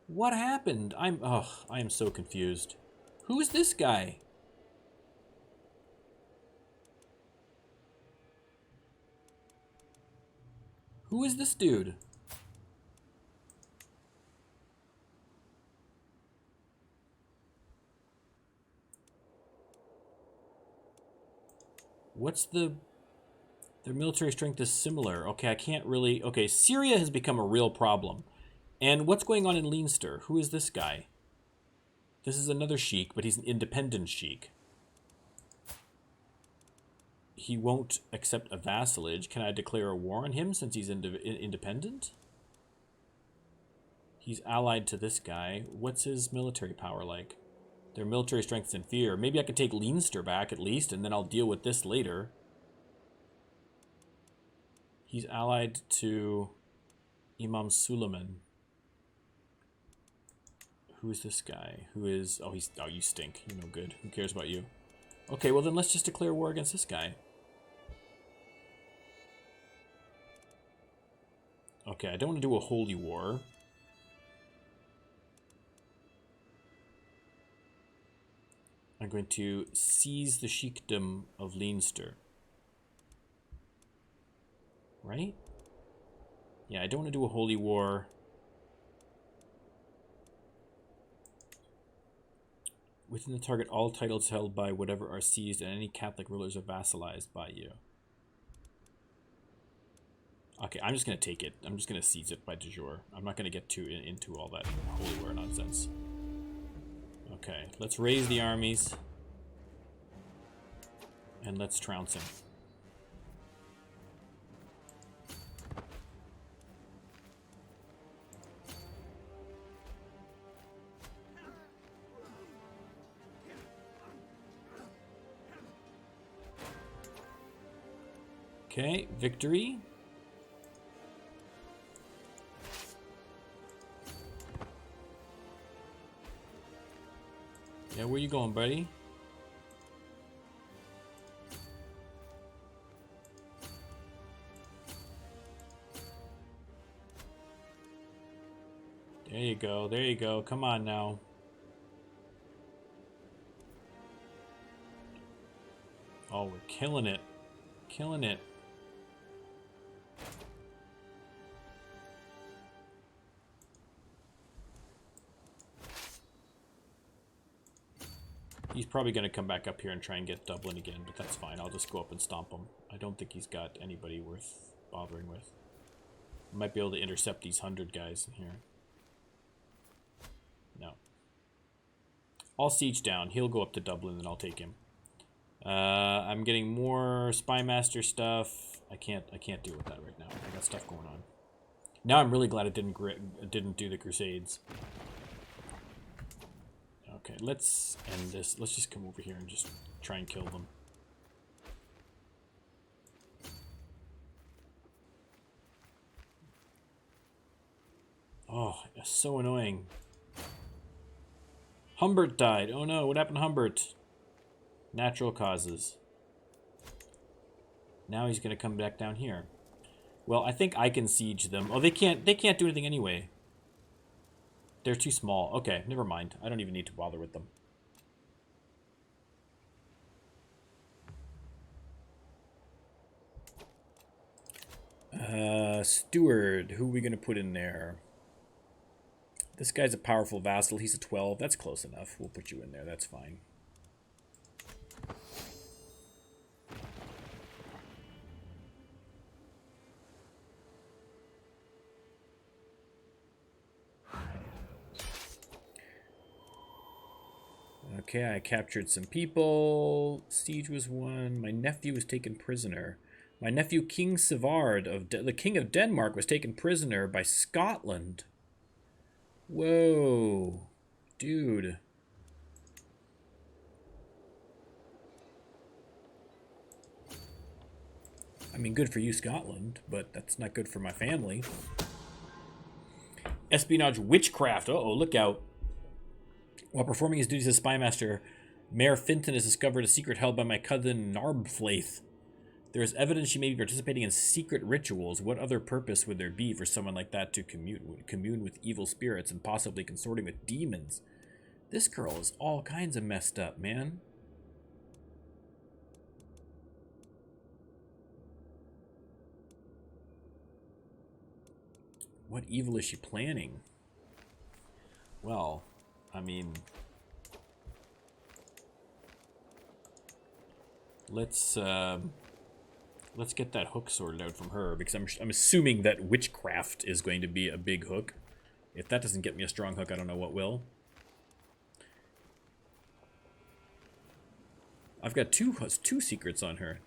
What happened? I am so confused. Who is this guy? Who is this dude? What's the... Their military strength is similar. Okay, I can't really... Okay, Syria has become a real problem. And what's going on in Leinster? Who is this guy? This is another sheik, but he's an independent sheik. he won't accept a vassalage. Can I declare a war on him since he's independent? He's allied to this guy. What's his military power like? Their military strength is inferior. Maybe I could take Leinster back at least, and then I'll deal with this later. He's allied to Imam Suleiman. Who is this guy? Who is... Oh, he's... Oh, you stink. You're no good. Who cares about you? Okay, well then let's just declare war against this guy. Okay, I don't want to do a holy war. I'm going to seize the sheikdom of Leinster. Right? Yeah, I don't want to do a holy war. Within the target, all titles held by whatever are seized, and any Catholic rulers are vassalized by you. Okay, I'm just going to take it. I'm just going to seize it by de jure. I'm not going to get into all that holy war nonsense. Okay, let's raise the armies. And let's trounce him. Okay, victory. Yeah, where you going, buddy? There you go, there you go. Come on now. Oh, we're killing it. Killing it. He's probably going to come back up here and try and get Dublin again, but that's fine. I'll just go up and stomp him. I don't think he's got anybody worth bothering with. I might be able to intercept these 100 guys in here. No. I'll siege down. He'll go up to Dublin and I'll take him. I'm getting more Spymaster stuff. I can't deal with that right now. I got stuff going on. Now I'm really glad it didn't do the Crusades. Okay, let's end this. Let's just come over here and just try and kill them. Oh, it's so annoying. Humbert died. Oh no, what happened to Humbert? Natural causes. Now he's gonna come back down here. Well, I think I can siege them. Oh, they can't do anything anyway. They're too small. Okay, never mind. I don't even need to bother with them. Steward. Who are we going to put in there? This guy's a powerful vassal. He's a 12. That's close enough. We'll put you in there. That's fine. Okay, I captured some people. Siege was won. My nephew was taken prisoner. My nephew, King Savard, the King of Denmark, was taken prisoner by Scotland. Whoa. Dude. I mean, good for you, Scotland, but that's not good for my family. Espionage witchcraft. Uh-oh, look out. While performing his duties as spymaster, Mayor Finton has discovered a secret held by my cousin Narbflaith. There is evidence she may be participating in secret rituals. What other purpose would there be for someone like that to commune with evil spirits and possibly consorting with demons? This girl is all kinds of messed up, man. What evil is she planning? Well, I mean, let's get that hook sorted out from her, because I'm assuming that witchcraft is going to be a big hook. If that doesn't get me a strong hook, I don't know what will. I've got two secrets on her.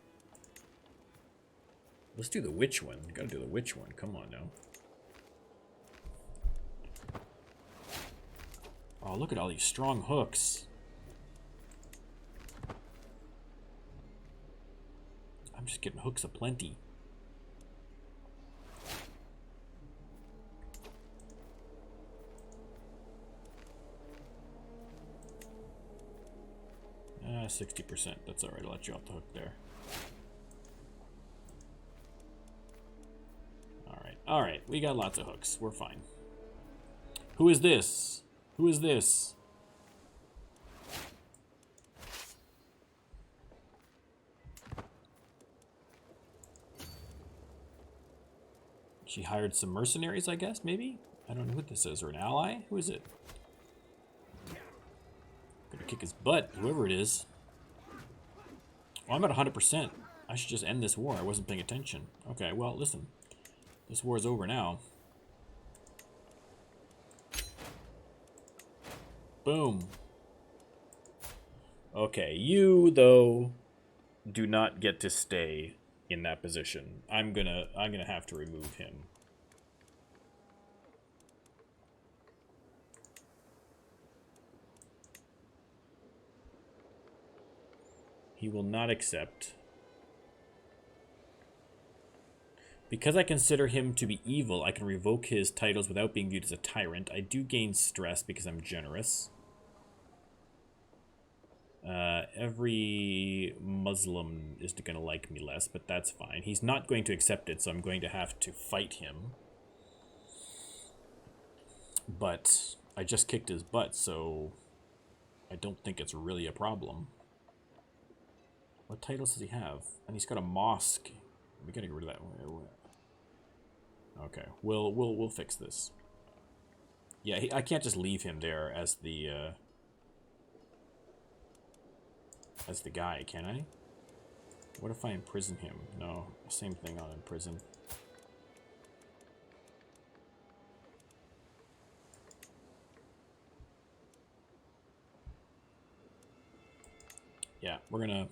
Let's do the witch one. Gotta do the witch one. Come on now. Oh, look at all these strong hooks. I'm just getting hooks aplenty. Ah, 60%. That's alright. I'll let you off the hook there. Alright. Alright. We got lots of hooks. We're fine. Who is this? Who is this? She hired some mercenaries, I guess, maybe? I don't know what this is. Or an ally? Who is it? Gonna kick his butt, whoever it is. Oh, I'm at 100%. I should just end this war. I wasn't paying attention. Okay, well, listen. This war is over now. Boom. Okay, you, though, do not get to stay in that position. I'm gonna have to remove him. He will not accept. Because I consider him to be evil, I can revoke his titles without being viewed as a tyrant. I do gain stress because I'm generous. Every Muslim is going to like me less, but that's fine. He's not going to accept it, so I'm going to have to fight him. But I just kicked his butt, so I don't think it's really a problem. What titles does he have? And he's got a mosque. We gotta get rid of that. Okay, we'll fix this. Yeah, I can't just leave him there as the guy, can I? What if I imprison him? No, same thing. I'll imprison. Yeah, we're gonna.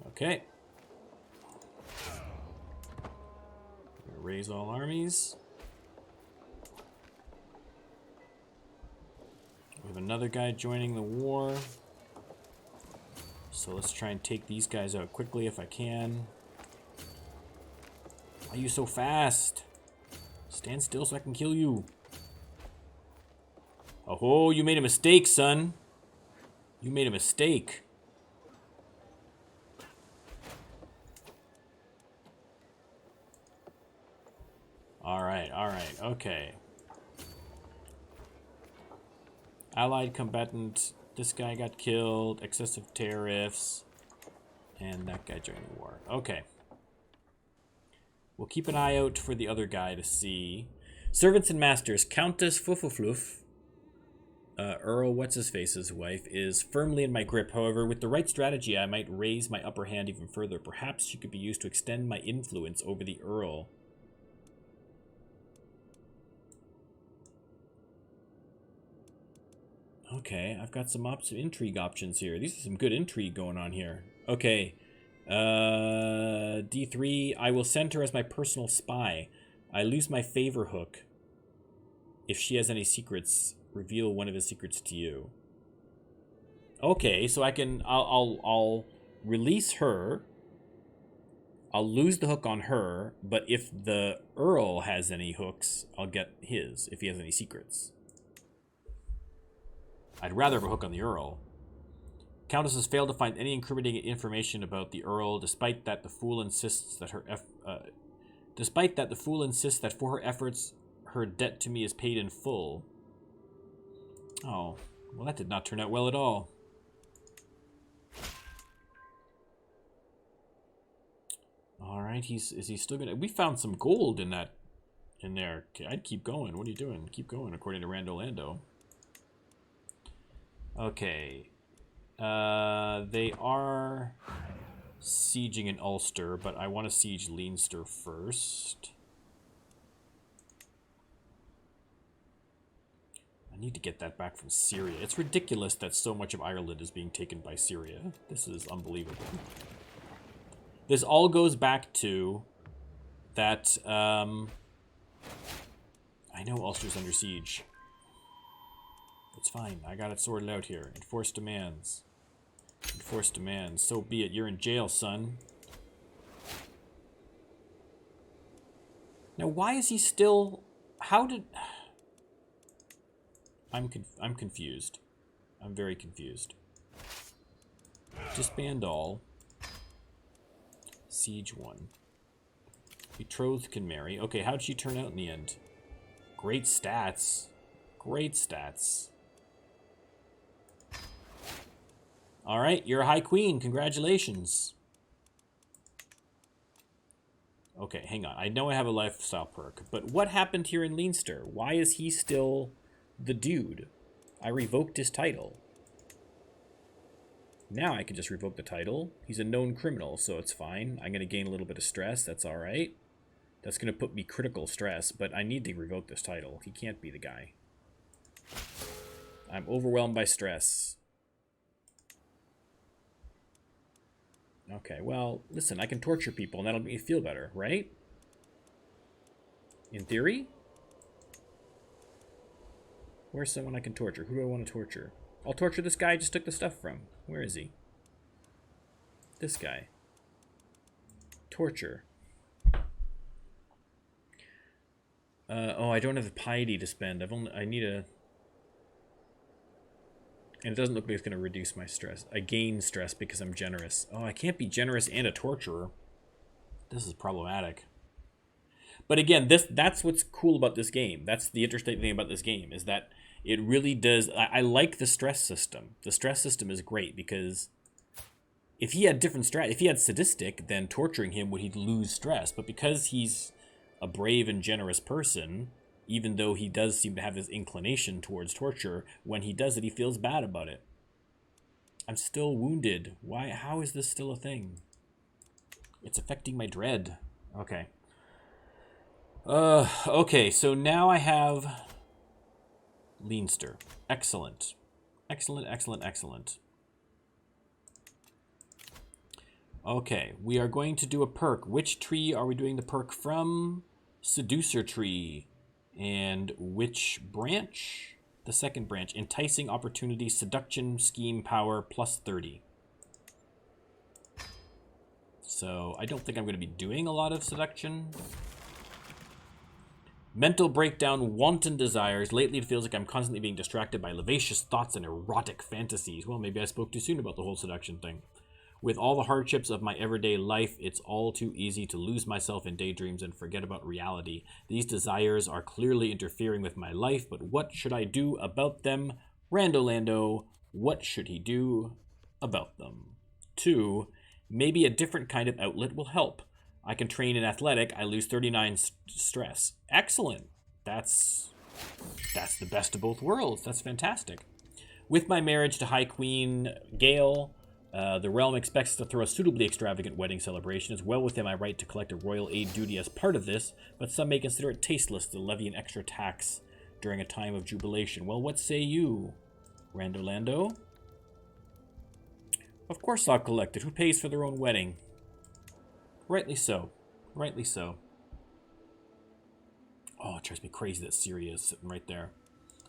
Okay. Raise all armies. We have another guy joining the war. So let's try and take these guys out quickly if I can. Why are you so fast? Stand still so I can kill you. Oh, you made a mistake, son. You made a mistake. Alright, okay. Allied combatant, this guy got killed, excessive tariffs, and that guy joined the war. Okay. We'll keep an eye out for the other guy to see. Servants and masters, Countess Fufflefluff, Earl What's-His-Face's wife, is firmly in my grip. However, with the right strategy, I might raise my upper hand even further. Perhaps she could be used to extend my influence over the Earl. Okay, I've got some intrigue options here. These are some good intrigue going on here. Okay, D3, I will send her as my personal spy. I lose my favor hook. If she has any secrets, reveal one of his secrets to you. Okay, so I'll release her. I'll lose the hook on her, but if the Earl has any hooks, I'll get his, if he has any secrets. I'd rather have a hook on the Earl. Countess has failed to find any incriminating information about the Earl, despite that the fool insists that for her efforts, her debt to me is paid in full. Oh, well, that did not turn out well at all. All right, is he still gonna? We found some gold in there. Okay, I'd keep going. What are you doing? Keep going, according to LANDO. Okay. They are sieging in Ulster, but I want to siege Leinster first. I need to get that back from Syria. It's ridiculous that so much of Ireland is being taken by Syria. This is unbelievable. This all goes back to that, I know Ulster's under siege. It's fine. I got it sorted out here. Enforce demands. Enforce demands. So be it. You're in jail, son. Now, why is he still... How did... I'm confused. I'm very confused. Disband all. Siege 1. Betrothed can marry. Okay, how'd she turn out in the end? Great stats. Great stats. Alright, you're a High Queen. Congratulations. Okay, hang on. I know I have a lifestyle perk, but what happened here in Leinster? Why is he still the dude? I revoked his title. Now I can just revoke the title. He's a known criminal, so it's fine. I'm going to gain a little bit of stress. That's alright. That's going to put me critical stress, but I need to revoke this title. He can't be the guy. I'm overwhelmed by stress. Okay, well, listen, I can torture people and that'll make me feel better, right? In theory? Where's someone I can torture? Who do I want to torture? I'll torture this guy I just took the stuff from. Where is he? This guy. Torture. Oh, I don't have the piety to spend. I need a... And it doesn't look like it's going to reduce my stress. I gain stress because I'm generous. Oh, I can't be generous and a torturer. This is problematic. But again, that's what's cool about this game. That's the interesting thing about this game, is that it really does... I like the stress system. The stress system is great because if he had different stress, if he had sadistic, then torturing him would he'd lose stress. But because he's a brave and generous person, even though he does seem to have this inclination towards torture, when he does it, he feels bad about it. I'm still wounded. Why? How is this still a thing? It's affecting my dread. Okay. Okay, so now I have Leinster. Excellent. Excellent, excellent, excellent. Okay, we are going to do a perk. Which tree are we doing the perk from? Seducer tree. And which branch? The second branch. Enticing opportunity, seduction, scheme, power, plus 30. So I don't think I'm going to be doing a lot of seduction. Mental breakdown, wanton desires. Lately it feels like I'm constantly being distracted by vivacious thoughts and erotic fantasies. Well, maybe I spoke too soon about the whole seduction thing. With all the hardships of my everyday life, it's all too easy to lose myself in daydreams and forget about reality. These desires are clearly interfering with my life, but what should I do about them? Rando Lando, what should he do about them? 2, maybe a different kind of outlet will help. I can train in athletic. I lose 39 stress. Excellent. That's the best of both worlds. That's fantastic. With my marriage to High Queen Gael, the realm expects to throw a suitably extravagant wedding celebration. It's well within my right to collect a royal aid duty as part of this, but some may consider it tasteless to levy an extra tax during a time of jubilation. Well, what say you, Rando Lando? Of course I'll collect it. Who pays for their own wedding? Rightly so. Rightly so. Oh, it drives me crazy that Syria is sitting right there.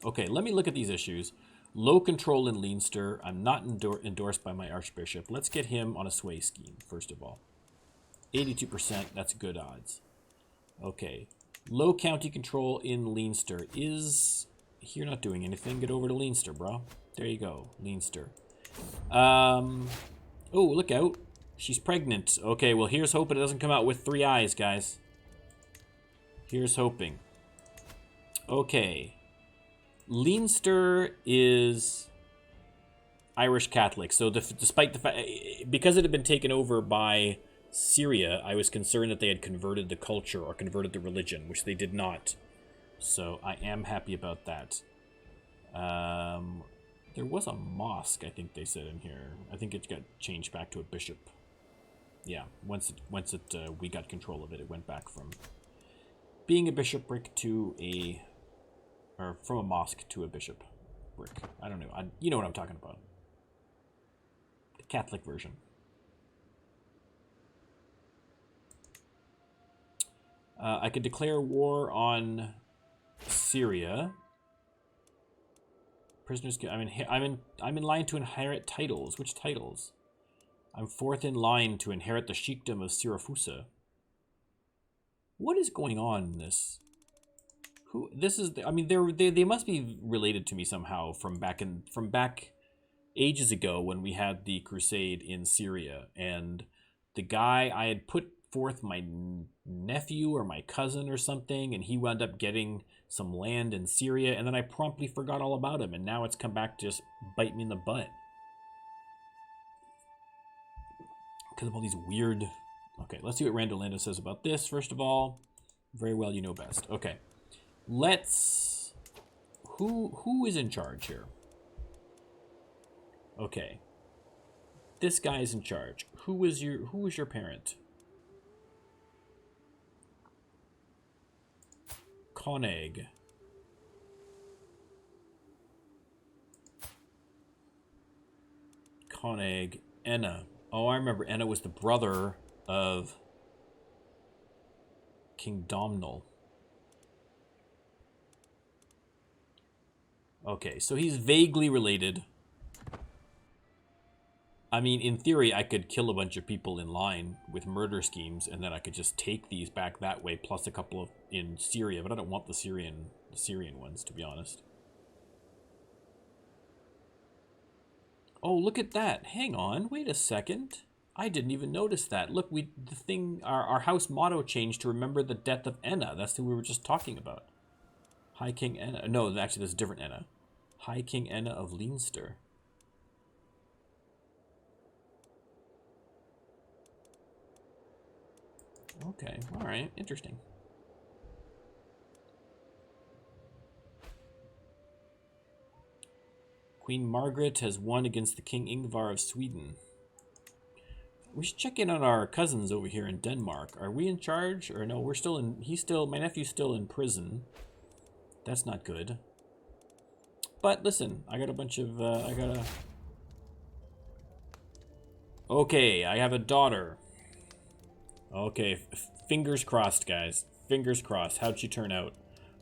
Okay, let me look at these issues. Low control in Leinster. I'm not endorsed by my Archbishop. Let's get him on a sway scheme, first of all. 82%, that's good odds. Okay. Low county control in Leinster is... You're not doing anything. Get over to Leinster, bro. There you go. Leinster. Oh, look out. She's pregnant. Okay, well, here's hoping it doesn't come out with 3 eyes, guys. Here's hoping. Okay. Leinster is Irish Catholic. So despite the fact... Because it had been taken over by Syria, I was concerned that they had converted the culture or converted the religion, which they did not. So I am happy about that. There was a mosque, I think they said in here. I think it got changed back to a bishop. Yeah, once we got control of it, it went back from being a bishopric to a Or from a mosque to a bishop brick. I don't know. You know what I'm talking about. The Catholic version. I could declare war on Syria. Prisoners. I'm in line to inherit titles. Which titles? I'm fourth in line to inherit the sheikdom of Sirafusa. What is going on in this? Who? This is. I mean, they must be related to me somehow from back ages ago when we had the crusade in Syria, and the guy I had put forth my nephew or my cousin or something, and he wound up getting some land in Syria, and then I promptly forgot all about him, and now it's come back to just bite me in the butt. Because of all these weird... Okay, let's see what LANDO says about this, first of all. Very well, you know best. Okay. Let's... Who is in charge here? Okay. This guy is in charge. Who was your parent? Koneg. Koneg. Enna. Oh, I remember Enna was the brother of King Domnall. Okay, so he's vaguely related. I mean, in theory, I could kill a bunch of people in line with murder schemes, and then I could just take these back that way, plus a couple of in Syria, but I don't want the Syrian ones, to be honest. Oh, look at that. Hang on, wait a second. I didn't even notice that. Look, our house motto changed to remember the death of Enna. That's who we were just talking about. High King Enna. No, actually, there's a different Enna. High King Enna of Leinster. Okay, alright, interesting. Queen Margaret has won against the King Ingvar of Sweden. We should check in on our cousins over here in Denmark. Are we in charge? Or no, we're still in... my nephew's still in prison. That's not good. But listen, I got a bunch of... Okay, I have a daughter. Okay, fingers crossed, guys. Fingers crossed. How'd she turn out?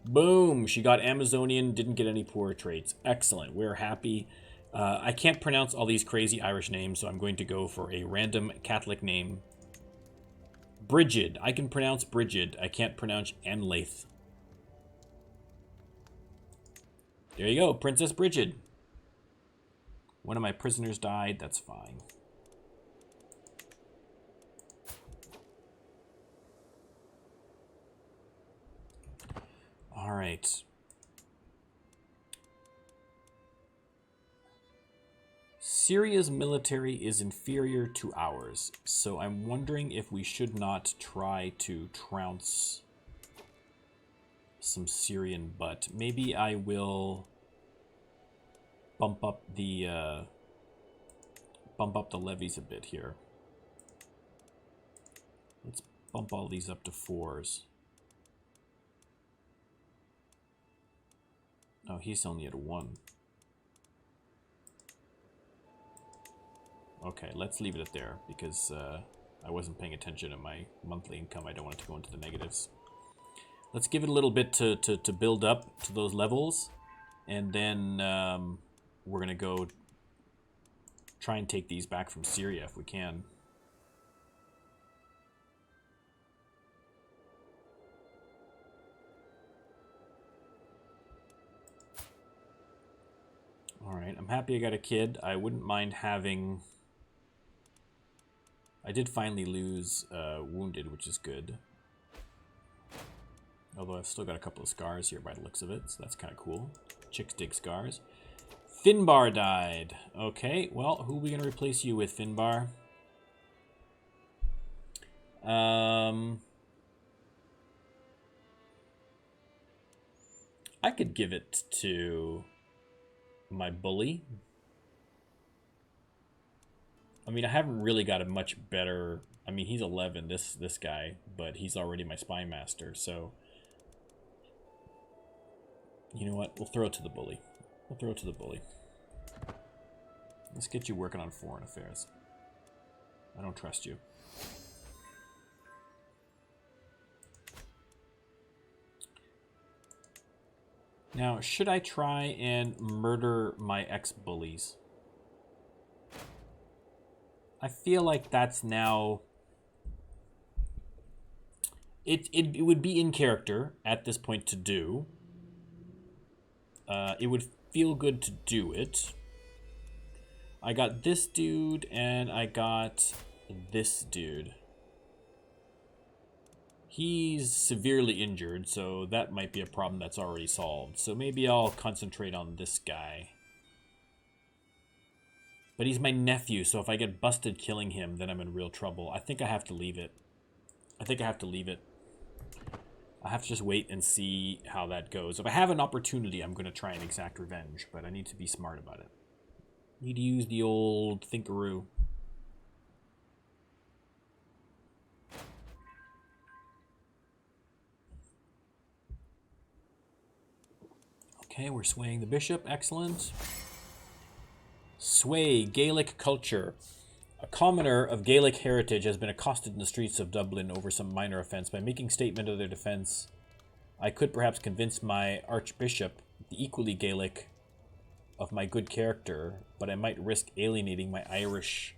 Boom! She got Amazonian, didn't get any poor traits. Excellent. We're happy. I can't pronounce all these crazy Irish names, so I'm going to go for a random Catholic name. Brigid. I can pronounce Brigid. I can't pronounce Anlaith. There you go, Princess Brigid. One of my prisoners died. That's fine. All right. Syria's military is inferior to ours, so I'm wondering if we should not try to trounce some Syrian butt. Maybe I will bump up the levies a bit here. Let's bump all these up to 4s. Oh, he's only at 1. Okay, let's leave it at there, because I wasn't paying attention to my monthly income. I don't want it to go into the negatives. Let's give it a little bit to build up to those levels, and then we're going to go try and take these back from Syria if we can. Alright, I'm happy I got a kid. I wouldn't mind having... I did finally lose Wounded, which is good. Although I've still got a couple of scars here by the looks of it, so that's kind of cool. Chicks dig scars. Finbar died. Okay, well, who are we going to replace you with, Finbar? I could give it to my bully. I mean, I haven't really got a much better... I mean, he's 11, this guy, but he's already my spy master, so... You know what? We'll throw it to the bully. We'll throw it to the bully. Let's get you working on foreign affairs. I don't trust you. Now, should I try and murder my ex-bullies? I feel like that's now... It would be in character at this point to do. It would feel good to do it. I got this dude, and I got this dude. He's severely injured, so that might be a problem that's already solved. So maybe I'll concentrate on this guy. But he's my nephew, so if I get busted killing him, then I'm in real trouble. I think I have to leave it. I think I have to leave it. I have to just wait and see how that goes. If I have an opportunity, I'm going to try and exact revenge, but I need to be smart about it. Need to use the old thinkaroo. Okay, we're swaying the bishop. Excellent. Sway Gaelic culture. A commoner of Gaelic heritage has been accosted in the streets of Dublin over some minor offense. By making statement of their defense, I could perhaps convince my archbishop, the equally Gaelic, of my good character, but I might risk alienating my Irish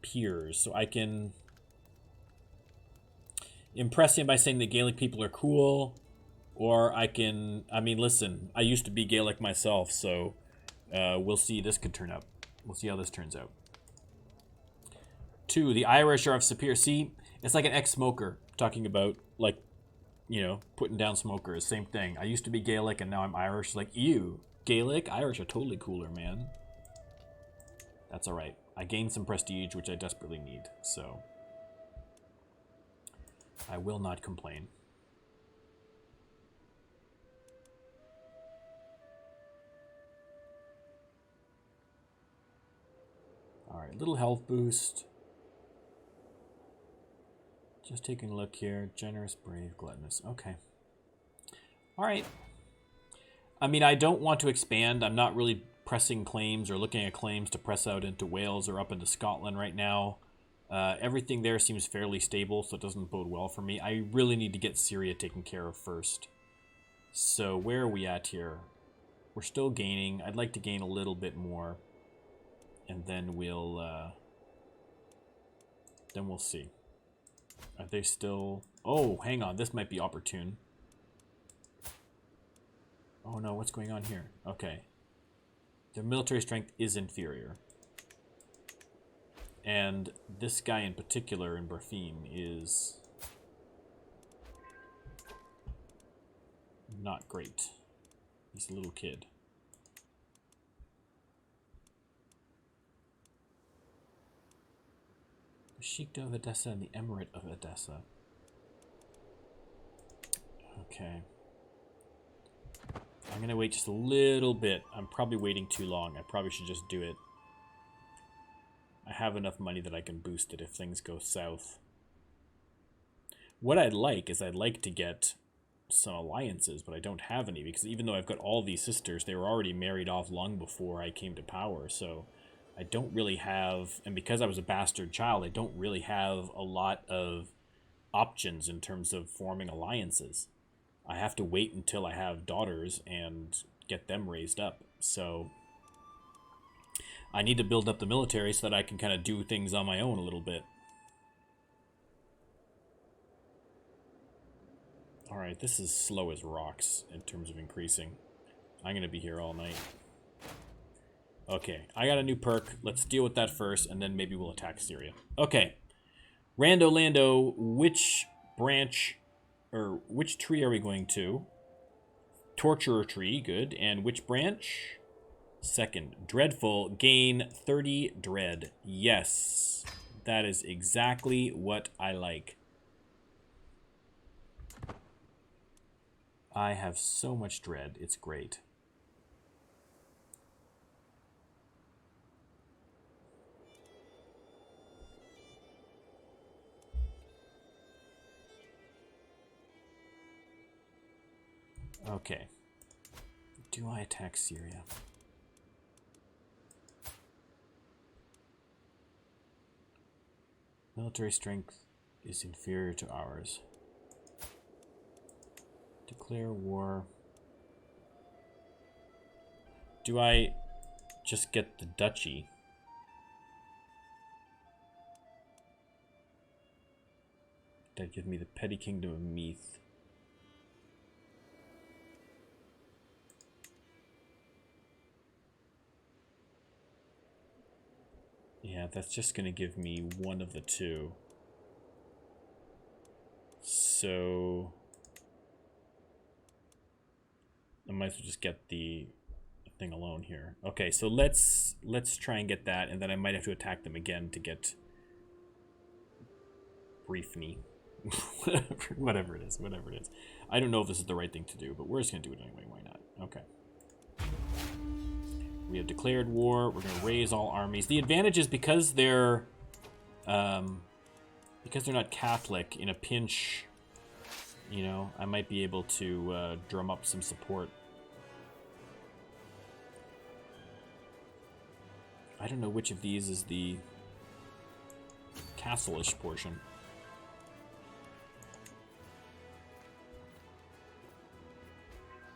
peers. So I can impress him by saying that Gaelic people are cool, or I can... I mean, listen, I used to be Gaelic myself, so we'll see. This could turn out. We'll see how this turns out. 2, the Irish are of superior... See, it's like an ex-smoker talking about, like, you know, putting down smokers. Same thing. I used to be Gaelic, and now I'm Irish. Like, ew. Gaelic? Irish are totally cooler, man. That's all right. I gained some prestige, which I desperately need, so... I will not complain. All right, little health boost. Just taking a look here. Generous, brave, gluttonous. Okay. All right. I mean, I don't want to expand. I'm not really pressing claims or looking at claims to press out into Wales or up into Scotland right now. Everything there seems fairly stable, so it doesn't bode well for me. I really need to get Syria taken care of first. So where are we at here? We're still gaining. I'd like to gain a little bit more. And then we'll see. Are they still... Oh, hang on. This might be opportune. Oh no, what's going on here? Okay. Their military strength is inferior. And this guy in particular in Berfine is not great. He's a little kid. The Sheikh of Odessa and the Emirate of Odessa. Okay. I'm going to wait just a little bit. I'm probably waiting too long. I probably should just do it. I have enough money that I can boost it if things go south. What I'd like is I'd like to get some alliances, but I don't have any, because even though I've got all these sisters, they were already married off long before I came to power, so I don't really have, and because I was a bastard child, I don't really have a lot of options in terms of forming alliances. I have to wait until I have daughters and get them raised up, so I need to build up the military so that I can kind of do things on my own a little bit. Alright, this is slow as rocks in terms of increasing. I'm going to be here all night. Okay, I got a new perk. Let's deal with that first, and then maybe we'll attack Syria. Okay. Rando Lando, which branch, or which tree are we going to? Torturer tree, good. And which branch? Second. Dreadful, gain 30 dread. Yes, that is exactly what I like. I have so much dread, it's great. Okay. Do I attack Syria? Military strength is inferior to ours. Declare war. Do I just get the duchy? That give me the petty kingdom of Meath. Yeah, that's just going to give me one of the two. So I might as well just get the thing alone here. Okay, so let's try and get that, and then I might have to attack them again to get Briefney. whatever it is. I don't know if this is the right thing to do, but we're just going to do it anyway. Why not? Okay. We have declared war. We're going to raise all armies. The advantage is because they're not Catholic, in a pinch, you know, I might be able to drum up some support. I don't know which of these is the castle-ish portion.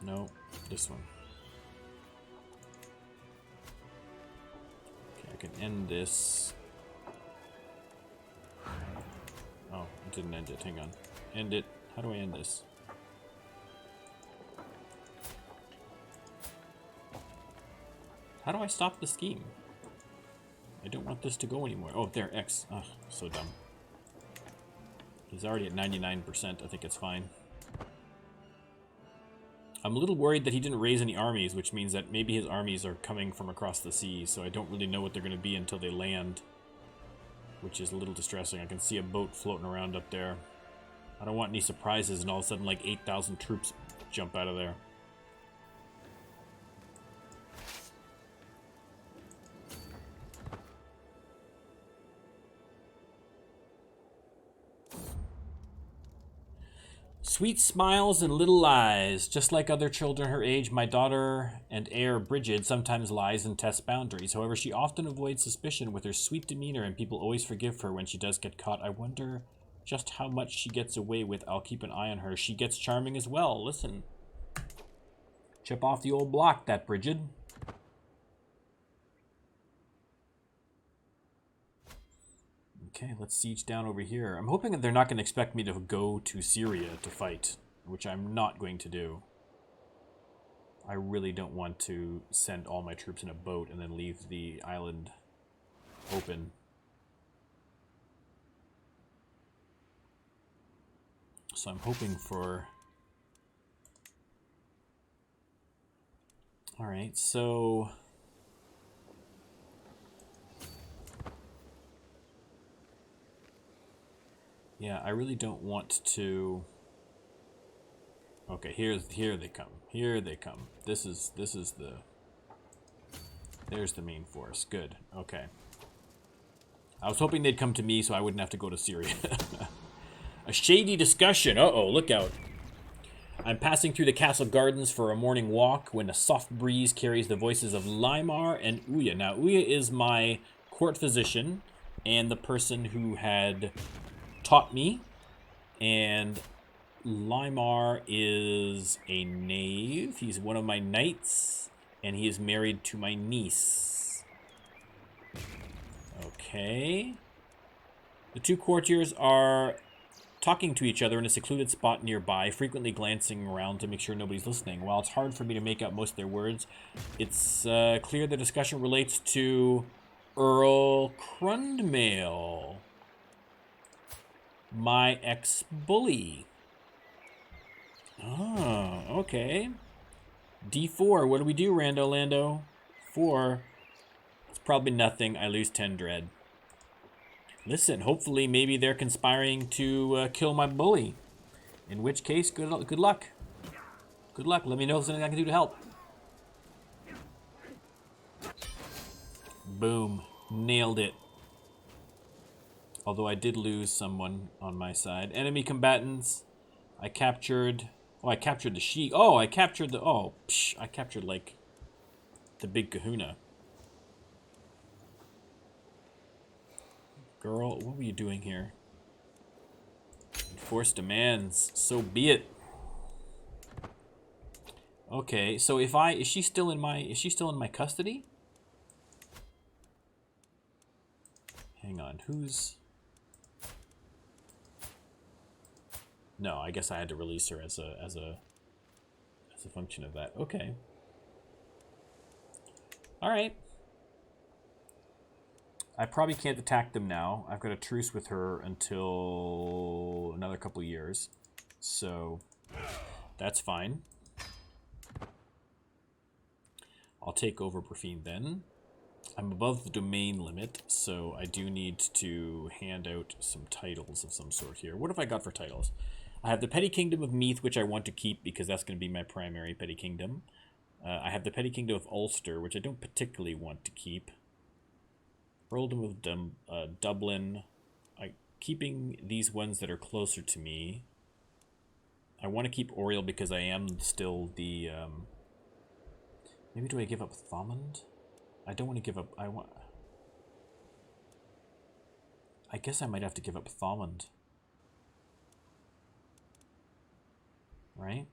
No, this one. Okay, I can end this. Oh, it didn't end it. Hang on. End it. How do I end this? How do I stop the scheme? I don't want this to go anymore. Oh, there, X. Ugh, so dumb. He's already at 99%. I think it's fine. I'm a little worried that he didn't raise any armies, which means that maybe his armies are coming from across the sea, so I don't really know what they're going to be until they land, which is a little distressing. I can see a boat floating around up there. I don't want any surprises and all of a sudden like 8,000 troops jump out of there. Sweet smiles and little lies. Just like other children her age, my daughter and heir Bridget sometimes lies and tests boundaries. However, she often avoids suspicion with her sweet demeanor, and people always forgive her when she does get caught. I wonder just how much she gets away with. I'll keep an eye on her. She gets charming as well. Listen. Chip off the old block, that Bridget. Okay, let's siege down over here. I'm hoping that they're not going to expect me to go to Syria to fight, which I'm not going to do. I really don't want to send all my troops in a boat and then leave the island open. So I'm hoping for... Alright, so... Yeah, I really don't want to... Okay, here they come. Here they come. This is the... There's the main force. Good. Okay. I was hoping they'd come to me so I wouldn't have to go to Syria. A shady discussion. Uh-oh, look out. I'm passing through the castle gardens for a morning walk when a soft breeze carries the voices of Limar and Uya. Now, Uya is my court physician and the person who had taught me, and Limar is a knave. He's one of my knights, and he is married to my niece. Okay. The two courtiers are talking to each other in a secluded spot nearby, frequently glancing around to make sure nobody's listening. While it's hard for me to make out most of their words, it's clear the discussion relates to Earl Crundmail, my ex-bully. Oh, okay. D4, what do we do, Rando Lando? 4. It's probably nothing. I lose 10 dread. Listen, hopefully maybe they're conspiring to kill my bully. In which case, good luck. Good luck. Let me know if there's anything I can do to help. Boom. Nailed it. Although I did lose someone on my side. Enemy combatants. I captured Oh, I captured the sheik. Oh, I captured the... Oh, psh, I captured, like, the big kahuna. Girl, what were you doing here? Enforce demands. So be it. Okay, so if I... Is she still in my custody? Hang on, who's... No, I guess I had to release her as a function of that. Okay. All right. I probably can't attack them now. I've got a truce with her until another couple years. So that's fine. I'll take over Brafine then. I'm above the domain limit, so I do need to hand out some titles of some sort here. What have I got for titles? I have the Petty Kingdom of Meath, which I want to keep because that's going to be my primary Petty Kingdom. I have the Petty Kingdom of Ulster, which I don't particularly want to keep. Earldom of Dublin. Keeping these ones that are closer to me. I want to keep Oriel because I am still the... maybe do I give up Thomond? I don't want to give up... I guess I might have to give up Thomond. Right?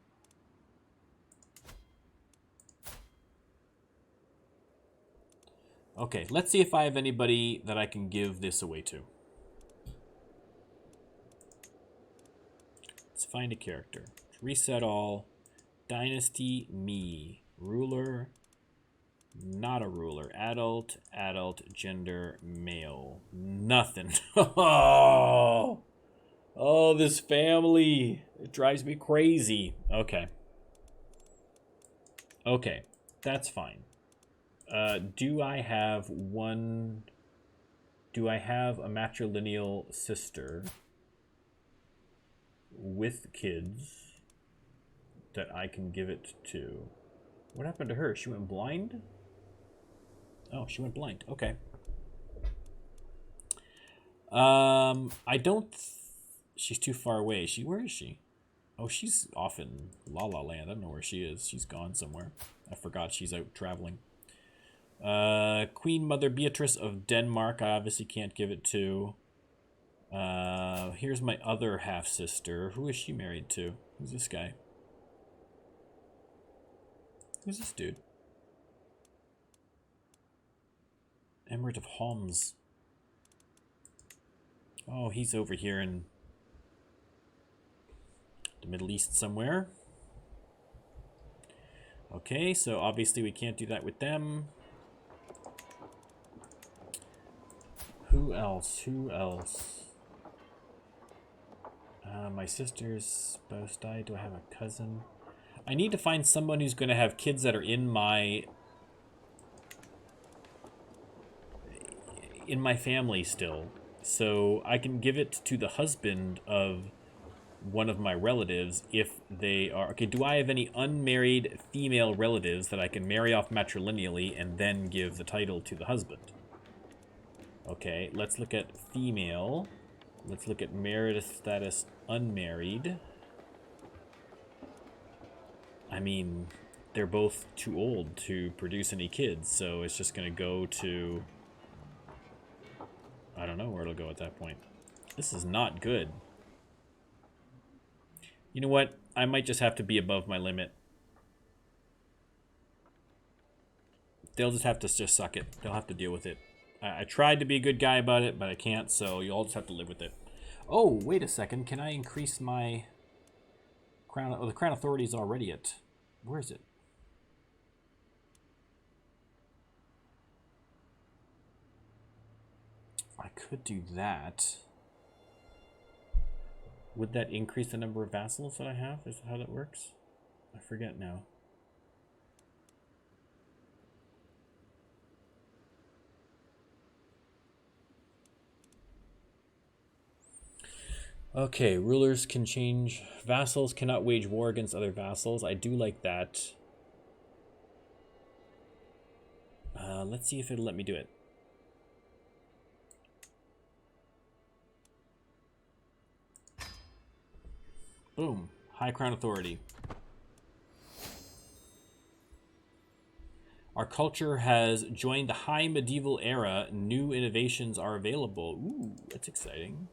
Okay, let's see if I have anybody that I can give this away to. Let's find a character. Reset all. Dynasty, me. Ruler, not a ruler. Adult, gender, male. Nothing. Oh, this family. It drives me crazy. Okay. Okay, that's fine. Do I have a matrilineal sister with kids that I can give it to? What happened to her? She went blind? Oh, she went blind. Okay. I don't... She's too far away. Where is she? Oh, she's off in La La Land. I don't know where she is. She's gone somewhere. I forgot she's out traveling. Queen Mother Beatrice of Denmark. I obviously can't give it to. Here's my other half-sister. Who is she married to? Who's this guy? Who's this dude? Emirate of Homs. Oh, he's over here in the Middle East somewhere. Okay, so obviously we can't do that with them. Who else? My sister's spouse died. Do I have a cousin? I need to find someone who's going to have kids that are in my family still. So I can give it to the husband of one of my relatives if they are... Okay, do I have any unmarried female relatives that I can marry off matrilineally and then give the title to the husband? Okay, let's look at female. Let's look at married status unmarried. I mean, they're both too old to produce any kids, so it's just going to go to... I don't know where it'll go at that point. This is not good. You know what? I might just have to be above my limit. They'll just have to just suck it. They'll have to deal with it. I tried to be a good guy about it, but I can't, so you all just have to live with it. Oh, wait a second. Can I increase my crown? Oh, the crown authority is already at... Where is it? I could do that. Would that increase the number of vassals that I have? Is that how that works? I forget now. Okay, rulers can change. Vassals cannot wage war against other vassals. I do like that. Let's see if it'll let me do it. Boom. High Crown Authority. Our culture has joined the high medieval era. New innovations are available. Ooh, that's exciting.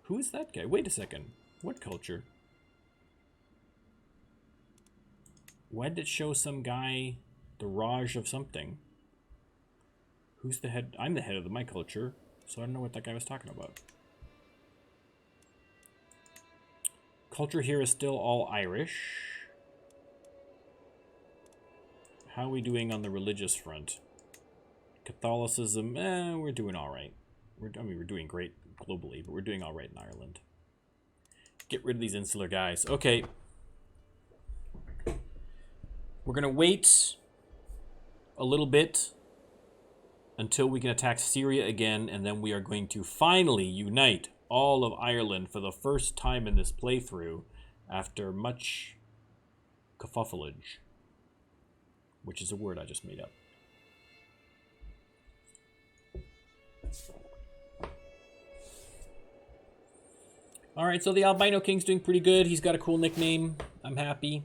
Who is that guy? Wait a second. What culture? Why did it show some guy the Raj of something? Who's the head? I'm the head of my culture, so I don't know what that guy was talking about. Culture here is still all Irish. How are we doing on the religious front? Catholicism, we're doing all right. We're doing great globally, but we're doing all right in Ireland. Get rid of these insular guys. Okay. We're going to wait a little bit until we can attack Syria again, and then we are going to finally unite all of Ireland for the first time in this playthrough after much kerfuffleage, which is a word I just made up. Alright, so the Albino King's doing pretty good. He's got a cool nickname. I'm happy.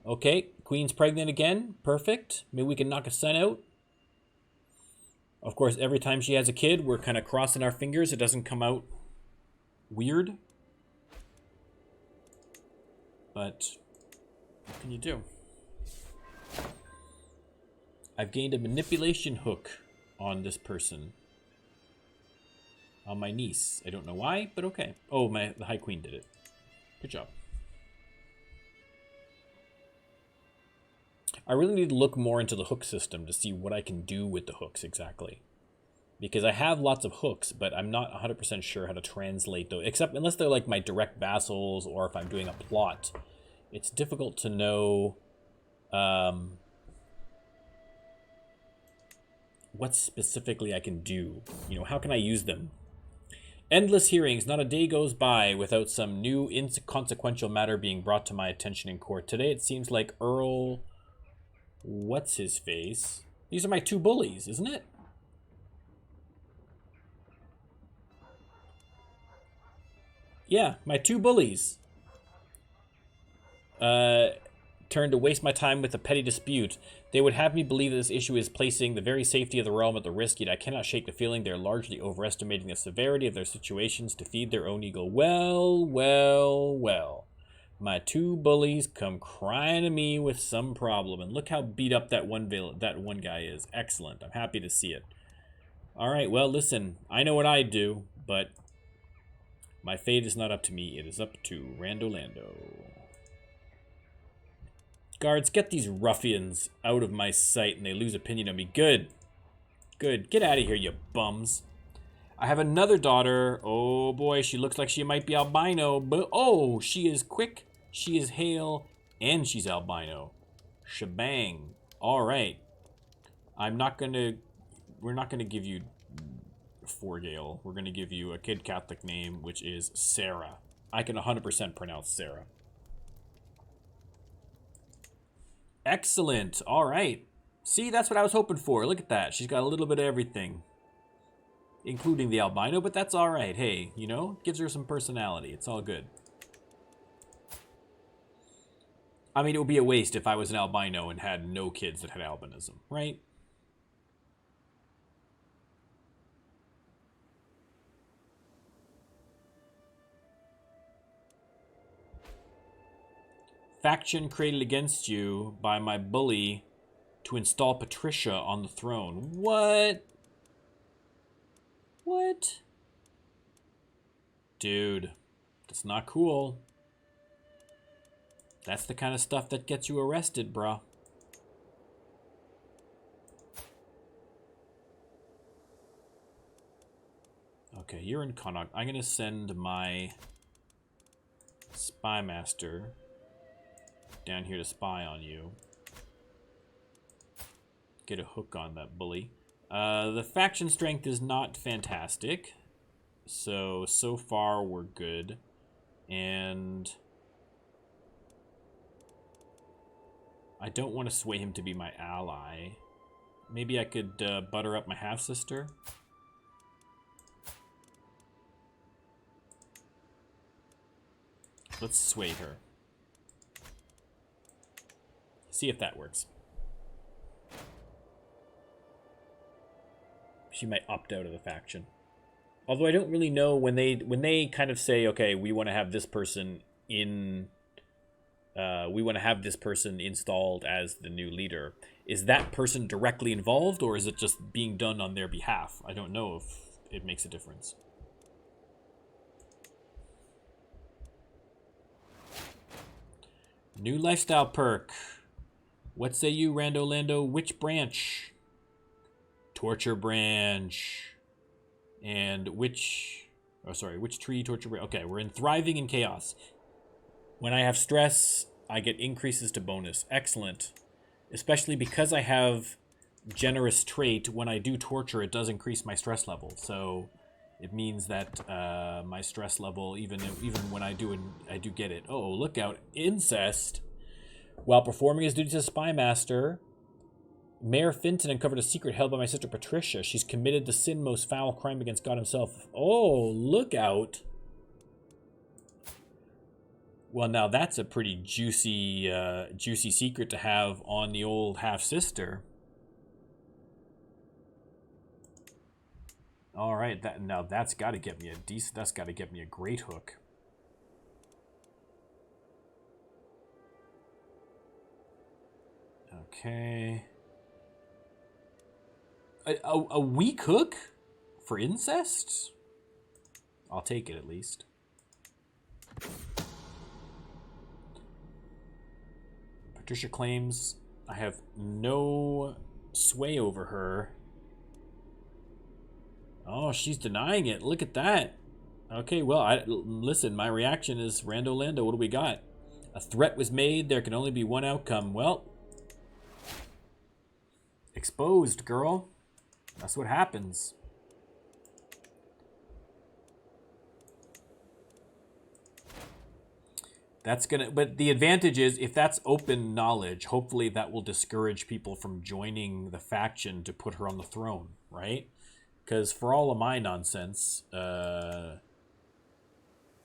Okay, Queen's pregnant again. Perfect. Maybe we can knock a son out. Of course, every time she has a kid, we're kind of crossing our fingers. It doesn't come out weird. But what can you do? I've gained a manipulation hook on this person. On my niece. I don't know why, but okay. Oh, the High Queen did it. Good job. I really need to look more into the hook system to see what I can do with the hooks exactly. Because I have lots of hooks, but I'm not 100% sure how to translate those. Except unless they're like my direct vassals or if I'm doing a plot. It's difficult to know what specifically I can do. You know, how can I use them? Endless hearings. Not a day goes by without some new inconsequential matter being brought to my attention in court. Today it seems like Earl... What's his face? These are my two bullies, isn't it? Yeah, my two bullies. Turned to waste my time with a petty dispute. They would have me believe that this issue is placing the very safety of the realm at the risk, yet I cannot shake the feeling they're largely overestimating the severity of their situations to feed their own ego. Well, well, well. My two bullies come crying to me with some problem, and look how beat up that one guy is. Excellent. I'm happy to see it. All right, well, listen, I know what I'd do, but my fate is not up to me. It is up to Lando. Guards, get these ruffians out of my sight and they lose opinion of me. Good. Good. Get out of here, you bums. I have another daughter. Oh boy, she looks like she might be albino, but oh, she is quick, she is hale, and she's albino. Shebang. All right. We're not going to give you Forgale. We're going to give you a kid Catholic name, which is Sarah. I can 100% pronounce Sarah. Excellent. All right. See, that's what I was hoping for. Look at that. She's got a little bit of everything, including the albino, but that's all right. Hey, you know, gives her some personality. It's all good. I mean, it would be a waste if I was an albino and had no kids that had albinism, right? Faction created against you by my bully to install Patricia on the throne. What? What? Dude, that's not cool. That's the kind of stuff that gets you arrested, bruh. Okay, you're in Connaught. I'm going to send my spy master down here to spy on you. Get a hook on that bully. The faction strength is not fantastic. So far we're good. And I don't want to sway him to be my ally. Maybe I could butter up my half-sister. Let's sway her. See if that works. She might opt out of the faction. Although I don't really know when they kind of say, okay, we want to have this person in... we want to have this person installed as the new leader. Is that person directly involved, or is it just being done on their behalf? I don't know if it makes a difference. New lifestyle perk. What say you, Rando Lando? Which branch? Torture branch. And which... Oh, sorry. Which tree? Torture branch. Okay, we're in Thriving in Chaos. When I have stress, I get increases to bonus. Excellent. Especially because I have generous trait. When I do torture, it does increase my stress level. So it means that my stress level, even when I do get it. Oh, look out. Incest. While performing his duties as spy master, Mayor Finton uncovered a secret held by my sister Patricia. She's committed the sin most foul crime against God himself. Oh, look out. Well, now that's a pretty juicy secret to have on the old half-sister. All right, that's got to get me a great hook. Okay. A weak hook for incest? I'll take it at least. Patricia claims I have no sway over her. Oh, she's denying it. Look at that. Okay, well, listen, my reaction is Rando Lando, what do we got? A threat was made. There can only be one outcome. Well, exposed, girl. That's what happens. That's gonna, but the advantage is if that's open knowledge, hopefully that will discourage people from joining the faction to put her on the throne, right? Because for all of my nonsense, well,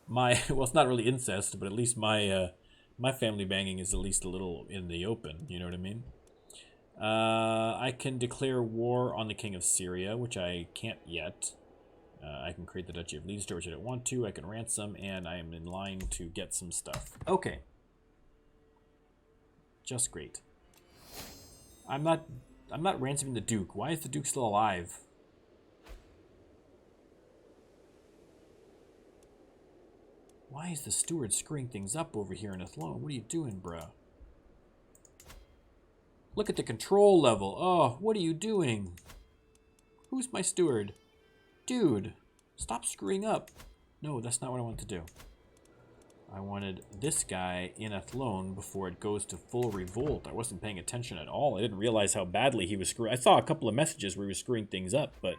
it's not really incest, but at least my family banging is at least a little in the open. You know what I mean? I can declare war on the King of Syria, which I can't yet. I can create the Duchy of Leeds, which I don't want to. I can ransom, and I am in line to get some stuff. Okay. Just great. I'm not ransoming the Duke. Why is the Duke still alive? Why is the steward screwing things up over here in Athlone? What are you doing, bruh? Look at the control level. Oh, what are you doing? Who's my steward? Dude, stop screwing up. No, that's not what I wanted to do. I wanted this guy in Athlone before it goes to full revolt. I wasn't paying attention at all. I didn't realize how badly he was screwing. I saw a couple of messages where he was screwing things up, but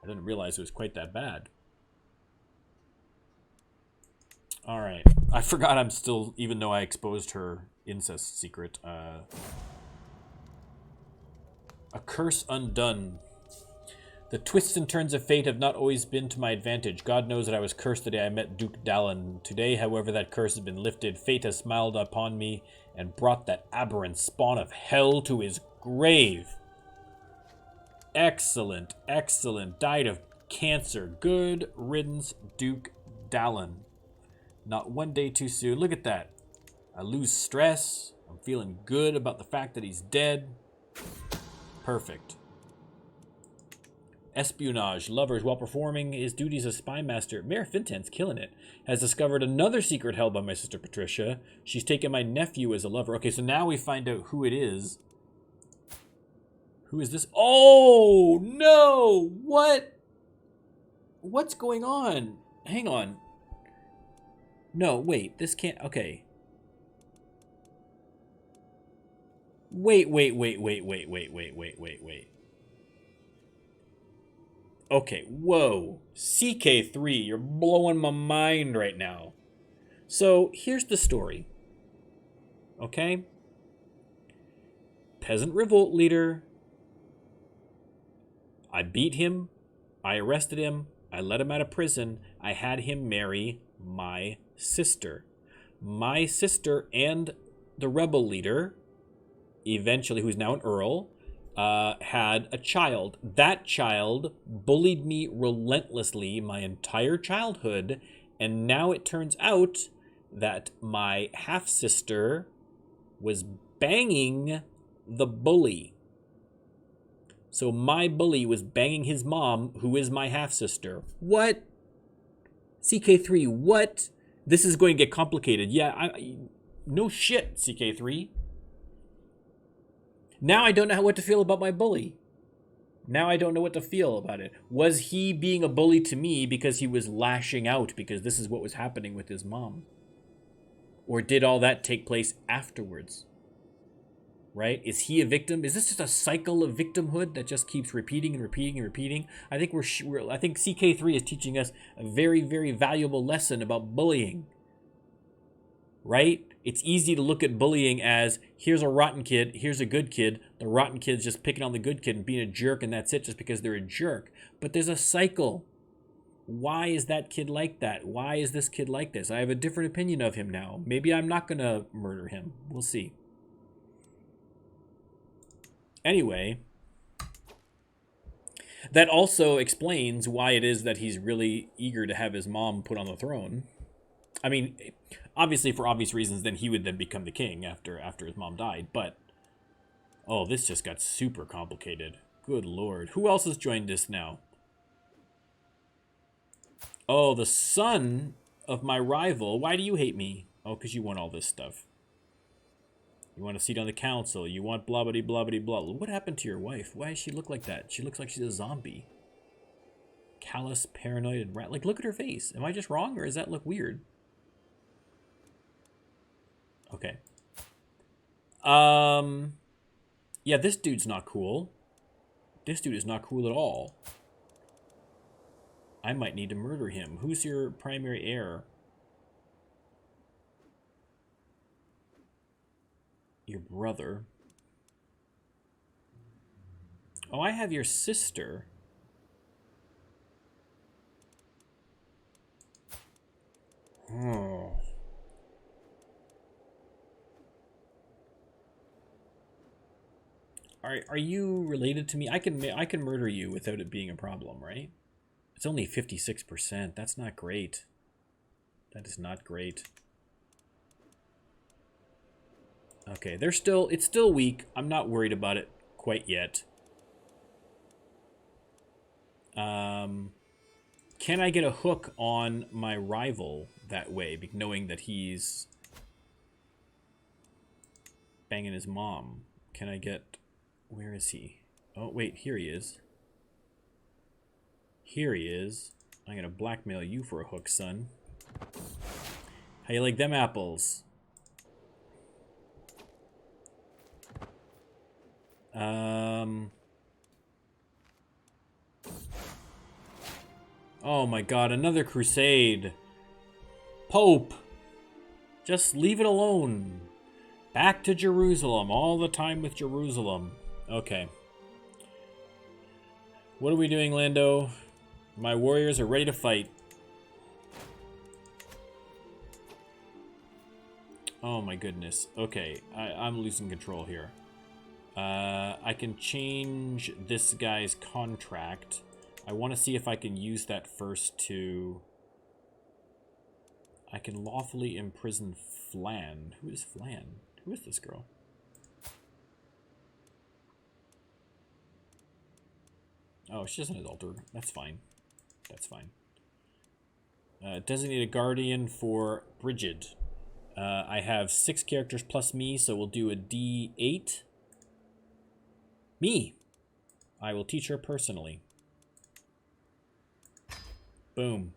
I didn't realize it was quite that bad. All right. I forgot I'm still, even though I exposed her incest secret. A curse undone. The twists and turns of fate have not always been to my advantage. God knows that I was cursed the day I met Duke Dallin. Today, however, that curse has been lifted. Fate has smiled upon me and brought that aberrant spawn of hell to his grave. Excellent, excellent. Died of cancer. Good riddance, Duke Dallin. Not one day too soon. Look at that. I lose stress. I'm feeling good about the fact that he's dead. Perfect. Espionage. Lovers, while performing his duties as spy master, Mayor Fintan's killing it, has discovered another secret held by my sister Patricia. She's taken my nephew as a lover. Okay, so now we find out who it is. Who is this? Oh, no! What? What's going on? Hang on. No, wait. This can't... Okay. Wait. Okay, whoa. CK3, you're blowing my mind right now. So, here's the story. Okay? Peasant revolt leader. I beat him. I arrested him. I let him out of prison. I had him marry my sister. My sister and the rebel leader eventually, who's now an earl, had a child. That child bullied me relentlessly my entire childhood, and now it turns out that my half-sister was banging the bully. So my bully was banging his mom, who is my half-sister. What? CK3, what? This is going to get complicated. Yeah, no shit, CK3. Now I don't know what to feel about my bully. Now I don't know what to feel about it. Was he being a bully to me because he was lashing out because this is what was happening with his mom? Or did all that take place afterwards? Right? Is he a victim? Is this just a cycle of victimhood that just keeps repeating and repeating and repeating? I think I think CK3 is teaching us a very, very valuable lesson about bullying. Right? It's easy to look at bullying as, here's a rotten kid, here's a good kid. The rotten kid's just picking on the good kid and being a jerk, and that's it, just because they're a jerk. But there's a cycle. Why is that kid like that? Why is this kid like this? I have a different opinion of him now. Maybe I'm not going to murder him. We'll see. Anyway, that also explains why it is that he's really eager to have his mom put on the throne. I mean, obviously for obvious reasons, then he would then become the king after his mom died. But, oh, this just got super complicated. Good lord. Who else has joined us now? Oh, the son of my rival. Why do you hate me? Oh, because you want all this stuff. You want a seat on the council. You want blah-blah-blah, blah-blah-blah. What happened to your wife? Why does she look like that? She looks like she's a zombie. Callous, paranoid, and rat. Like, look at her face. Am I just wrong, or does that look weird? Okay. Yeah, this dude's not cool. This dude is not cool at all. I might need to murder him. Who's your primary heir? Your brother. Oh, I have your sister. Oh. Are you related to me? I can murder you without it being a problem, right? It's only 56%. That's not great. That is not great. Okay, it's still weak. I'm not worried about it quite yet. Can I get a hook on my rival that way, knowing that he's banging his mom? Can I get... Where is he? Oh, wait, here he is. Here he is. I'm gonna blackmail you for a hook, son. How you like them apples? Oh my god, another crusade. Pope! Just leave it alone. Back to Jerusalem. All the time with Jerusalem. Okay. What are we doing, Lando? My warriors are ready to fight. Oh my goodness. Okay, I'm losing control here. I can change this guy's contract. I want to see if I can use that first to... I can lawfully imprison Flan. Who is Flan? Who is this girl? Oh, she's an adulterer. That's fine. That's fine. Designate a guardian for Bridget. I have 6 characters plus me, so we'll do a D8. Me. I will teach her personally. Boom.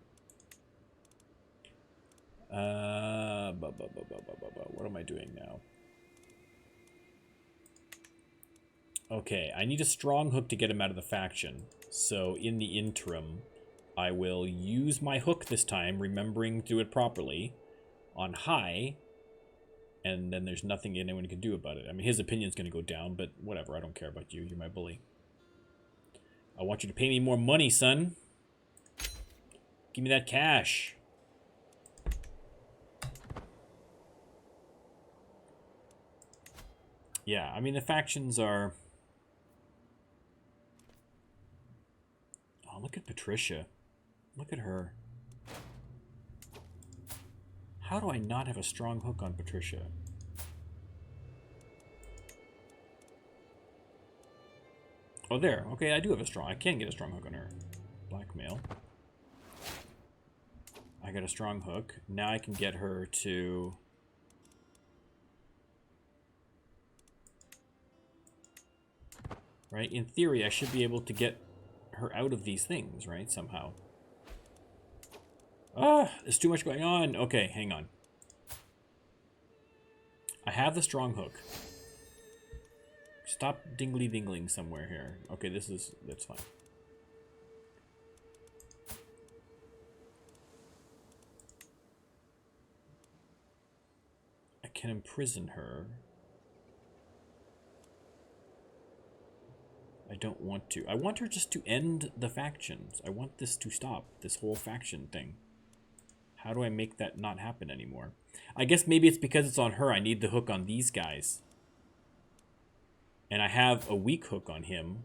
What am I doing now? Okay, I need a strong hook to get him out of the faction. So in the interim, I will use my hook this time, remembering to do it properly, on high, and then there's nothing anyone can do about it. I mean, his opinion's going to go down, but whatever, I don't care about you. You're my bully. I want you to pay me more money, son. Give me that cash. Yeah, I mean, the factions are... Oh, look at Patricia. Look at her. How do I not have a strong hook on Patricia? Oh, there. Okay, I do have a strong... I can get a strong hook on her. Blackmail. I got a strong hook. Now I can get her to... Right? In theory, I should be able to get her out of these things, right? Somehow. Ah, there's too much going on. Okay, hang on. I have the strong hook. Stop dingly-dingling somewhere here. Okay, that's fine. I can imprison her. I don't want to. I want her just to end the factions. I want this to stop, this whole faction thing. How do I make that not happen anymore? I guess maybe it's because it's on her. I need the hook on these guys. And I have a weak hook on him.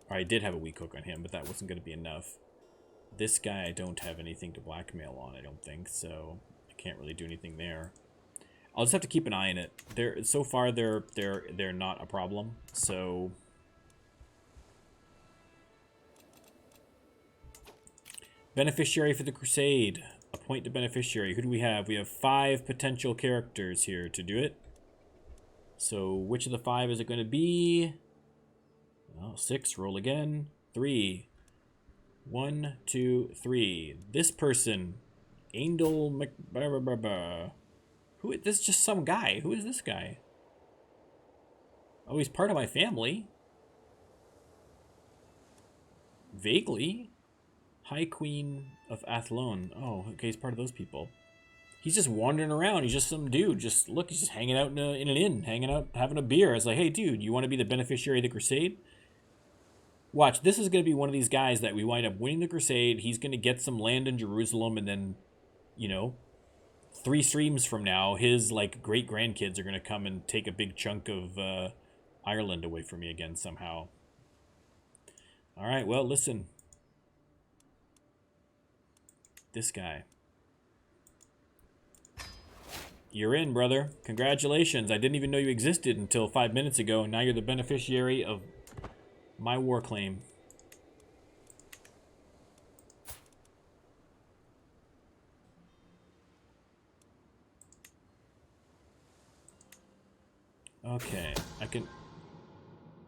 Or I did have a weak hook on him, but that wasn't going to be enough. This guy I don't have anything to blackmail on, I don't think, so I can't really do anything there. I'll just have to keep an eye on it. So far they're not a problem, so... Beneficiary for the Crusade. Appoint the beneficiary. Who do we have? We have 5 potential characters here to do it. So which of the 5 is it going to be? Oh, 6. Roll again. 3. 1, 2, 3. This person. Angel Mc... Who is this? Just some guy. Who is this guy? Oh, he's part of my family. Vaguely. High Queen of Athlone. Oh, okay, he's part of those people. He's just wandering around. He's just some dude. Just look, he's just hanging out in an inn, hanging out, having a beer. It's like, hey, dude, you want to be the beneficiary of the Crusade? Watch, this is going to be one of these guys that we wind up winning the Crusade. He's going to get some land in Jerusalem, and then, you know, 3 streams from now, his, like, great-grandkids are going to come and take a big chunk of Ireland away from me again somehow. All right, well, listen. This guy. You're in, brother. Congratulations. I didn't even know you existed until 5 minutes ago, and now you're the beneficiary of my war claim. Okay, I can...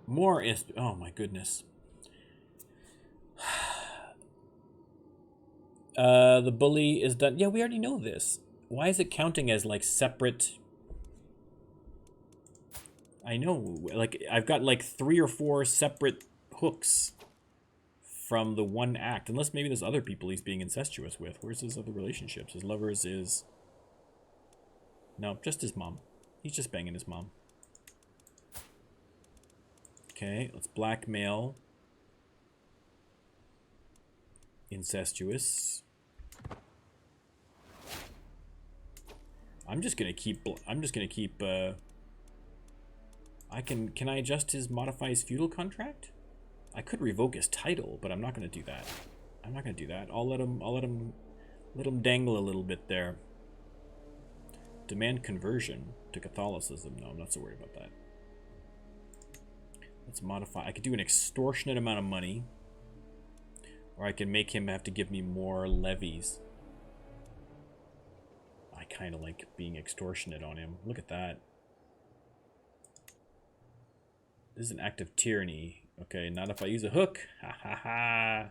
More is... Oh, my goodness. The bully is done. Yeah, we already know this. Why is it counting as, like, separate... I know. Like, I've got, like, 3 or 4 separate hooks from the one act. Unless maybe there's other people he's being incestuous with. Where's his other relationships? His lovers is... No, just his mom. He's just banging his mom. Okay, let's blackmail. Incestuous. I'm just gonna keep can I adjust his modify his feudal contract? I could revoke his title, but I'm not gonna do that. I'm not gonna do that. I'll let him dangle a little bit there. Demand conversion to Catholicism. No, I'm not so worried about that. Let's modify. I could do an extortionate amount of money. Or I can make him have to give me more levies. I kind of like being extortionate on him. Look at that. This is an act of tyranny. Okay, not if I use a hook. Ha ha ha.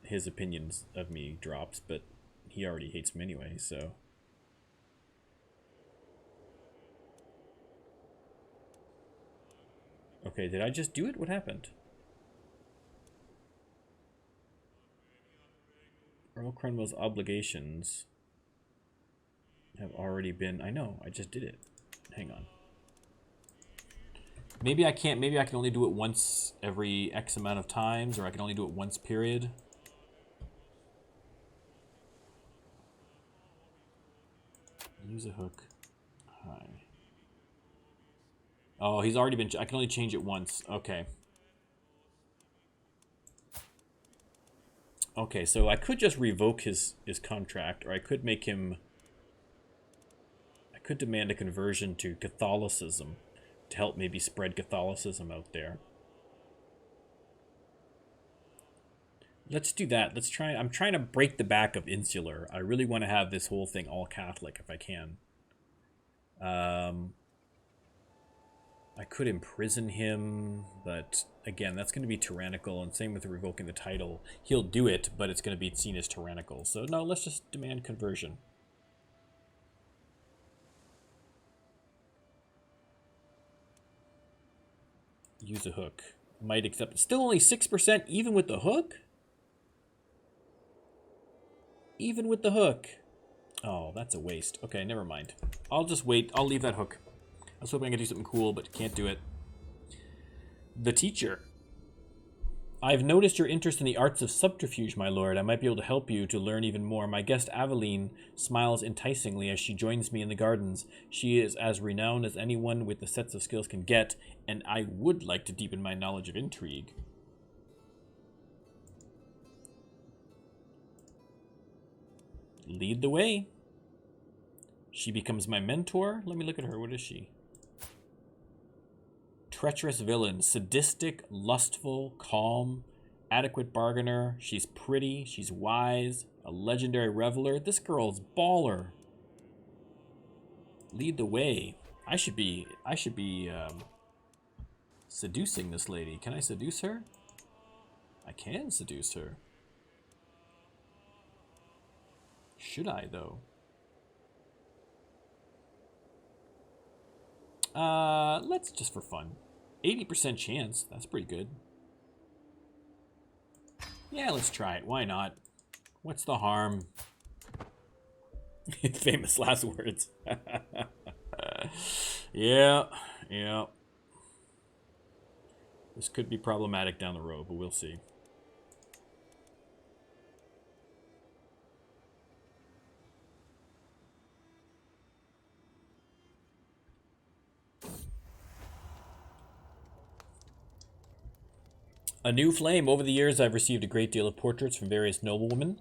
His opinions of me drops, but he already hates me anyway, so... Okay, did I just do it? What happened? Earl Cromwell's obligations have already been... I know, I just did it. Hang on. Maybe I can't... Maybe I can only do it once every X amount of times, or I can only do it once, period. Use a hook. Hi. Oh, he's already been... I can only change it once. Okay. Okay, so I could just revoke his contract, or I could make him... I could demand a conversion to Catholicism to help maybe spread Catholicism out there. Let's do that. Let's try... I'm trying to break the back of Insular. I really want to have this whole thing all Catholic if I can. I could imprison him, but again, that's going to be tyrannical, and same with revoking the title. He'll do it, but it's going to be seen as tyrannical. So no, let's just demand conversion. Use a hook. Might accept. Still only 6%, even with the hook? Even with the hook. Oh, that's a waste. Okay, never mind. I'll just wait. I'll leave that hook. I was hoping I could do something cool, but can't do it. The teacher. I've noticed your interest in the arts of subterfuge, my lord. I might be able to help you to learn even more. My guest Aveline smiles enticingly as she joins me in the gardens. She is as renowned as anyone with the sets of skills can get, and I would like to deepen my knowledge of intrigue. Lead the way. She becomes my mentor. Let me look at her. What is she? Treacherous villain, sadistic, lustful, calm, adequate bargainer. She's pretty, she's wise, a legendary reveler. This girl's baller. Lead the way. I should be seducing this lady. Can I seduce her? I can seduce her. Should I, though? Let's just for fun. 80% chance. That's pretty good. Yeah, let's try it. Why not? What's the harm? Famous last words. Yeah. This could be problematic down the road, but we'll see. A new flame. Over the years, I've received a great deal of portraits from various noblewomen,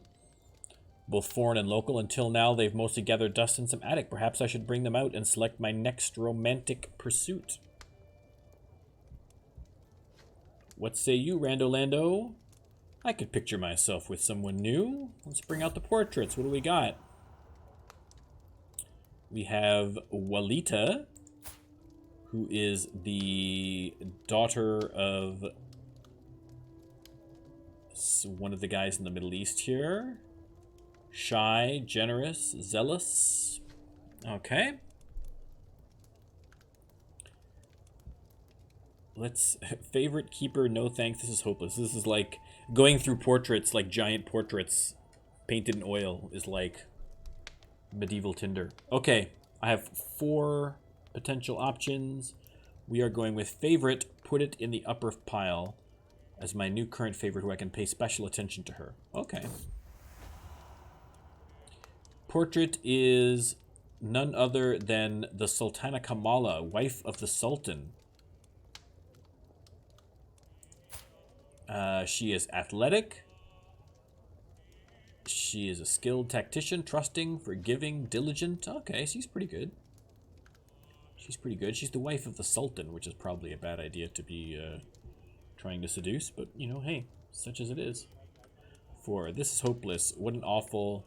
both foreign and local. Until now, they've mostly gathered dust in some attic. Perhaps I should bring them out and select my next romantic pursuit. What say you, Rando Lando? I could picture myself with someone new. Let's bring out the portraits. What do we got? We have Walita, who is the daughter of one of the guys in the Middle East here. Shy, generous, zealous. Okay. Let's... Favorite keeper, no thanks. This is hopeless. This is like going through portraits, like giant portraits painted in oil, is like medieval Tinder. Okay, I have 4 potential options. We are going with favorite. Put it in the upper pile as my new current favorite, who I can pay special attention to her. Okay. Portrait is none other than the Sultana Kamala, wife of the Sultan. She is athletic. She is a skilled tactician, trusting, forgiving, diligent. Okay, she's pretty good. She's pretty good. She's the wife of the Sultan, which is probably a bad idea to be trying to seduce, but, you know, hey, such as it is. 4. This is hopeless. What an awful...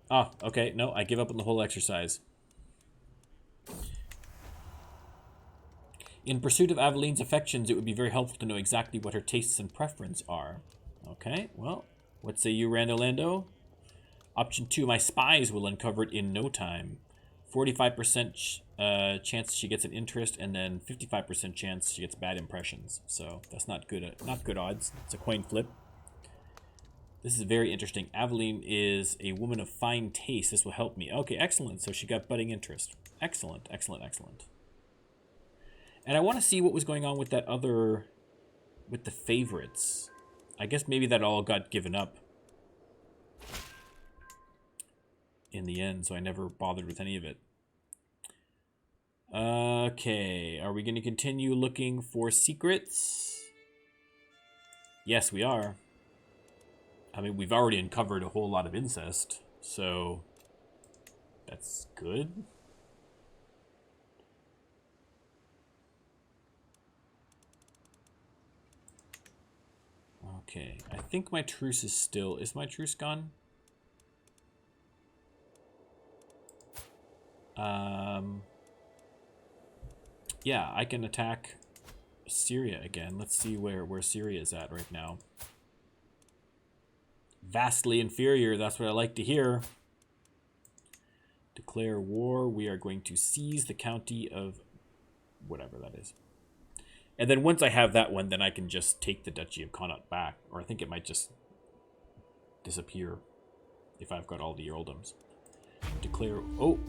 Ah, okay, no, I give up on the whole exercise. In pursuit of Aveline's affections, it would be very helpful to know exactly what her tastes and preference are. Okay, well, what say you, Rando Lando? Option 2, my spies will uncover it in no time. 45% chance she gets an interest, and then 55% chance she gets bad impressions. So that's not good odds. It's a coin flip. This is very interesting. Aveline is a woman of fine taste. This will help me. Okay, excellent. So she got budding interest. Excellent, excellent, excellent. And I want to see what was going on with that other, with the favorites. I guess maybe that all got given up in the end, so I never bothered with any of it. Okay, are we going to continue looking for secrets? Yes, we are. I mean, we've already uncovered a whole lot of incest, so that's good. Okay, I think my truce is still... Is my truce gone? Yeah, I can attack Syria again. Let's see where Syria is at right now. Vastly inferior, that's what I like to hear. Declare war. We are going to seize the county of whatever that is. And then once I have that one, then I can just take the Duchy of Connaught back. Or I think it might just disappear if I've got all the earldoms. Declare... Oh!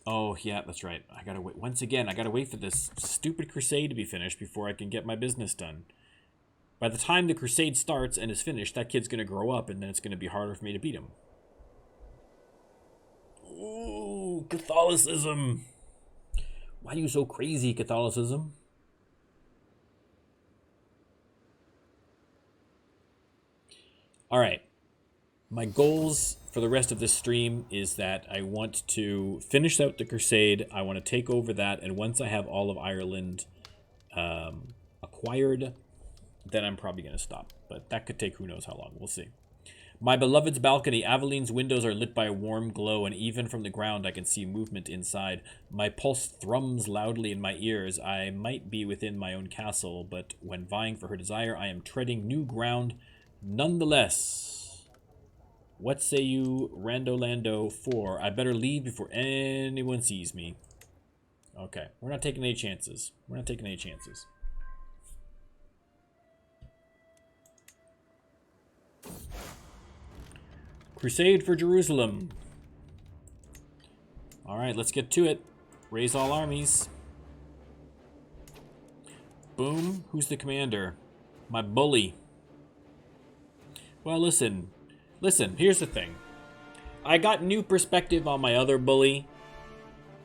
Oh, yeah, that's right. I gotta wait. Once again, I gotta wait for this stupid crusade to be finished before I can get my business done. By the time the crusade starts and is finished, that kid's gonna grow up, and then it's gonna be harder for me to beat him. Ooh, Catholicism! Why are you so crazy, Catholicism? Alright. My goals for the rest of this stream is that I want to finish out the crusade. I want to take over that, and once I have all of Ireland acquired, then I'm probably going to stop. But that could take who knows how long. We'll see. My beloved's balcony. Aveline's windows are lit by a warm glow, and even from the ground I can see movement inside. My pulse thrums loudly in my ears. I might be within my own castle, but when vying for her desire, I am treading new ground nonetheless. What say you, Rando Lando 4? I better leave before anyone sees me. Okay, we're not taking any chances. We're not taking any chances. Crusade for Jerusalem. Alright, let's get to it. Raise all armies. Boom. Who's the commander? My bully. Well, listen. Listen, here's the thing. I got new perspective on my other bully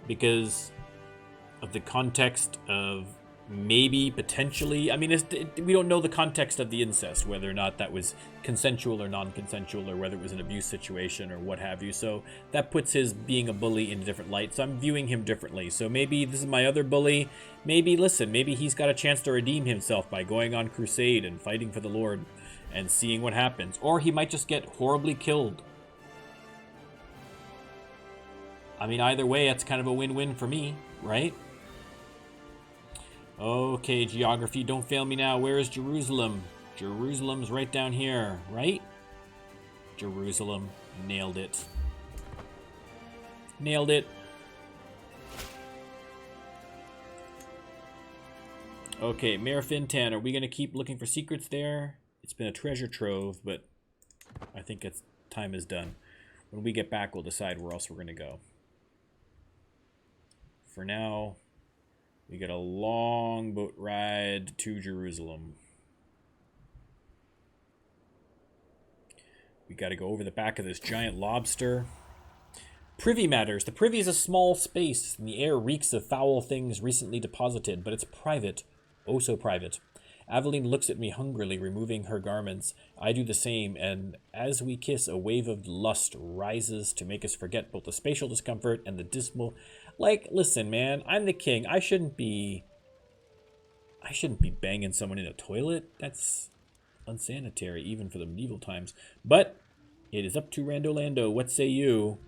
because of the context of maybe, potentially. I mean, we don't know the context of the incest, whether or not that was consensual or non-consensual, or whether it was an abuse situation or what have you. So that puts his being a bully in a different light. So I'm viewing him differently. So maybe this is my other bully. Maybe, listen, maybe he's got a chance to redeem himself by going on crusade and fighting for the Lord and seeing what happens. Or he might just get horribly killed. I mean, either way, that's kind of a win-win for me, right? Okay, geography, don't fail me now. Where is Jerusalem? Jerusalem's right down here, right? Jerusalem. Nailed it. Nailed it. Okay, Mayor Fintan, are we going to keep looking for secrets there? It's been a treasure trove, but I think time is done. When we get back, we'll decide where else we're going to go. For now, we got a long boat ride to Jerusalem. We got to go over the back of this giant lobster. Privy matters. The privy is a small space, and the air reeks of foul things recently deposited, but it's private. Oh, so private. Aveline looks at me hungrily, removing her garments. I do the same, and as we kiss, a wave of lust rises to make us forget both the spatial discomfort and the dismal... Like, listen, man, I'm the king. I shouldn't be banging someone in a toilet. That's unsanitary, even for the medieval times. But it is up to Rando Lando. What say you?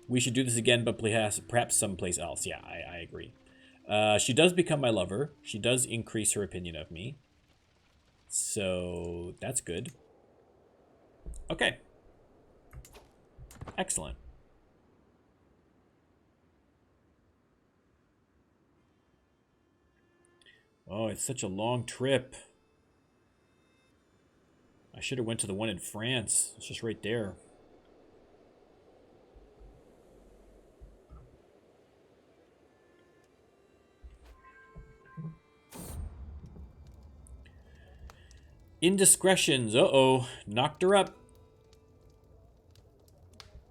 We should do this again, but perhaps someplace else. Yeah, I agree. She does become my lover. She does increase her opinion of me. So that's good. Okay. Excellent. Oh, it's such a long trip. I should have went to the one in France. It's just right there. Indiscretions. Uh-oh. Knocked her up.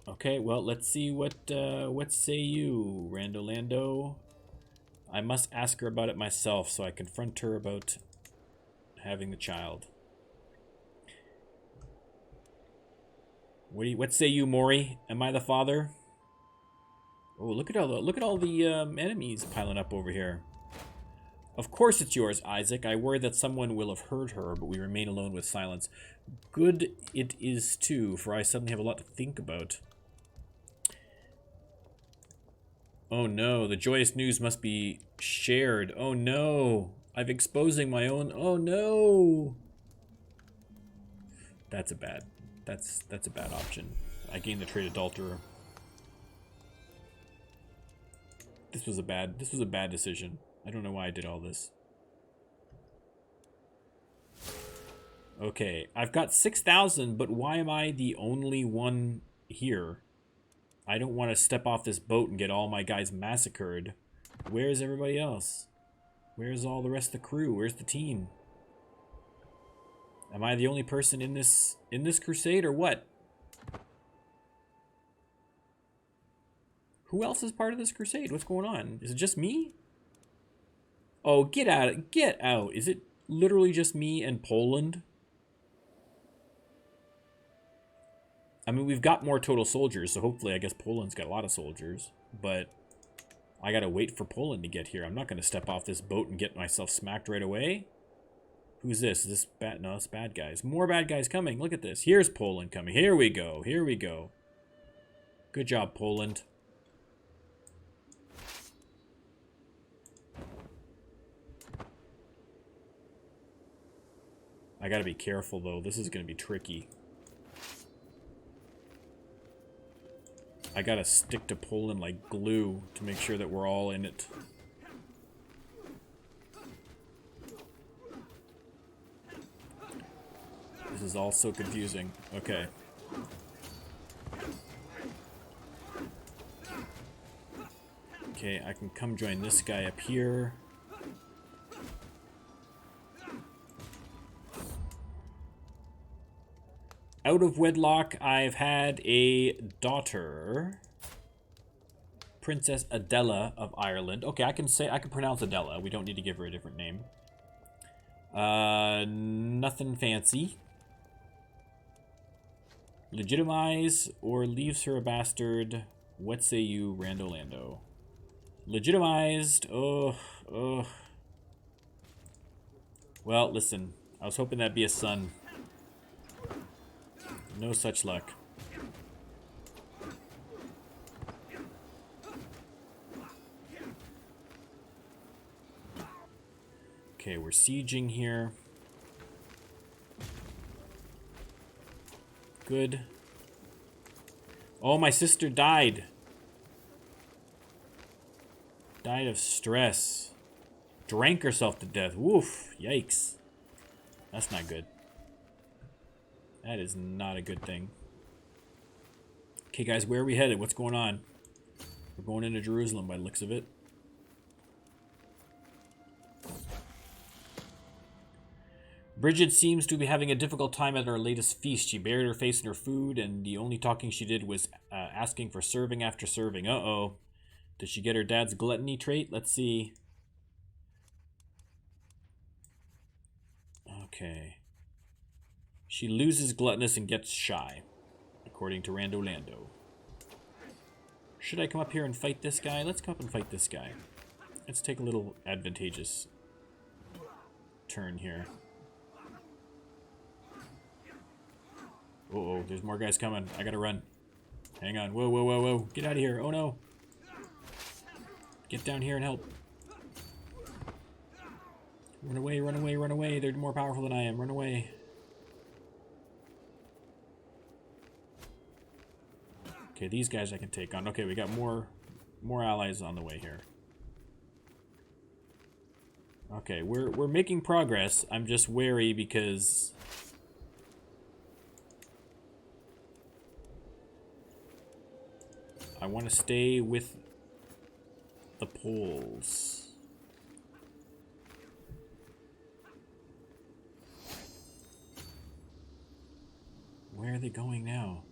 Okay, well, let's see what say you, Rando Lando. I must ask her about it myself, so I confront her about having the child. What say you, Maury? Am I the father? Oh, look at all the enemies piling up over here. Of course it's yours, Isaac. I worry that someone will have heard her, but we remain alone with silence. Good it is too, for I suddenly have a lot to think about. Oh no, the joyous news must be shared. Oh no, I'm exposing my own. Oh no. That's a bad option. I gained the trait adulterer. This was a bad decision. I don't know why I did all this. Okay, I've got 6,000, but why am I the only one here? I don't want to step off this boat and get all my guys massacred. Where's everybody else? Where's all the rest of the crew? Where's the team? Am I the only person in this crusade or what? Who else is part of this crusade? What's going on? Is it just me? Oh, get out. Get out. Is it literally just me and Poland? I mean, we've got more total soldiers, so hopefully I guess Poland's got a lot of soldiers. But I gotta wait for Poland to get here. I'm not gonna step off this boat and get myself smacked right away. Who's this? Is this bad? No, it's bad guys. More bad guys coming. Look at this. Here's Poland coming. Here we go. Here we go. Good job, Poland. I gotta be careful, though. This is gonna be tricky. I gotta stick to Poland like glue to make sure that we're all in it. This is all so confusing. Okay. Okay, I can come join this guy up here. Out of wedlock, I've had a daughter, Princess Adela of Ireland. Okay, I can pronounce Adela. We don't need to give her a different name. Nothing fancy. Legitimize or leaves her a bastard. What say you, Rando Lando? Legitimized. Oh. Well, listen. I was hoping that'd be a son. No such luck. Okay, we're sieging here. Good. Oh, my sister died. Died of stress. Drank herself to death. Woof. Yikes. That's not good. That is not a good thing. Okay, guys, where are we headed? What's going on? We're going into Jerusalem by the looks of it. Bridget seems to be having a difficult time at our latest feast. She buried her face in her food, and the only talking she did was asking for serving after serving. Uh-oh. Did she get her dad's gluttony trait? Let's see. Okay. She loses gluttonous and gets shy, according to Rando Lando. Should I come up here and fight this guy? Let's come up and fight this guy. Let's take a little advantageous turn here. Uh-oh, there's more guys coming. I gotta run. Hang on. Whoa. Get out of here. Oh, no. Get down here and help. Run away. They're more powerful than I am. Run away. Okay, these guys I can take on. Okay, we got more allies on the way here. Okay, we're making progress. I'm just wary because I want to stay with the Poles. Where are they going now?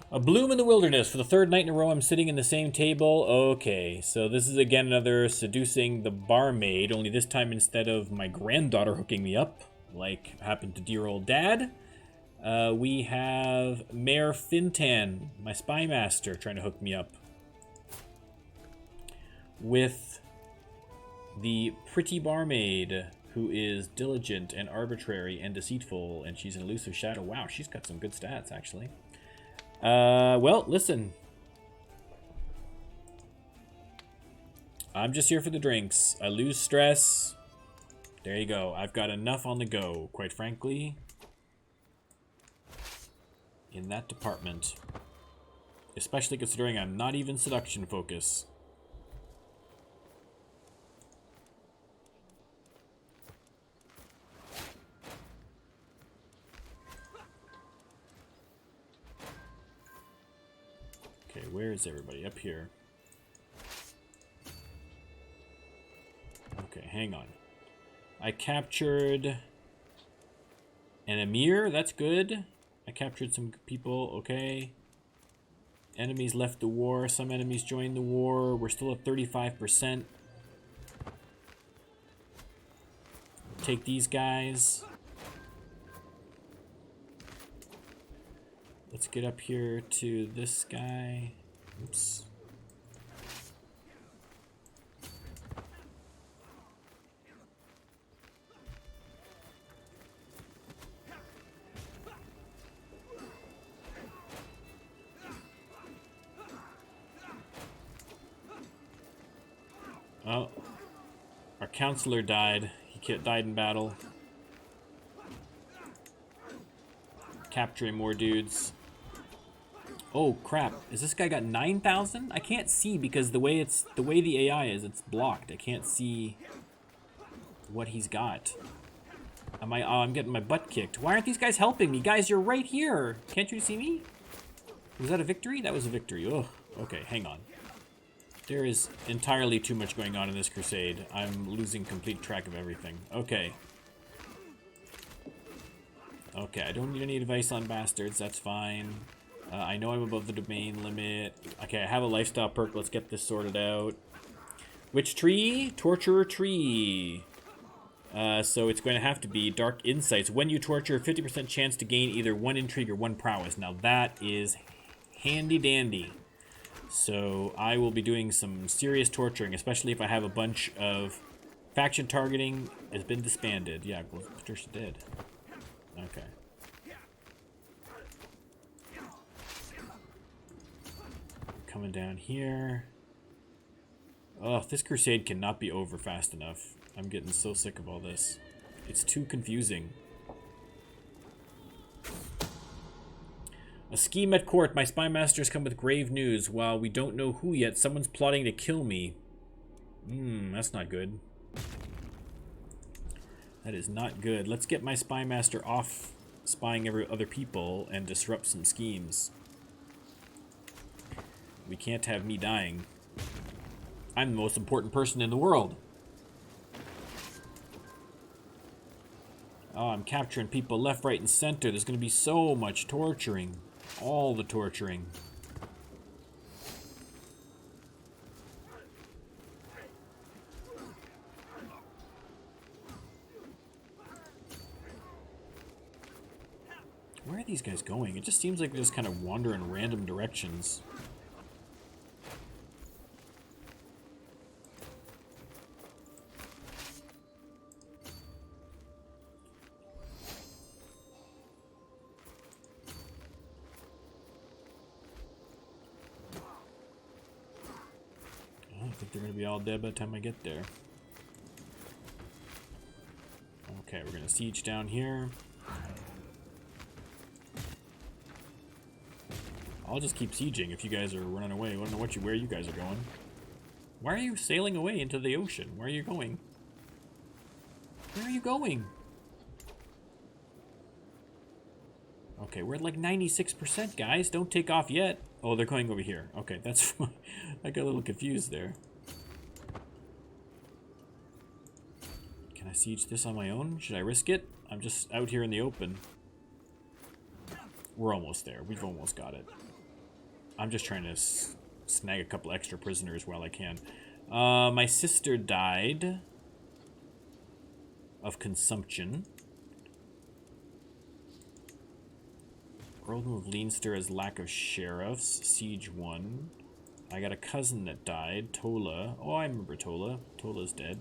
A bloom in the wilderness. For the third night in a row, I'm sitting in the same table. Okay, so this is again another seducing the barmaid, only this time instead of my granddaughter hooking me up, like happened to dear old dad, we have Mayor Fintan, my spy master, trying to hook me up with the pretty barmaid, who is diligent and arbitrary and deceitful, and she's an elusive shadow. Wow, she's got some good stats, actually. Well, listen. I'm just here for the drinks. I lose stress. There you go. I've got enough on the go, quite frankly, in that department. Especially considering I'm not even seduction focus. Okay, where is everybody? Up here. Okay, hang on. I captured an Emir. That's good. I captured some people. Okay. Enemies left the war. Some enemies joined the war. We're still at 35%. Take these guys. Let's get up here to this guy. Oops. Oh, our counselor died. He died in battle. Capturing more dudes. Oh crap! Is this guy got 9,000? I can't see because the way the AI is, it's blocked. I can't see what he's got. Oh, I'm getting my butt kicked. Why aren't these guys helping me? Guys, you're right here. Can't you see me? Was that a victory? That was a victory. Oh, okay. Hang on. There is entirely too much going on in this crusade. I'm losing complete track of everything. Okay. Okay, I don't need any advice on bastards. That's fine. I know I'm above the domain limit. Okay, I have a lifestyle perk. Let's get this sorted out. Which tree? Torturer tree. So it's going to have to be Dark Insights. When you torture, 50% chance to gain either 1 intrigue or 1 prowess. Now that is handy dandy. So I will be doing some serious torturing, especially if I have a bunch of faction targeting has been disbanded. Yeah, Patricia did. Okay. Coming down here. Oh, this crusade cannot be over fast enough. I'm getting so sick of all this. It's too confusing. A scheme at court. My spy masters come with grave news. While we don't know who yet, someone's plotting to kill me. That's not good. That is not good. Let's get my spy master off spying other people and disrupt some schemes. We can't have me dying. I'm the most important person in the world. Oh, I'm capturing people left, right, and center. There's going to be so much torturing. All the torturing. Where are these guys going? It just seems like they just kind of wander in random directions. I think they're going to be all dead by the time I get there. Okay, we're going to siege down here. I'll just keep sieging if you guys are running away. I don't know where you guys are going. Why are you sailing away into the ocean? Where are you going? Where are you going? Okay, we're at like 96%, guys. Don't take off yet. Oh, they're going over here. Okay, that's fine. I got a little confused there. Can I siege this on my own? Should I risk it? I'm just out here in the open. We're almost there. We've almost got it. I'm just trying to snag a couple extra prisoners while I can. My sister died of consumption. Earldom of Leinster has lack of sheriffs. Siege 1. I got a cousin that died. Tola. Oh, I remember Tola. Tola's dead.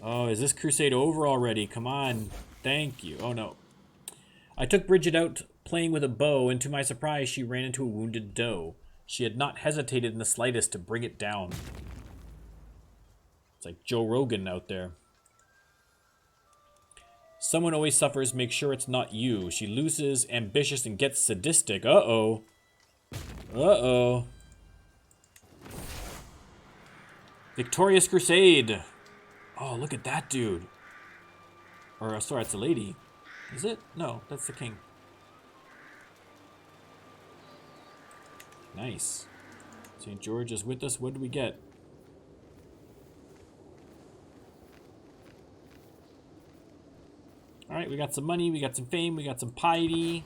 Oh, is this crusade over already? Come on. Thank you. Oh, no. I took Bridget out playing with a bow, and to my surprise, she ran into a wounded doe. She had not hesitated in the slightest to bring it down. It's like Joe Rogan out there. Someone always suffers, make sure it's not you. She loses, ambitious, and gets sadistic. Uh-oh. Uh-oh. Victorious Crusade. Oh, look at that dude. Or, sorry, it's a lady. Is it? No, that's the king. Nice. St. George is with us. What do we get? Alright, we got some money, we got some fame, we got some piety.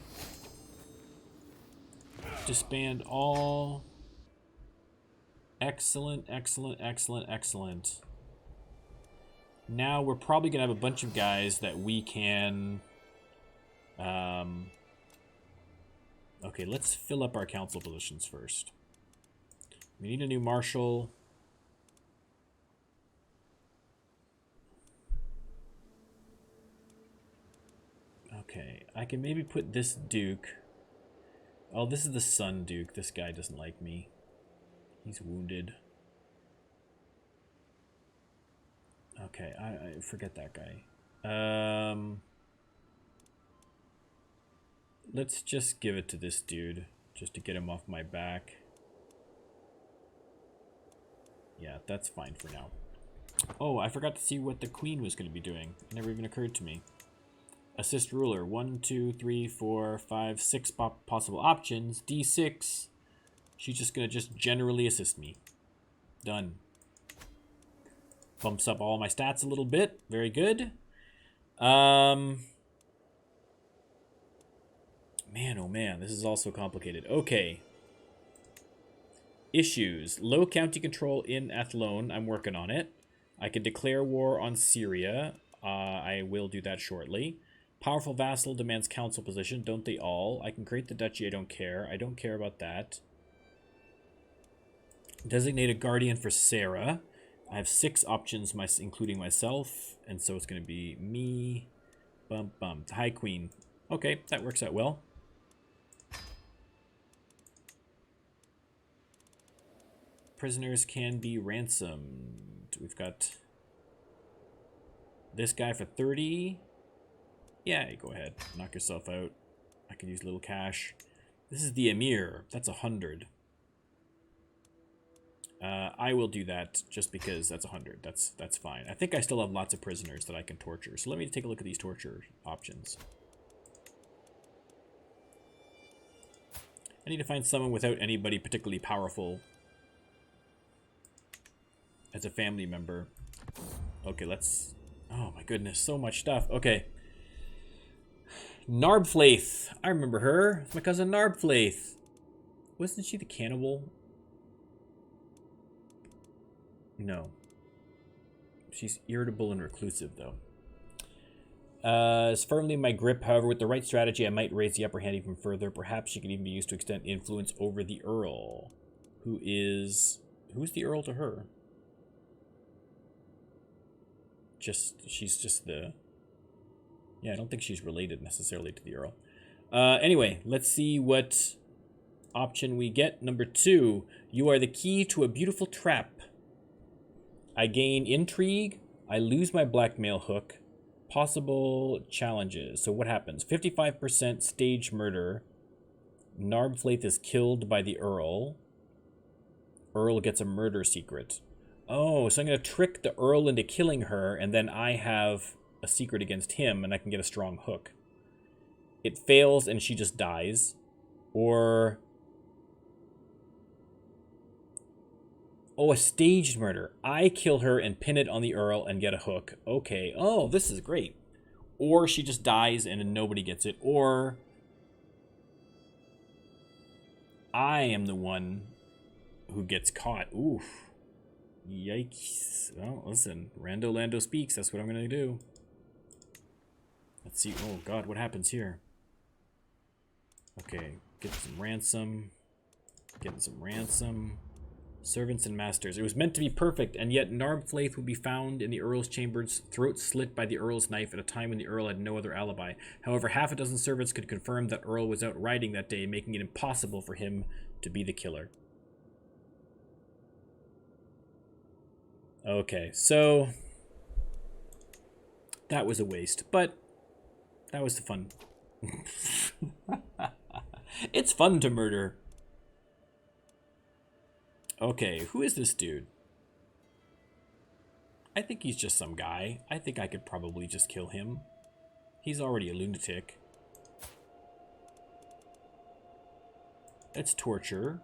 Disband all. Excellent, excellent, excellent, excellent. Now we're probably going to have a bunch of guys that we can... Okay, let's fill up our council positions first. We need a new marshal. Okay, I can maybe put this duke. Oh, this is the son duke. This guy doesn't like me. He's wounded. Okay, I forget that guy. Let's just give it to this dude, just to get him off my back. Yeah, that's fine for now. Oh, I forgot to see what the queen was going to be doing. It never even occurred to me. Assist ruler. 1, 2, 3, 4, 5, 6 possible options. D6. She's just going to just generally assist me. Done. Bumps up all my stats a little bit. Very good. Man, oh man, this is also complicated. Okay. Issues. Low county control in Athlone. I'm working on it. I can declare war on Syria. I will do that shortly. Powerful vassal demands council position. Don't they all? I can create the duchy. I don't care. I don't care about that. Designate a guardian for Sarah. I have 6 options, including myself. And so it's going to be me. Bump, bump. High Queen. Okay, that works out well. Prisoners can be ransomed. We've got this guy for 30. Yeah, go ahead. Knock yourself out. I can use a little cash. This is the Emir. That's 100. I will do that just because that's 100. That's fine. I think I still have lots of prisoners that I can torture. So let me take a look at these torture options. I need to find someone without anybody particularly powerful as a family member. Okay, let's... Oh my goodness, so much stuff. Okay. Narbflaith. I remember her. It's my cousin Narbflaith. Wasn't she the cannibal? No. She's irritable and reclusive, though. Is firmly in my grip. However, with the right strategy, I might raise the upper hand even further. Perhaps she can even be used to extend influence over the Earl. Who's the Earl to her? She's just the... Yeah, I don't think she's related necessarily to the Earl. Anyway, let's see what option we get. Number 2, you are the key to a beautiful trap. I gain intrigue. I lose my blackmail hook. Possible challenges. So what happens? 55% stage murder. Narbflaith is killed by the Earl. Earl gets a murder secret. Oh, so I'm going to trick the Earl into killing her, and then I have a secret against him, and I can get a strong hook. It fails, and she just dies. Or... Oh, a staged murder. I kill her and pin it on the Earl and get a hook. Okay. Oh, this is great. Or she just dies and nobody gets it. Or I am the one who gets caught. Oof. Yikes. Well, listen. Lando speaks. That's what I'm going to do. Let's see. Oh, God. What happens here? Okay. Get some ransom. Getting some ransom. Servants and masters. It was meant to be perfect, and yet Narmflaith would be found in the Earl's chambers, throat slit by the Earl's knife at a time when the Earl had no other alibi. However, half a dozen servants could confirm that Earl was out riding that day, making it impossible for him to be the killer. Okay, so that was a waste, but that was the fun. It's fun to murder. Okay, who is this dude? I think he's just some guy. I think I could probably just kill him. He's already a lunatic. That's torture.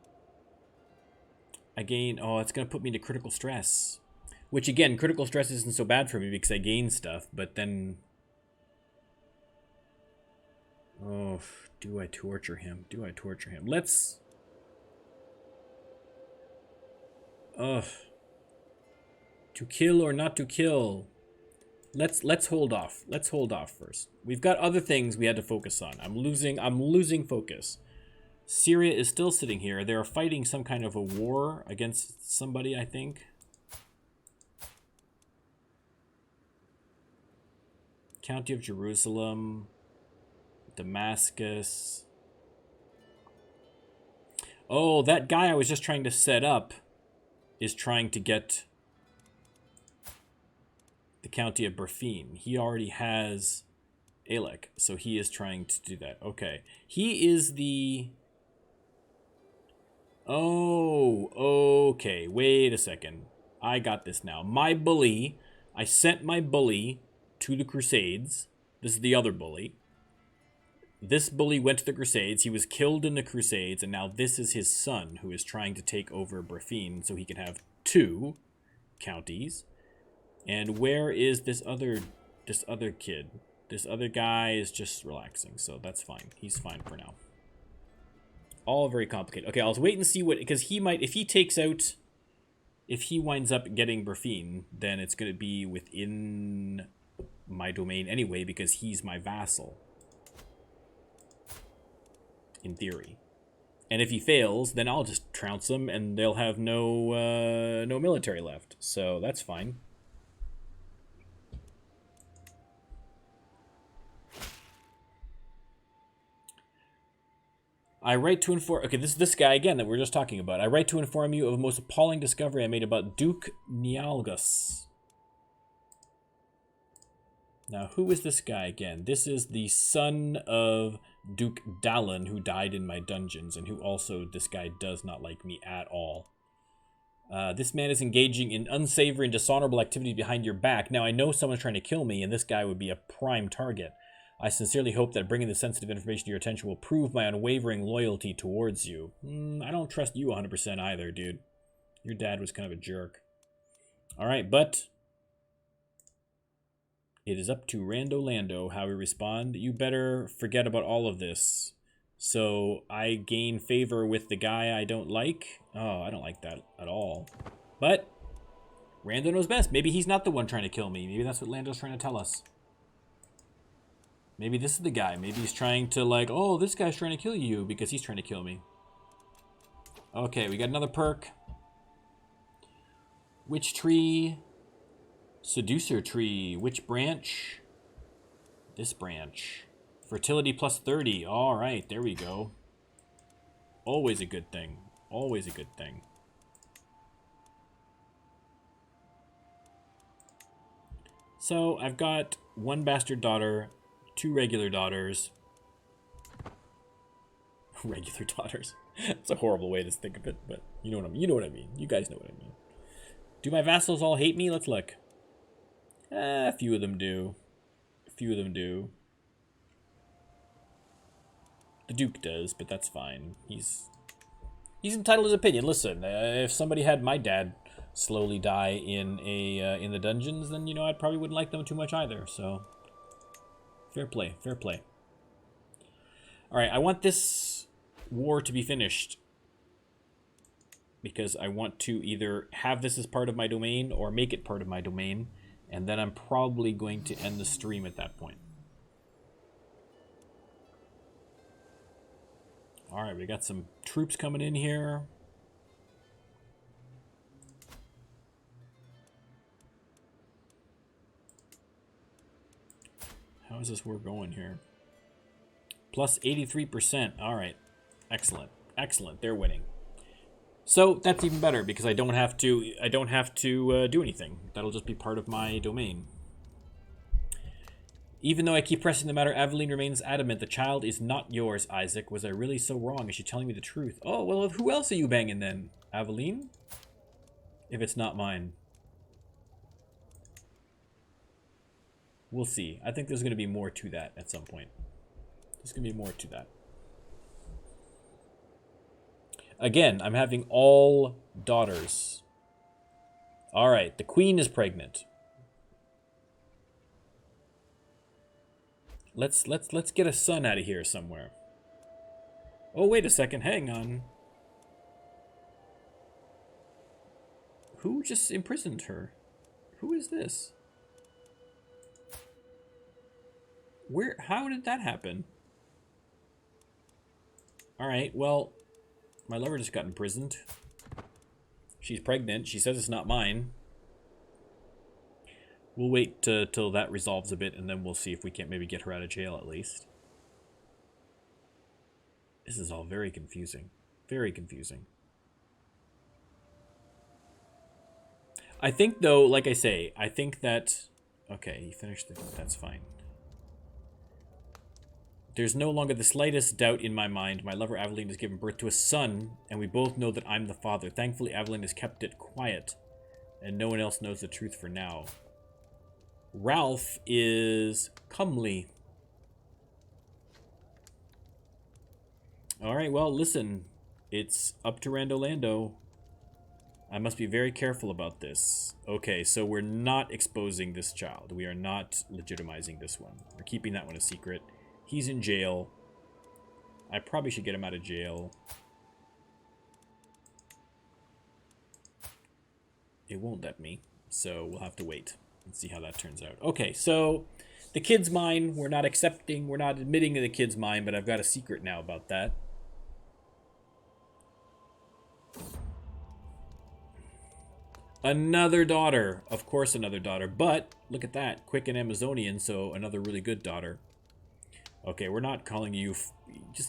Again, oh, it's going to put me into critical stress. Which, again, critical stress isn't so bad for me because I gain stuff, but then... Oh, do I torture him? Do I torture him? Let's... Ugh. To kill or not to kill? Let's hold off. Let's hold off first. We've got other things we had to focus on. I'm losing focus. Syria is still sitting here. They're fighting some kind of a war against somebody, I think. County of Jerusalem, Damascus. Oh, that guy I was just trying to set up is trying to get the county of Berfin. He already has Alec, so he is trying to do that. Okay. He is the... Oh, okay. Wait a second. I got this now. My bully, I sent my bully to the Crusades. This is the other bully. This bully went to the Crusades. He was killed in the Crusades, and now this is his son who is trying to take over Berfin so he can have 2 counties. And where is this other kid? This other guy is just relaxing, so that's fine. He's fine for now. All very complicated. Okay, I'll wait and see what, because he might, if he takes out, if he winds up getting Berfin, then it's going to be within my domain anyway, because he's my vassal. In theory. And if he fails, then I'll just trounce him and they'll have no military left. So that's fine. I write to inform... Okay, this is this guy again that we were just talking about. I write to inform you of a most appalling discovery I made about Duke Nialgus. Now, who is this guy again? This is the son of Duke Dallin, who died in my dungeons, and who also, this guy does not like me at all. This man is engaging in unsavory and dishonorable activity behind your back. Now, I know someone's trying to kill me, and this guy would be a prime target. I sincerely hope that bringing this sensitive information to your attention will prove my unwavering loyalty towards you. I don't trust you 100% either, dude. Your dad was kind of a jerk. Alright, but... it is up to Lando how we respond. You better forget about all of this. So I gain favor with the guy I don't like. Oh, I don't like that at all. But Rando knows best. Maybe he's not the one trying to kill me. Maybe that's what Lando's trying to tell us. Maybe this is the guy. Maybe he's trying to like, oh, this guy's trying to kill you because he's trying to kill me. Okay, we got another perk. Witch tree. Seducer tree. Which branch? This branch. Fertility plus 30. All right, there we go. Always a good thing. Always a good thing. So I've got 1 bastard daughter, 2 regular daughters. Regular daughters. It's a horrible way to think of it, but you know what I mean. You know what I mean. You guys know what I mean. Do my vassals all hate me? Let's look. A few of them do. A few of them do. The Duke does, but that's fine. He's entitled to his opinion. Listen, if somebody had my dad slowly die in the dungeons, then I probably wouldn't like them too much either. So, fair play, fair play. All right, I want this war to be finished. because I want to either have this as part of my domain or make it part of my domain, and then I'm probably going to end the stream at that point. All right, we got some troops coming in here. How is this war going here? Plus 83%. All right. Excellent. Excellent. They're winning. So that's even better because I don't have to do anything. That'll just be part of my domain. Even though I keep pressing the matter, Aveline remains adamant. The child is not yours, Isaac. Was I really so wrong? Is she telling me the truth? Oh, well, who else are you banging then? Aveline? If it's not mine. We'll see. I think there's going to be more to that at some point. There's going to be more to that. Again, I'm having all daughters. All right, the queen is pregnant. Let's get a son out of here somewhere. Oh, wait a second. Hang on. Who just imprisoned her? Who is this? How did that happen? All right, well, my lover just got imprisoned. She's pregnant. She says it's not mine. We'll wait till that resolves a bit, and then we'll see if we can't maybe get her out of jail at least. This is all very confusing. Very confusing. I think, though, like I say, I think that... Okay, he finished it. That's fine. There's no longer the slightest doubt in my mind. My lover Aveline has given birth to a son, and we both know that I'm the father. Thankfully, Aveline has kept it quiet, and no one else knows the truth for now. Ralph is comely. All right, well, listen. It's up to Rando Lando. I must be very careful about this. Okay, so we're not exposing this child. We are not legitimizing this one. We're keeping that one a secret. He's in jail. I probably should get him out of jail. It won't let me, so we'll have to wait and see how that turns out. Okay, so the kid's mine. We're not accepting, we're not admitting to the kid's mine, but I've got a secret now about that. Another daughter. Of course, another daughter. But, look at that. Quick and Amazonian, so another really good daughter. Okay, we're not calling you...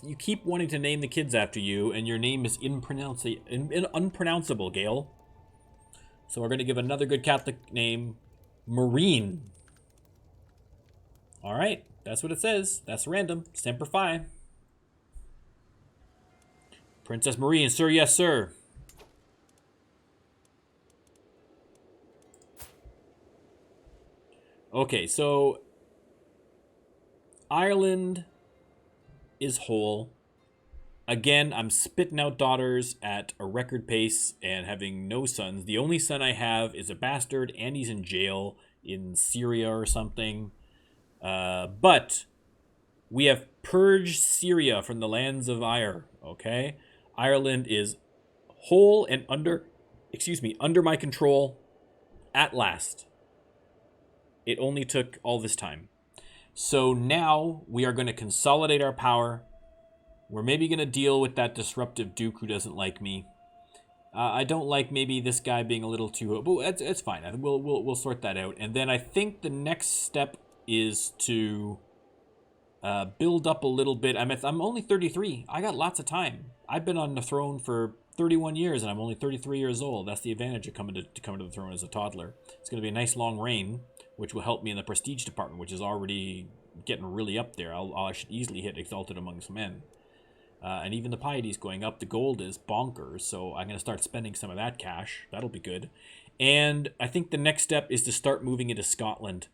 you keep wanting to name the kids after you, and your name is unpronounceable, Gale. So we're going to give another good Catholic name, Marine. All right, that's what it says. That's random. Semper Fi. Princess Marine, sir, yes, sir. Okay, so... Ireland is whole. Again, I'm spitting out daughters at a record pace and having no sons. The only son I have is a bastard, and he's in jail in Syria or something. But we have purged Syria from the lands of Ire, okay? Ireland is whole and under my control at last. It only took all this time. So now we are going to consolidate our power. We're maybe going to deal with that disruptive Duke who doesn't like me. I don't like maybe this guy being a little too... But it's fine. We'll sort that out. And then I think the next step is to build up a little bit. I'm only 33. I got lots of time. I've been on the throne for 31 years, and I'm only 33 years old. That's the advantage of coming to the throne as a toddler. It's going to be a nice long reign, which will help me in the prestige department, which is already getting really up there. I should easily hit Exalted Amongst Men. And even the piety is going up. The gold is bonkers, so I'm going to start spending some of that cash. That'll be good. And I think the next step is to start moving into Scotland.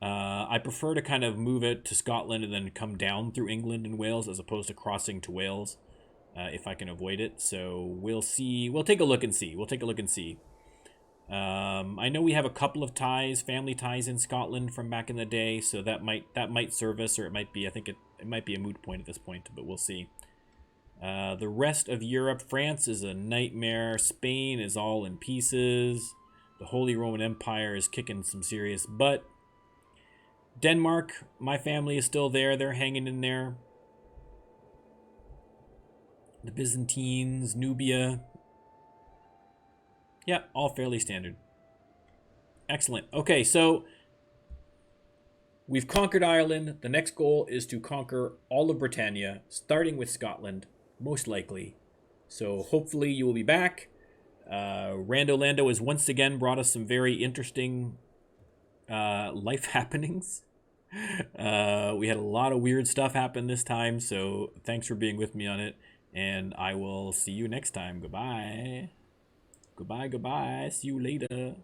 I prefer to kind of move it to Scotland and then come down through England and Wales as opposed to crossing to Wales, if I can avoid it. So we'll see. We'll take a look and see. I know we have a couple of ties, family ties in Scotland from back in the day, so that might serve us, or it might be, I think it might be a moot point at this point, but we'll see. The rest of Europe, France is a nightmare. Spain is all in pieces. The Holy Roman Empire is kicking some serious butt. Denmark, my family is still there. They're hanging in there. The Byzantines, Nubia. Yeah, all fairly standard. Excellent. Okay, so we've conquered Ireland. The next goal is to conquer all of Britannia, starting with Scotland, most likely. So hopefully you will be back. Rando Lando has once again brought us some very interesting life happenings. We had a lot of weird stuff happen this time, so thanks for being with me on it, and I will see you next time. Goodbye. Goodbye, goodbye. See you later.